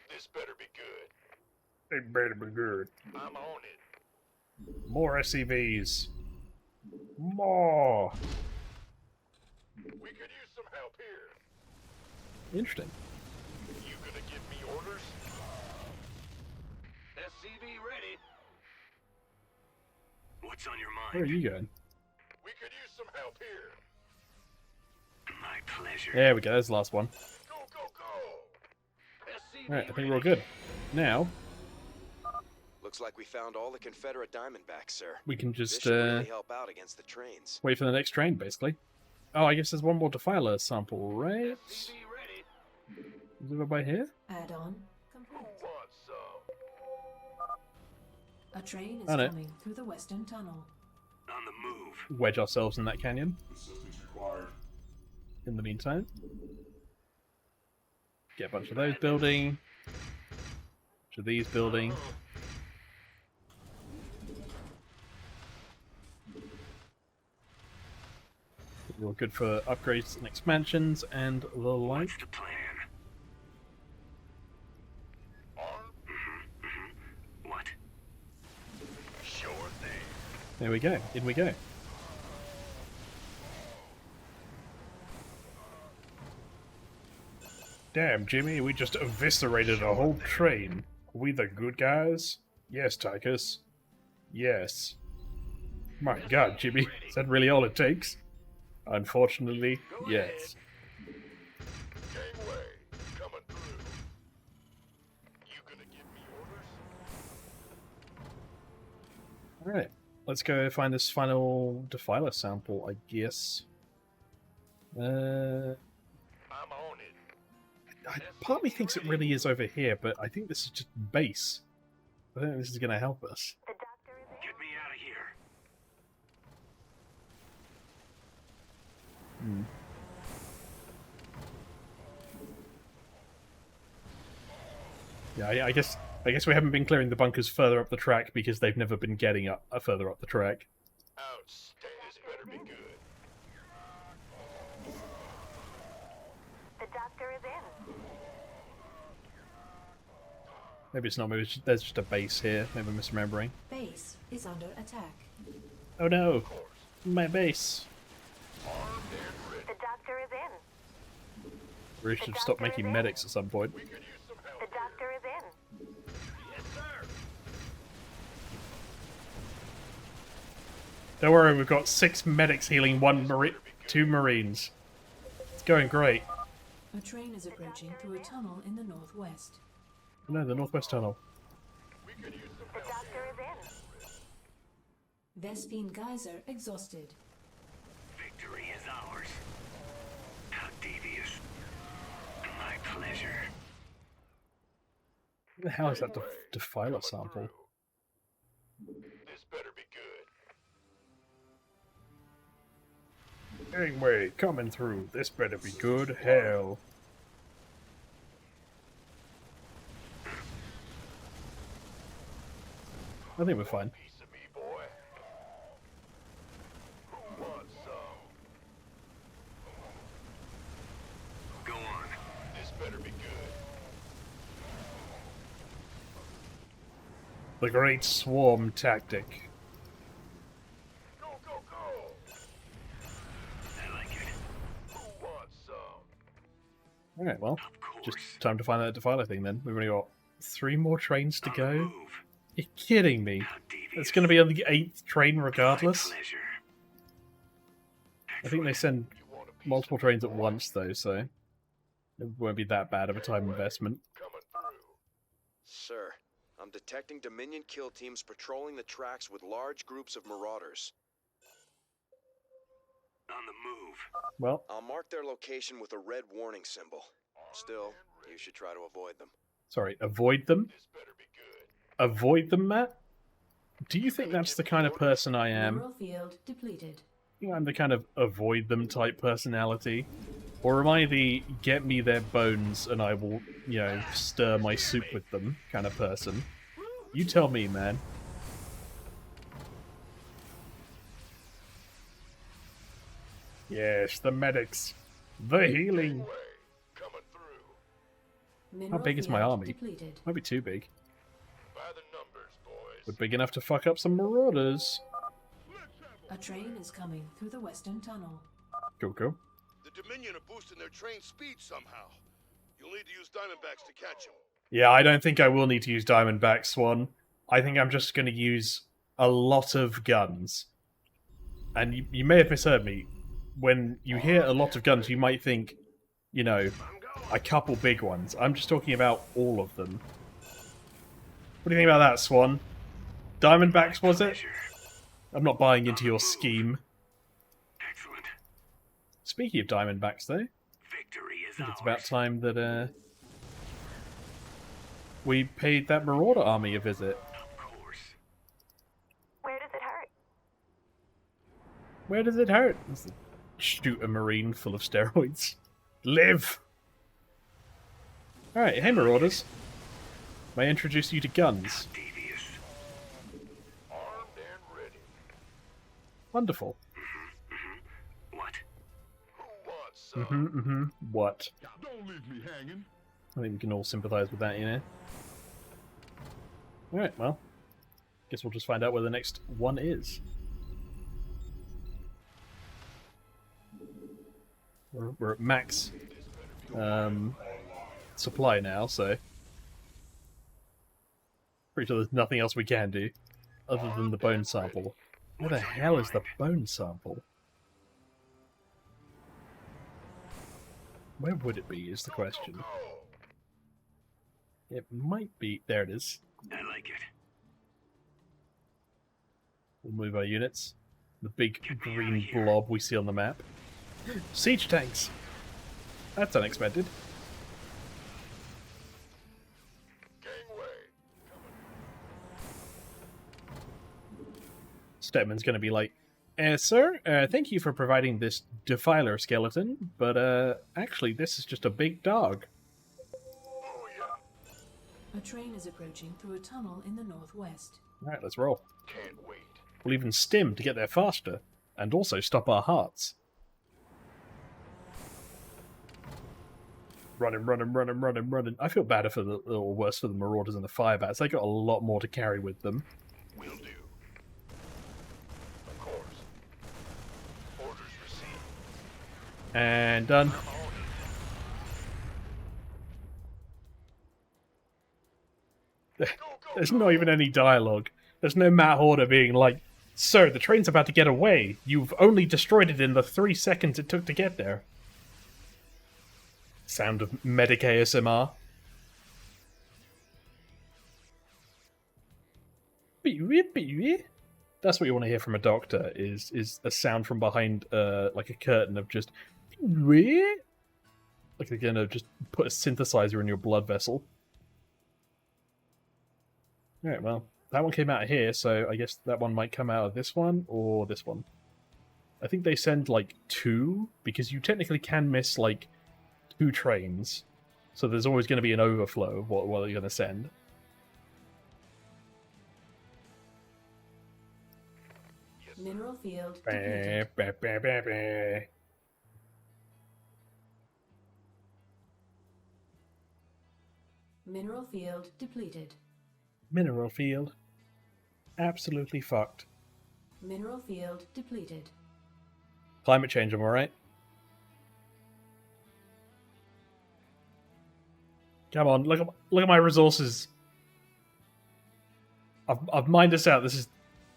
This better be good. It better be good. I'm on it. More SCVs. More. We could use some help here. Interesting. You gonna give me orders? SCV ready. What's on your mind? Where are you going? We could use some help here. My pleasure. There we go, there's the last one. Go, go, go. SCV Alright, I think we're all good. Now, Looks like we found all the Confederate Diamondbacks, sir. we can This just should really help out against the trains. wait for the next train, basically. Oh, I guess there's one more Defiler sample, right? Is it over by here? Add-on complete. A train is Oh, no. coming through the western tunnel. On the move. Wedge ourselves in that canyon. Assistance required. In the meantime, get a bunch of those building. A bunch of these building. You're good for upgrades and expansions and the like. What's the plan? What? Sure thing. There we go. In we go. Damn, Jimmy, we just eviscerated a whole train. Are we the good guys? Yes, Tychus. Yes. My god, Jimmy, is that really all it takes? Unfortunately, yes. Gangway, coming through. You gonna give me orders? Alright, let's go find this final Defiler sample, I guess. I'm on it. Part of me thinks it really is over here, but I think this is just base. I don't think this is going to help us. Get me out of here. Yeah, I guess we haven't been clearing the bunkers further up the track because they've never been getting up further up the track. Outstanding. This better be good. The doctor is in. Maybe it's not. Maybe there's just a base here. Maybe I'm misremembering. Base is under attack. Oh no, my base. The doctor is in. We should stop making medics at some point. The doctor is in. Yes, sir. Don't worry, we've got 6 medics healing 2 marines. It's going great. A train is approaching through a tunnel in the northwest. No, the northwest tunnel. The doctor is in. Vespine Geyser exhausted. Victory is ours. How devious. My pleasure. What the hell is that Defiler sample? This better be good. Gangway, coming through. This better be good. Hell. I think we're fine. Piece of me, boy. Who wants some? The Great Swarm Tactic. Go, go, go! I like it. Who wants some? Alright, well, just time to find that Defiler thing then. We've only got 3 more trains to go. You're kidding me. It's going to be on the 8th train regardless. I think they send multiple trains at once though, so it won't be that bad of a time investment. Sir, I'm detecting Dominion kill teams patrolling the tracks with large groups of marauders. On the move. Well, I'll mark their location with a red warning symbol. Still, you should try to avoid them. sorry, avoid them? Avoid them, Matt? Do you think that's the kind of person I am? Mineral field depleted. You know, I'm the kind of avoid them type personality? Or am I the get me their bones and I will, you know, stir my soup with them kind of person? You tell me, man. Yes, the medics. The healing. How big is my army? Depleted. Might be too big. But big enough to fuck up some marauders. A train is coming through the western tunnel. Cool, cool. The Dominion are boosting their train speed somehow. You'll need to use Diamondbacks to catch them. Yeah, I don't think I will need to use Diamondback, Swan. I think I'm just going to use a lot of guns. And you may have misheard me. When you hear a lot of guns, you might think, you know, a couple big ones. I'm just talking about all of them. What do you think about that, Swan? Diamondbacks, was it? I'm not buying into your scheme. Excellent. Speaking of Diamondbacks, though, Victory is I think it's ours. about time that we paid that Marauder army a visit. Of course. Where does it hurt? Where does it hurt? Shoot a marine full of steroids. Live! Alright, hey Marauders. May I introduce you to guns? Armed and ready. Wonderful. What? Who wants some? What? Don't leave me hanging. I think we can all sympathise with that, you know? Alright, well. Guess we'll just find out where the next one is. We're at max supply now, so pretty sure there's nothing else we can do other than the bone sample. Where the hell is the bone sample? Where would it be is the question. It might be... There it is. I like it. We'll move our units. The big green blob we see on the map. Siege tanks! That's unexpected. Stedman's gonna be like, sir, thank you for providing this defiler skeleton, but actually this is just a big dog. A train is approaching through a tunnel in the northwest. Alright, let's roll. Can't wait. We'll even stim to get there faster, and also stop our hearts. Running. I feel better for the, or worse for the Marauders and the Firebats. They got a lot more to carry with them. Will do. Of course. Orders received. And done. There's not even any dialogue. There's no Matt Horder being like, sir, the train's about to get away. You've only destroyed it in the 3 seconds it took to get there. Sound of medic ASMR. That's what you want to hear from a doctor, is a sound from behind like a curtain of just like they're gonna just put a synthesizer in your blood vessel. Alright, well, that one came out of here, so I guess that one might come out of this one or this one. I think they send like 2, because you technically can miss like 2 trains, so there's always going to be an overflow of what you're going to send. Mineral field depleted. Mineral field depleted. Mineral field Absolutely fucked. Mineral field depleted. Climate change, am I right? Come on, look at my resources. I've mined us out.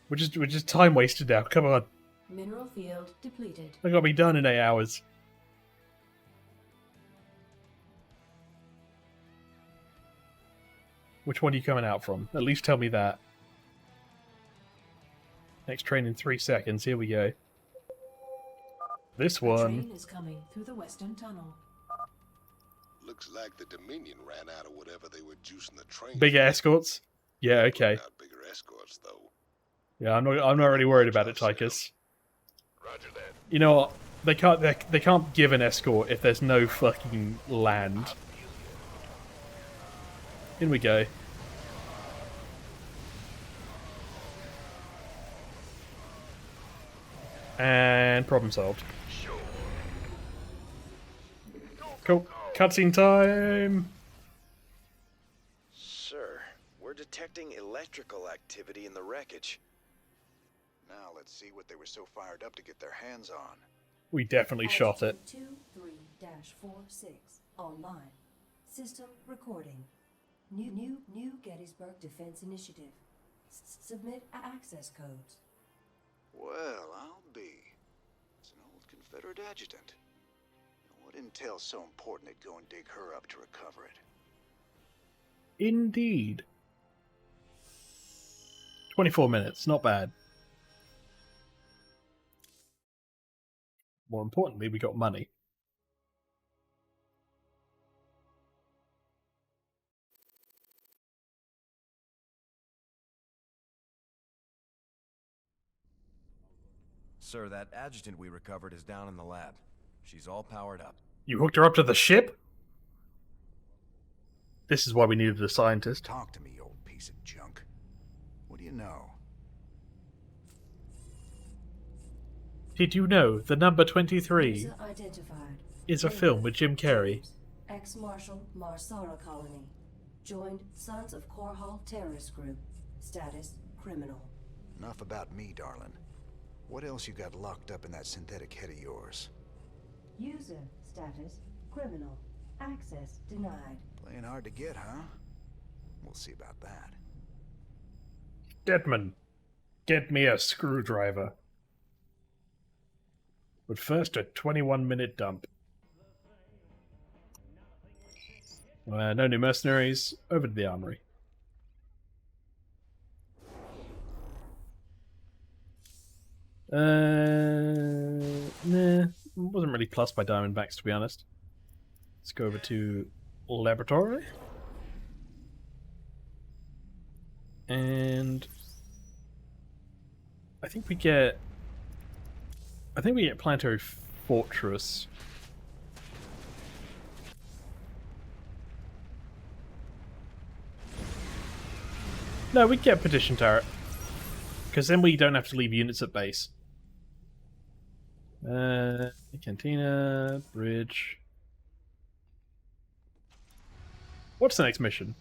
We're just time wasted now. Come on. Mineral field depleted. I gotta be done in 8 hours. Which one are you coming out from? At least tell me that. Next train in 3 seconds. Here we go. This The one. train is coming through the western tunnel. Looks like the Dominion ran out of whatever they were juicing the train. Bigger escorts? Yeah, okay. Not bigger escorts, though. Yeah, I'm not really worried about it, Tychus. Roger that. You know what? They can't give an escort if there's no fucking land. In we go. And problem solved. Cool. Cutscene time! Sir, we're detecting electrical activity in the wreckage. Now let's see what they were so fired up to get their hands on. We definitely shot it. 23-46 online. System recording. New Gettysburg Defense Initiative. Submit access codes. Well, I'll be. It's an old Confederate adjutant. What intel's so important to go and dig her up to recover it? Indeed. 24 minutes, not bad. More importantly, we got money. Sir, that adjutant we recovered is down in the lab. She's all powered up. You hooked her up to the ship? This is why we needed a scientist. Talk to me, you old piece of junk. What do you know? Did you know the number 23 User identified. is a film with Jim Carrey? Ex-Marshal Marsara Colony. Joined Sons of Korhal terrorist group. Status criminal. Enough about me, darling. What else you got locked up in that synthetic head of yours? User status criminal. Access denied. Playing hard to get, huh? We'll see about that. Deadman, get me a screwdriver. But first, a 21-minute dump. No new mercenaries. Over to the armory. Nah, wasn't really plussed by Diamondbacks, to be honest. Let's go over to laboratory. And I think we get Planetary Fortress. No, we get Petition Turret. Because then we don't have to leave units at base. Cantina, bridge. What's the next mission?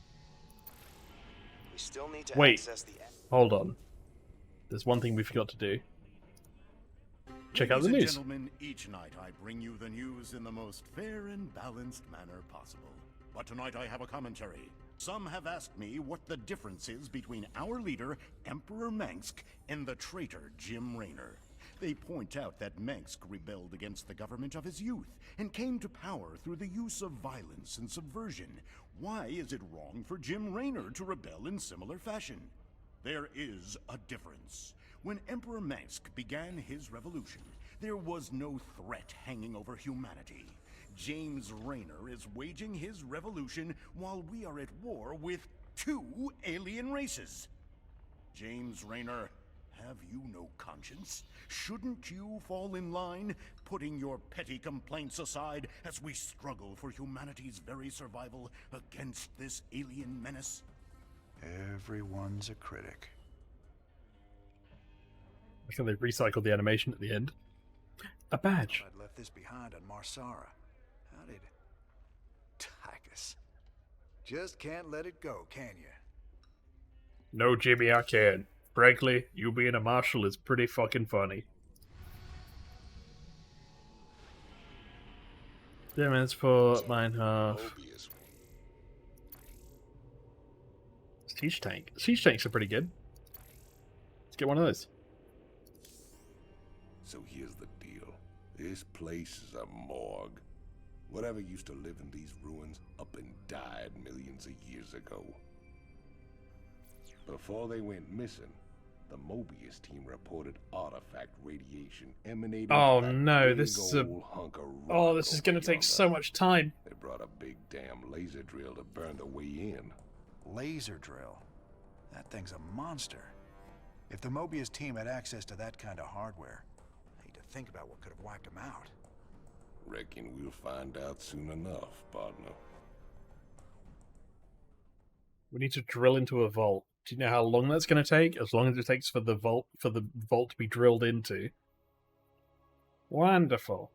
We still need to Wait, access the... hold on. There's one thing we forgot to do. Check out the Ladies news. and gentlemen, each night I bring you the news in the most fair and balanced manner possible. But tonight I have a commentary. Some have asked me what the difference is between our leader, Emperor Mengsk, and the traitor Jim Raynor. They point out that Mengsk rebelled against the government of his youth and came to power through the use of violence and subversion. Why is it wrong for Jim Raynor to rebel in similar fashion? There is a difference. When Emperor Mengsk began his revolution, there was no threat hanging over humanity. James Raynor is waging his revolution while we are at war with 2 alien races. James Raynor, have you no conscience? Shouldn't you fall in line, putting your petty complaints aside as we struggle for humanity's very survival against this alien menace? Everyone's a critic. I think they recycled the animation at the end. A badge. I'd left this behind on Marsara. How did... Tychus. Just can't let it go, can you? No, Jimmy, I can. Frankly, you being a marshal is pretty fucking funny. 10 minutes for mine half. Siege tank. Siege tanks are pretty good. Let's get one of those. So here's the deal. This place is a morgue. Whatever used to live in these ruins up and died millions of years ago. Before they went missing, the Mobius team reported artifact radiation emanating Oh from that no, big this is a... old hunk of rock Oh, this is over going to take yonder. so much time. They brought a big damn laser drill to burn the way in. Laser drill? That thing's a monster. If the Mobius team had access to that kind of hardware, I hate to think about what could have wiped them out. Reckon we'll find out soon enough, partner. We need to drill into a vault. Do you know how long that's going to take? As long as it takes for the vault to be drilled into. Wonderful.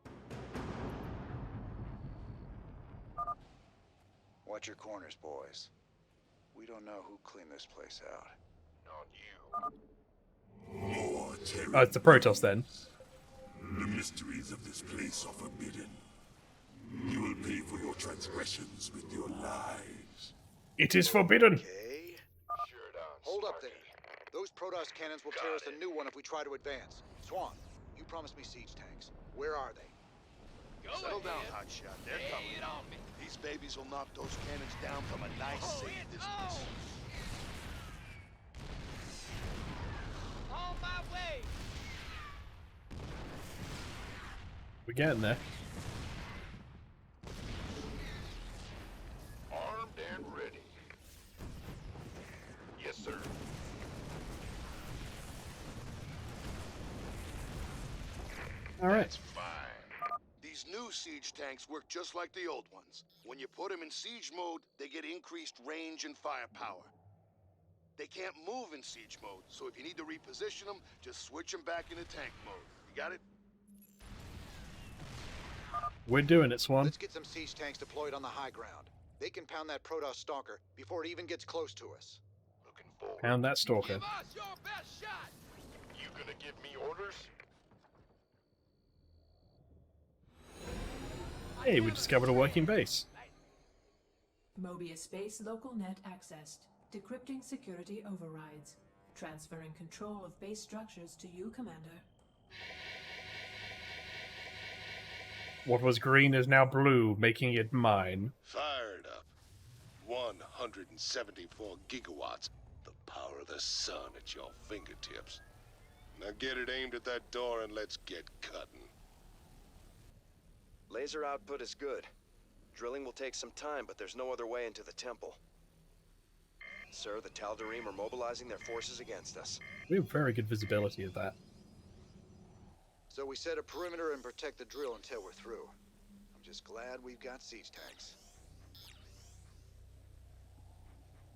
Watch your corners, boys. We don't know who cleaned this place out. Not you. More terror. Oh, it's the Protoss then. The mysteries of this place are forbidden. You will pay for your transgressions with your lives. It is forbidden. Okay. Hold up there. Those Protoss cannons will tear us a new one if we try to advance. Swan, you promised me siege tanks. Where are they? Settle down, hotshot. They're coming. These babies will knock those cannons down from a nice, safe distance. On my way. We're getting there. Armed and ready. Yes, sir. All right. That's fine. These new siege tanks work just like the old ones. When you put them in siege mode, they get increased range and firepower. They can't move in siege mode, so if you need to reposition them, just switch them back into tank mode. You got it? We're doing it, Swan. Let's get some siege tanks deployed on the high ground. They can pound that Protoss stalker before it even gets close to us. Looking forward. Pound that stalker. Give us your best shot. You gonna give me orders? Hey, we discovered a working base. Mobius base local net accessed. Decrypting security overrides. Transferring control of base structures to you, Commander. What was green is now blue, making it mine. Fired up. 174 gigawatts. The power of the sun at your fingertips. Now get it aimed at that door and let's get cutting. Laser output is good. Drilling will take some time, but there's no other way into the temple. Sir, the Tal'Darim are mobilizing their forces against us. We have very good visibility of that. So we set a perimeter and protect the drill until we're through. I'm just glad we've got siege tanks.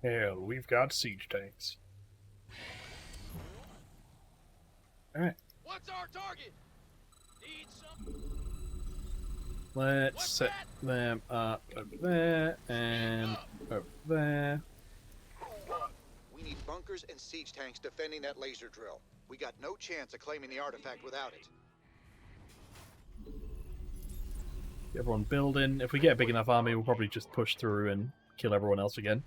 Hell, we've got siege tanks. Alright. What's our target? Need some. Let's set them up over there and over there. We need bunkers and siege tanks defending that laser drill. We got no chance of claiming the artifact without it. Everyone building. If we get a big enough army, we'll probably just push through and kill everyone else again.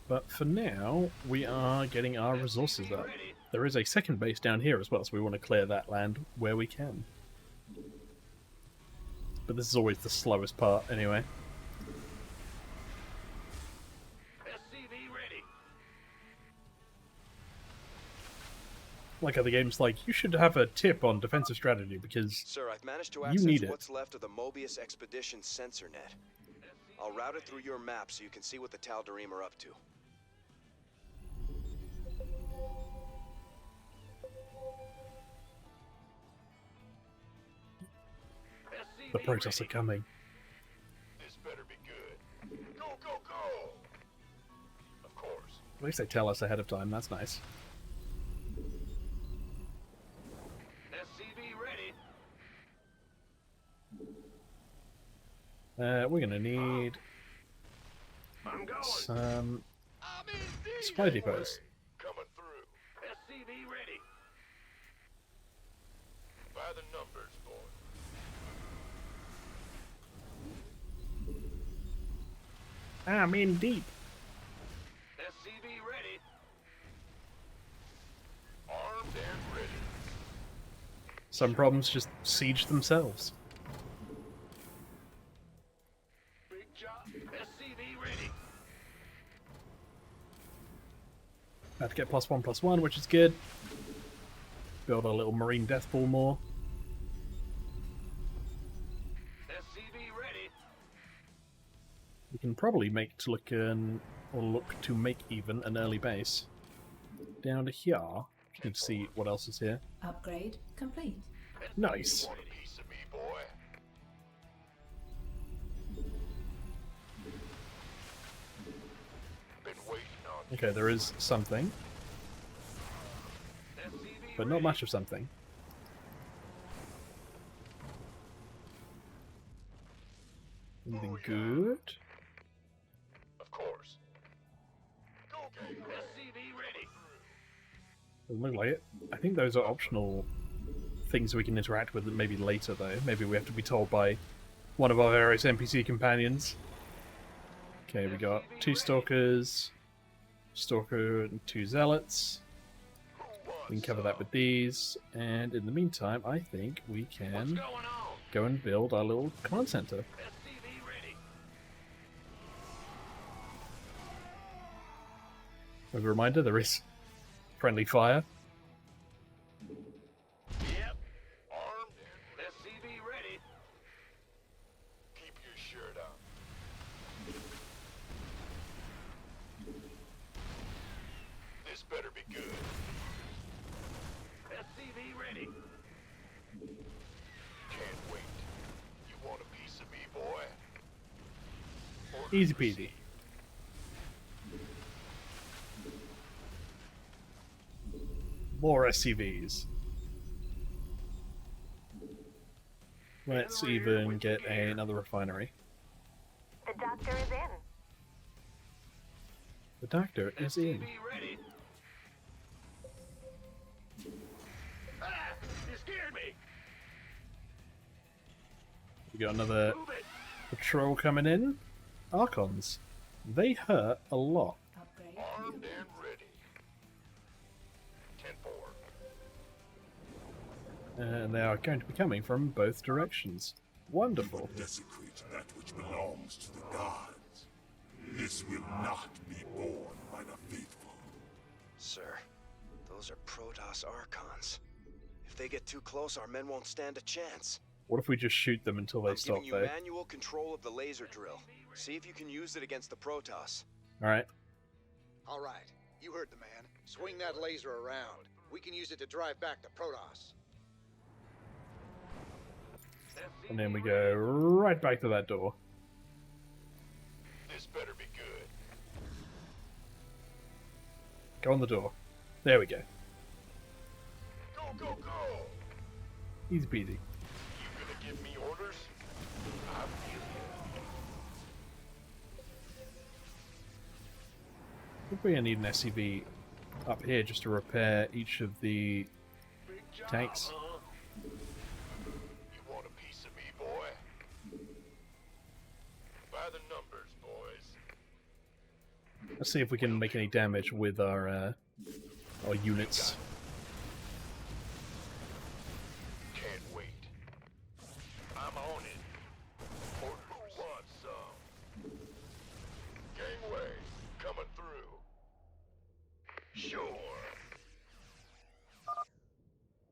But for now, we are getting our resources up. There is a second base down here as well, so we want to clear that land where we can. But this is always the slowest part, anyway. SCV ready. Like other games, like, you should have a tip on defensive strategy, because Sir, I've managed to you access need it. what's left of the Mobius Expedition sensor net. I'll route it through your map so you can see what the Tal'Darim are up to. The Protoss are coming. This better be good. Go, go, go! Of course. At least they tell us ahead of time, that's nice. SCV ready. We're gonna need some supply depots. Coming through. By the numbers, boy. I'm in deep. SCV ready. Armed and ready. Some problems just siege themselves. Big job. SCV ready. About to get +1/+1, which is good. Build our little marine death ball more. SCV ready. We can probably make to look to make even an early base. Down to here. Just need to see what else is here. Upgrade complete. Nice. Want a piece of me, boy? Been waiting on you. Okay, there is something, but not much of something. Anything good? Of course. Go game. SCV ready. Doesn't look like it. I think those are optional things we can interact with maybe later, though. Maybe we have to be told by one of our various NPC companions. Okay, we got 2 Stalkers, Stalker and 2 Zealots. We can cover that with these, and in the meantime, I think we can go and build our little command center. As a reminder, there is friendly fire. Yep. Armed and SCV ready. Keep your shirt on. This better be good. SCV ready. Can't wait. You want a piece of me, boy? Easy peasy. More SCVs. Let's even get another refinery. The doctor is in. The doctor is in. Ready. Ah, you scared me. We got another patrol coming in. Archons. They hurt a lot. Armed and ready. 10-4. And they are going to be coming from both directions. Wonderful. Desecrate that which belongs to the gods. This will not be borne by the faithful. Sir, those are Protoss Archons. If they get too close, our men won't stand a chance. What if we just shoot them until they stop, giving you though? manual control of the laser drill. See if you can use it against the Protoss. Alright. All right, you heard the man. Swing that laser around. We can use it to drive back the Protoss. And then we go right back to that door. This better be good. Go on the door. There we go. Go, go, go! Easy peasy. You gonna give me orders? I feel you. I think we're going to need an SCV up here just to repair each of the tanks. You want a piece of me, boy? By the numbers, boys. Let's see if we can make any damage with our units. Can't wait. I'm on it. Or who wants some? Gangway, coming through. Sure.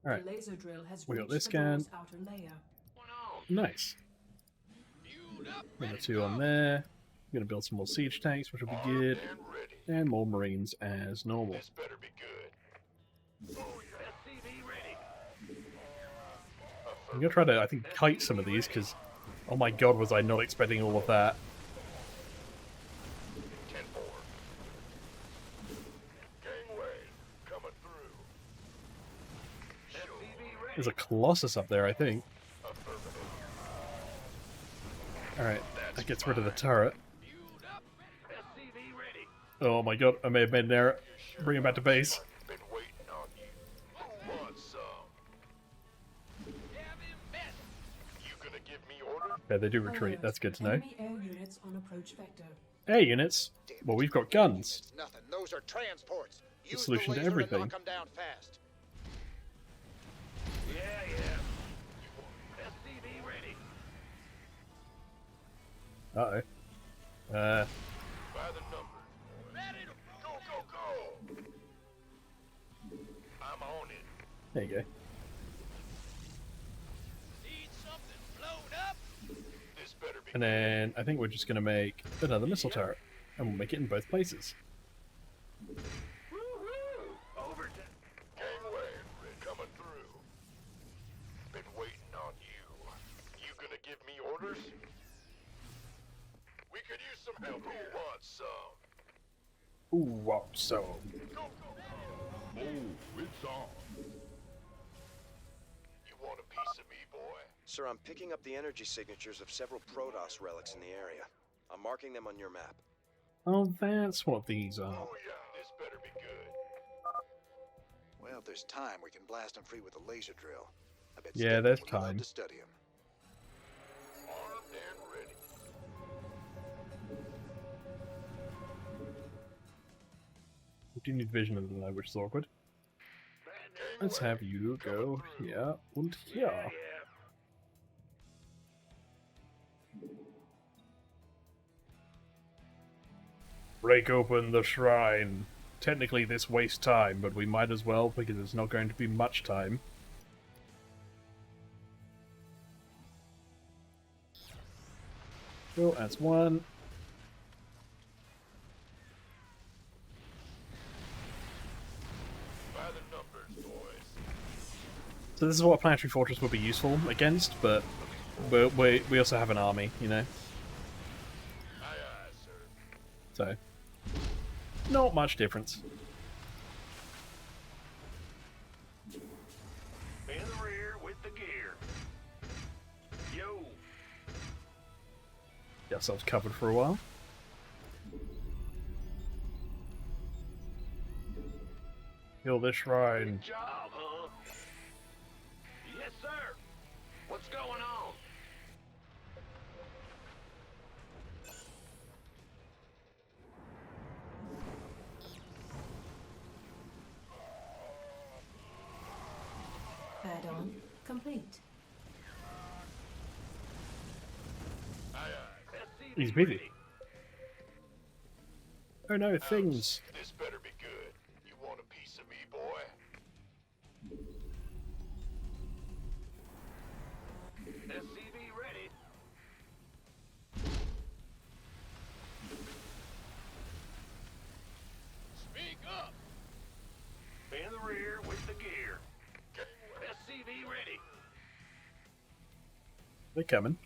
Alright. The laser drill has We got reached this the gun. door's outer layer. Nice. Another 2 on there. I'm going to build some more siege tanks, which will be good. And more marines as normal. This better be good. SCV ready. I'm going to try to, I think, kite some of these, because, oh my god, was I not expecting all of that. 10-4. Gangway, coming through. SCV ready. There's a Colossus up there, I think. Alright, that gets rid of the turret. SCV ready. Oh my god, I may have made an error. Bring him back to base. Been waiting on you. Who wants some? Okay, they do retreat. That's good to know. Enemy air units on approach vector. Air units? Well, we've got guns. It's nothing. Those are transports. The Use solution the to laser and everything. knock them down fast. Yeah. SCV ready. Uh-oh. By the numbers. Ready to go. I'm on it. There you go. Need something blown up? This better be. And then I think we're just going to make another missile turret. And we'll make it in both places. Over to Gangway, coming through. Been waiting on you. You gonna give me orders? We could use some help. Who wants some? Ooh, wow, so. Oh, it's on. You want a piece of me, boy? Sir, I'm picking up the energy signatures of several Protoss relics in the area. I'm marking them on your map. Oh, that's what these are. Oh yeah, this better be good. Well, if there's time, we can blast them free with a laser drill. I bet Yeah, Stephen there's would love time. to study them. Armed and ready. We do need vision of them though, which is awkward. Let's have you go here and here. Break open the shrine. Technically this wastes time, but we might as well because it's not going to be much time. Cool, that's one. By the numbers, boys. So this is what a planetary fortress would be useful against, but we also have an army, you know? Aye, aye, sir. So, not much difference. In the rear with the gear. Yo. Get ourselves covered for a while. Kill this shrine. Good job, huh? Yes, sir. What's going on? Add-on complete. Aye, aye. He's busy. Oh no, things. This better be good. You want a piece of me, boy? SCV ready. Speak up. In the rear with the gear. SCV ready. They're coming.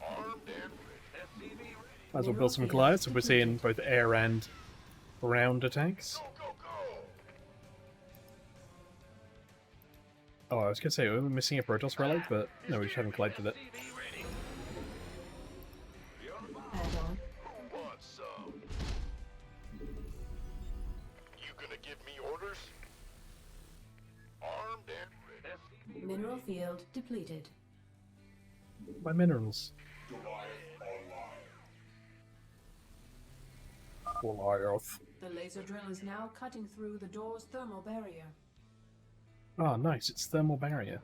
Armed and ready. SCV ready. Might as well build some glides, so we're seeing both air and ground attacks. Oh, I was gonna say, we were missing a Protoss relic, but no, we just haven't collected it. Add-on. Who wants some? You gonna give me orders? Armed and ready. Mineral field depleted. My minerals. Goliath. The laser drill is now cutting through the door's thermal barrier. Oh, nice, it's thermal barrier.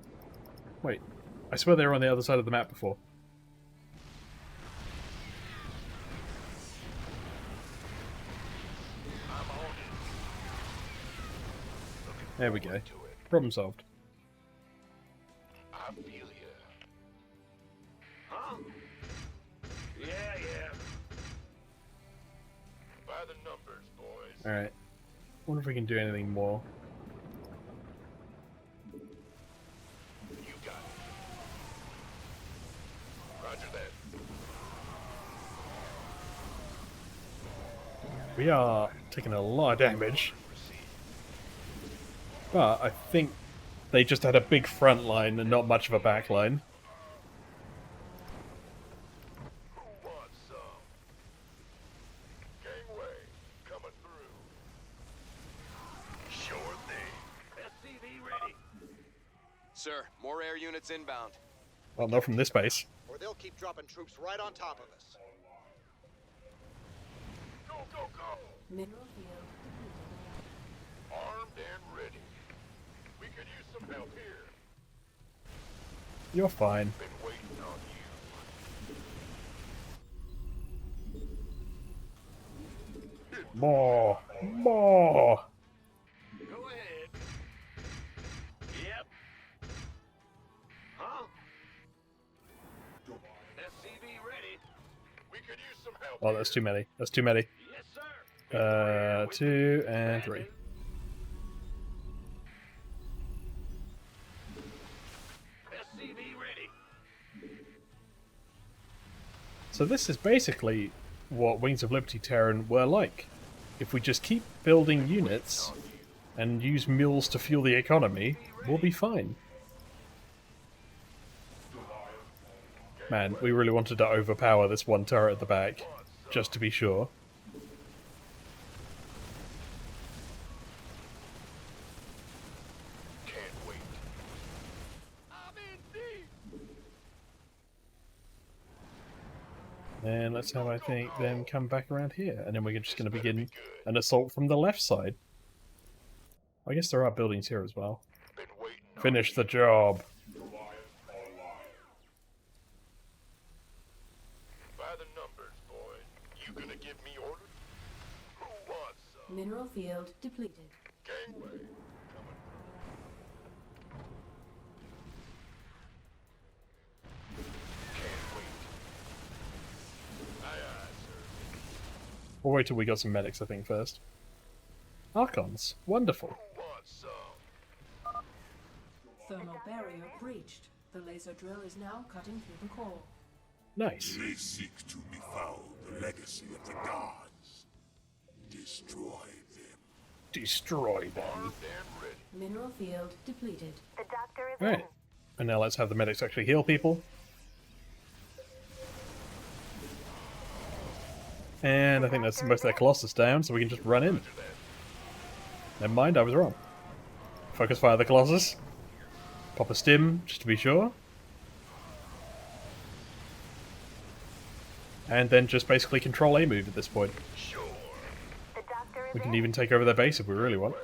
Wait, I swear they were on the other side of the map before. There we go. Problem solved. I feel ya. Huh? Yeah. By the numbers, boys. Alright. Wonder if we can do anything more. You got it. Roger that. We are taking a lot of damage. But I think they just had a big front line and not much of a back line. Who wants some? Gangway, coming through. Sure thing. inbound. Well, not from this base. Or they'll keep dropping troops right on top of us. Go, go, go! Mineral field. Armed and ready. We could use some help here. You're fine. Been waiting on you. More! More! Go ahead. Yep. Huh? SCV ready. We could use some help. Oh, that's too many. That's too many. Yes, sir. 2 and 3. SCV ready. So this is basically what Wings of Liberty Terran were like. If we just keep building units and use mules to fuel the economy, we'll be fine. Man, we really wanted to overpower this one turret at the back, just to be sure. Can't wait. I'm in deep. And let's have, I think, them come back around here. And then we're just going to begin an assault from the left side. I guess there are buildings here as well. Finish the job. By the numbers, boys. You gonna give me orders? Who wants some? Mineral field depleted. Gangway. We'll wait till we got some medics, I think, first. Archons. Wonderful. Thermal barrier breached. The laser drill is now cutting through the core. Nice. They seek to befoul the legacy of the gods. Destroy them. Destroy them. Mineral field depleted. The doctor is Alright. And now let's have the medics actually heal people. And I think that's most of their Colossus down, so we can just run in. Never mind, I was wrong. Focus fire the Colossus. Pop a stim, just to be sure. And then just basically control A move at this point. We can even take over their base if we really want.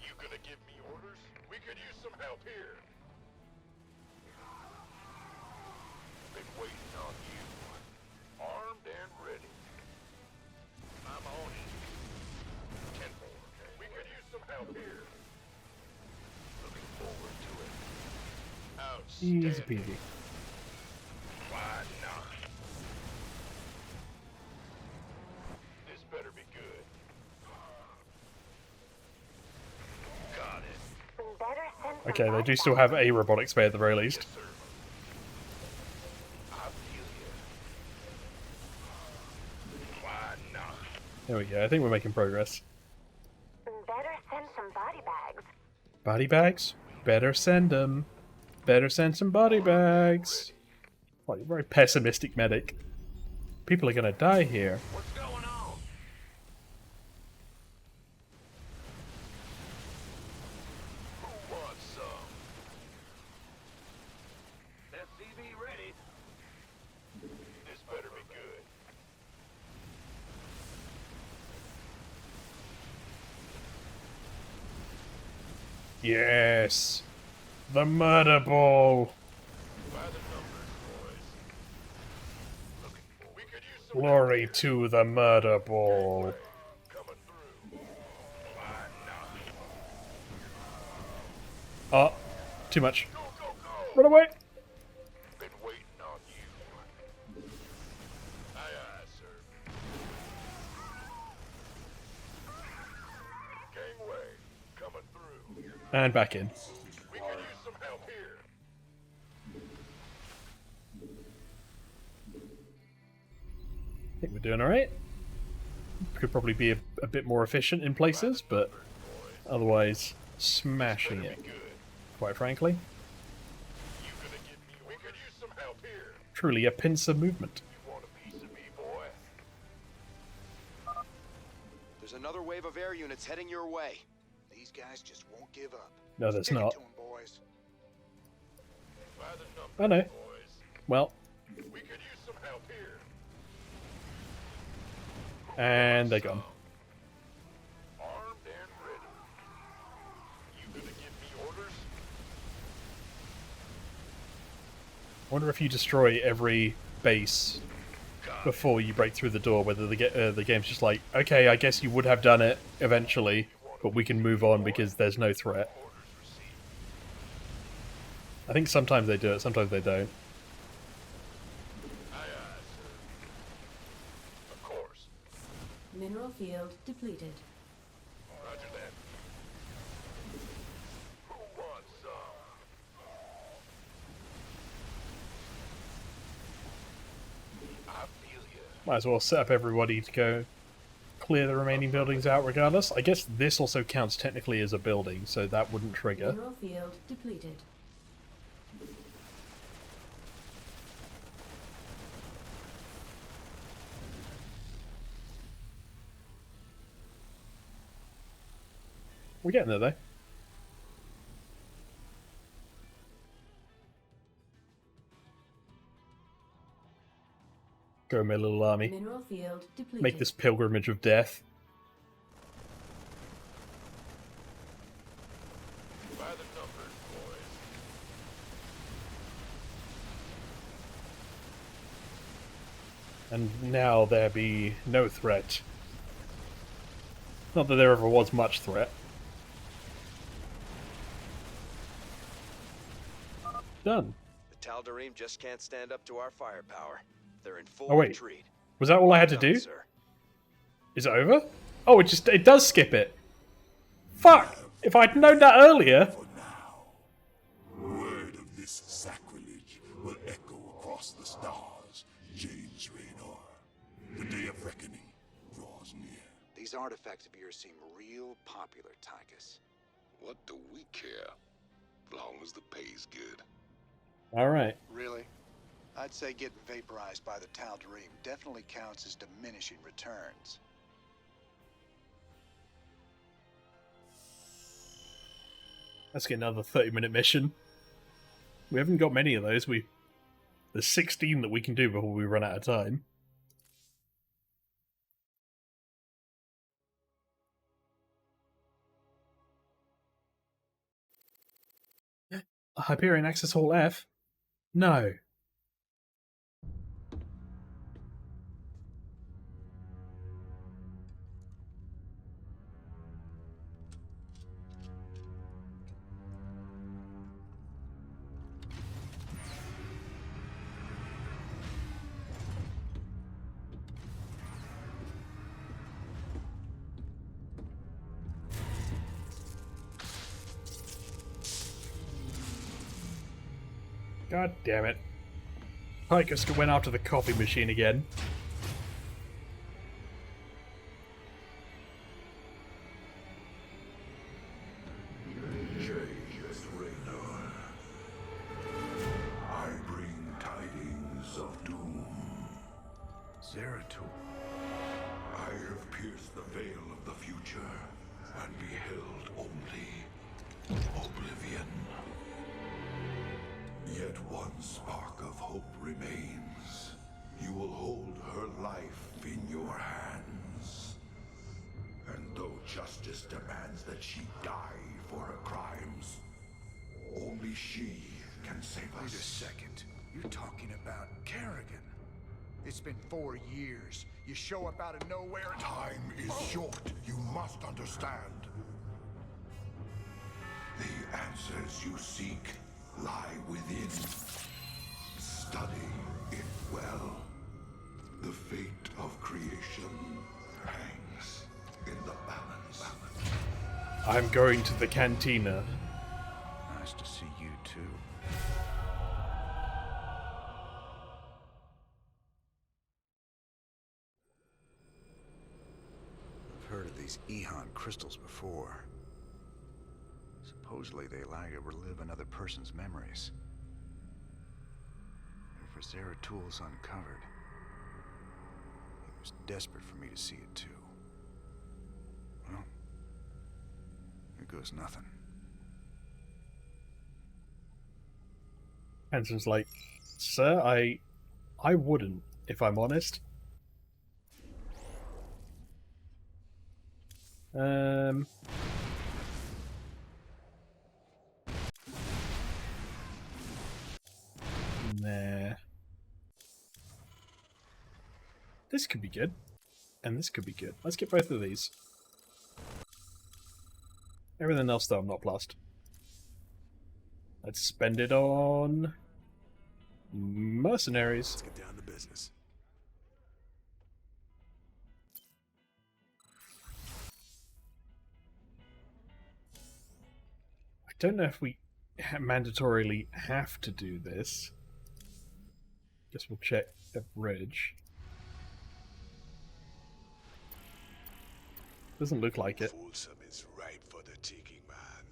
You gonna give me orders? We could use some help here. Been waiting on you. Armed and ready. I'm on it. 10 more. We could use some help here. Looking forward to it. Outstanding. Easy peasy. Why not? This better be good. Got it. We better send some Okay, they do still have a robotic spare at the very least. There we go, I think we're making progress. Better send some body bags. Body bags? Better send them. Better send some body bags. Like, very pessimistic medic. People are gonna die here. What's going on? Who wants some? SCV ready. This better be good. Yes! The murder ball! Glory to the murder ball! Oh, too much. Run away! Been waiting on you. Aye, aye, sir. Gangway, coming through. And back in. We could use some help here. I think we're doing alright. Could probably be a bit more efficient in places, but otherwise smashing it, quite frankly. We could use some help here. Truly a pincer movement. You want a piece of me, boy? There's another wave of air units heading your way. These guys just won't give up. No, there's not. To 'em, boys. I know. Well. We could use some help here. And they're gone. Armed and ready. You gonna give me orders? I wonder if you destroy every base before you break through the door, whether the game's just like, okay, I guess you would have done it eventually, but we can move on because there's no threat. I think sometimes they do it, sometimes they don't. Of course. Mineral field depleted. Roger that. Who wants some? I feel ya. Might as well set up everybody to go clear the remaining buildings out regardless. I guess this also counts technically as a building, so that wouldn't trigger. Mineral field depleted. We're getting there though. Go, my little army. Mineral field depleted. Make this pilgrimage of death. By the numbers, boys. And now there be no threat. Not that there ever was much threat. Done. The Tal'Darim just can't stand up to our firepower. They're in full Oh wait, retreat. was that all I had to Done, do? sir. Is it over? Oh, it does skip it. Fuck! If I'd known that earlier. Word of this sacrilege will echo across the stars, James Raynor. The day of reckoning draws near. These artifacts of yours seem real popular, Tychus. What do we care? As long as the pay's good. All right. Really? I'd say getting vaporized by the Tal'Darim definitely counts as diminishing returns. Let's get another 30-minute mission. We haven't got many of those. There's 16 that we can do before we run out of time. Hyperion Access Hall F? No. God damn it. Tychus went after the coffee machine again. James Raynor. I bring tidings of doom. Zeratul. I have pierced the veil of the future and beheld only oblivion. Yet one spark of hope remains. You will hold her life in your hands. And though justice demands that she die for her crimes, only she can save us. Wait a second. You're talking about Kerrigan. It's been 4 years. You show up out of nowhere and... Time is short. You must understand. The answers you seek lie within. Study it well. The fate of creation hangs in the balance. I'm going to the cantina. Nice to see you too. I've heard of these Ehon crystals before. Supposedly they allow you to relive another person's memories. And for Zeratul's uncovered, he was desperate for me to see it too. goes nothing. Henson's like, sir, I wouldn't, if I'm honest. Nah. This could be good. And this could be good. Let's get both of these. Everything else, though, I'm not plussed. Let's spend it on mercenaries. Let's get down to business. I don't know if we mandatorily have to do this. Guess we'll check the bridge. Doesn't look like it. Folsom is ripe for the taking, man.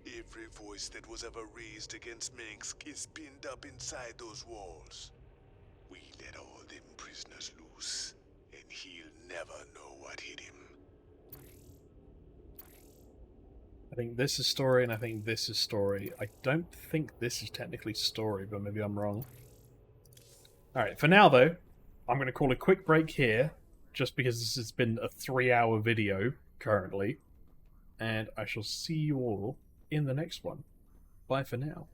Every voice that was ever raised against Minsk is pinned up inside those walls. We let all them prisoners loose, and he'll never know what hit him. I think this is story, and I think this is story. I don't think this is technically story, but maybe I'm wrong. Alright, for now, though, I'm going to call a quick break here, just because this has been a 3-hour video, currently. And I shall see you all in the next one. Bye for now.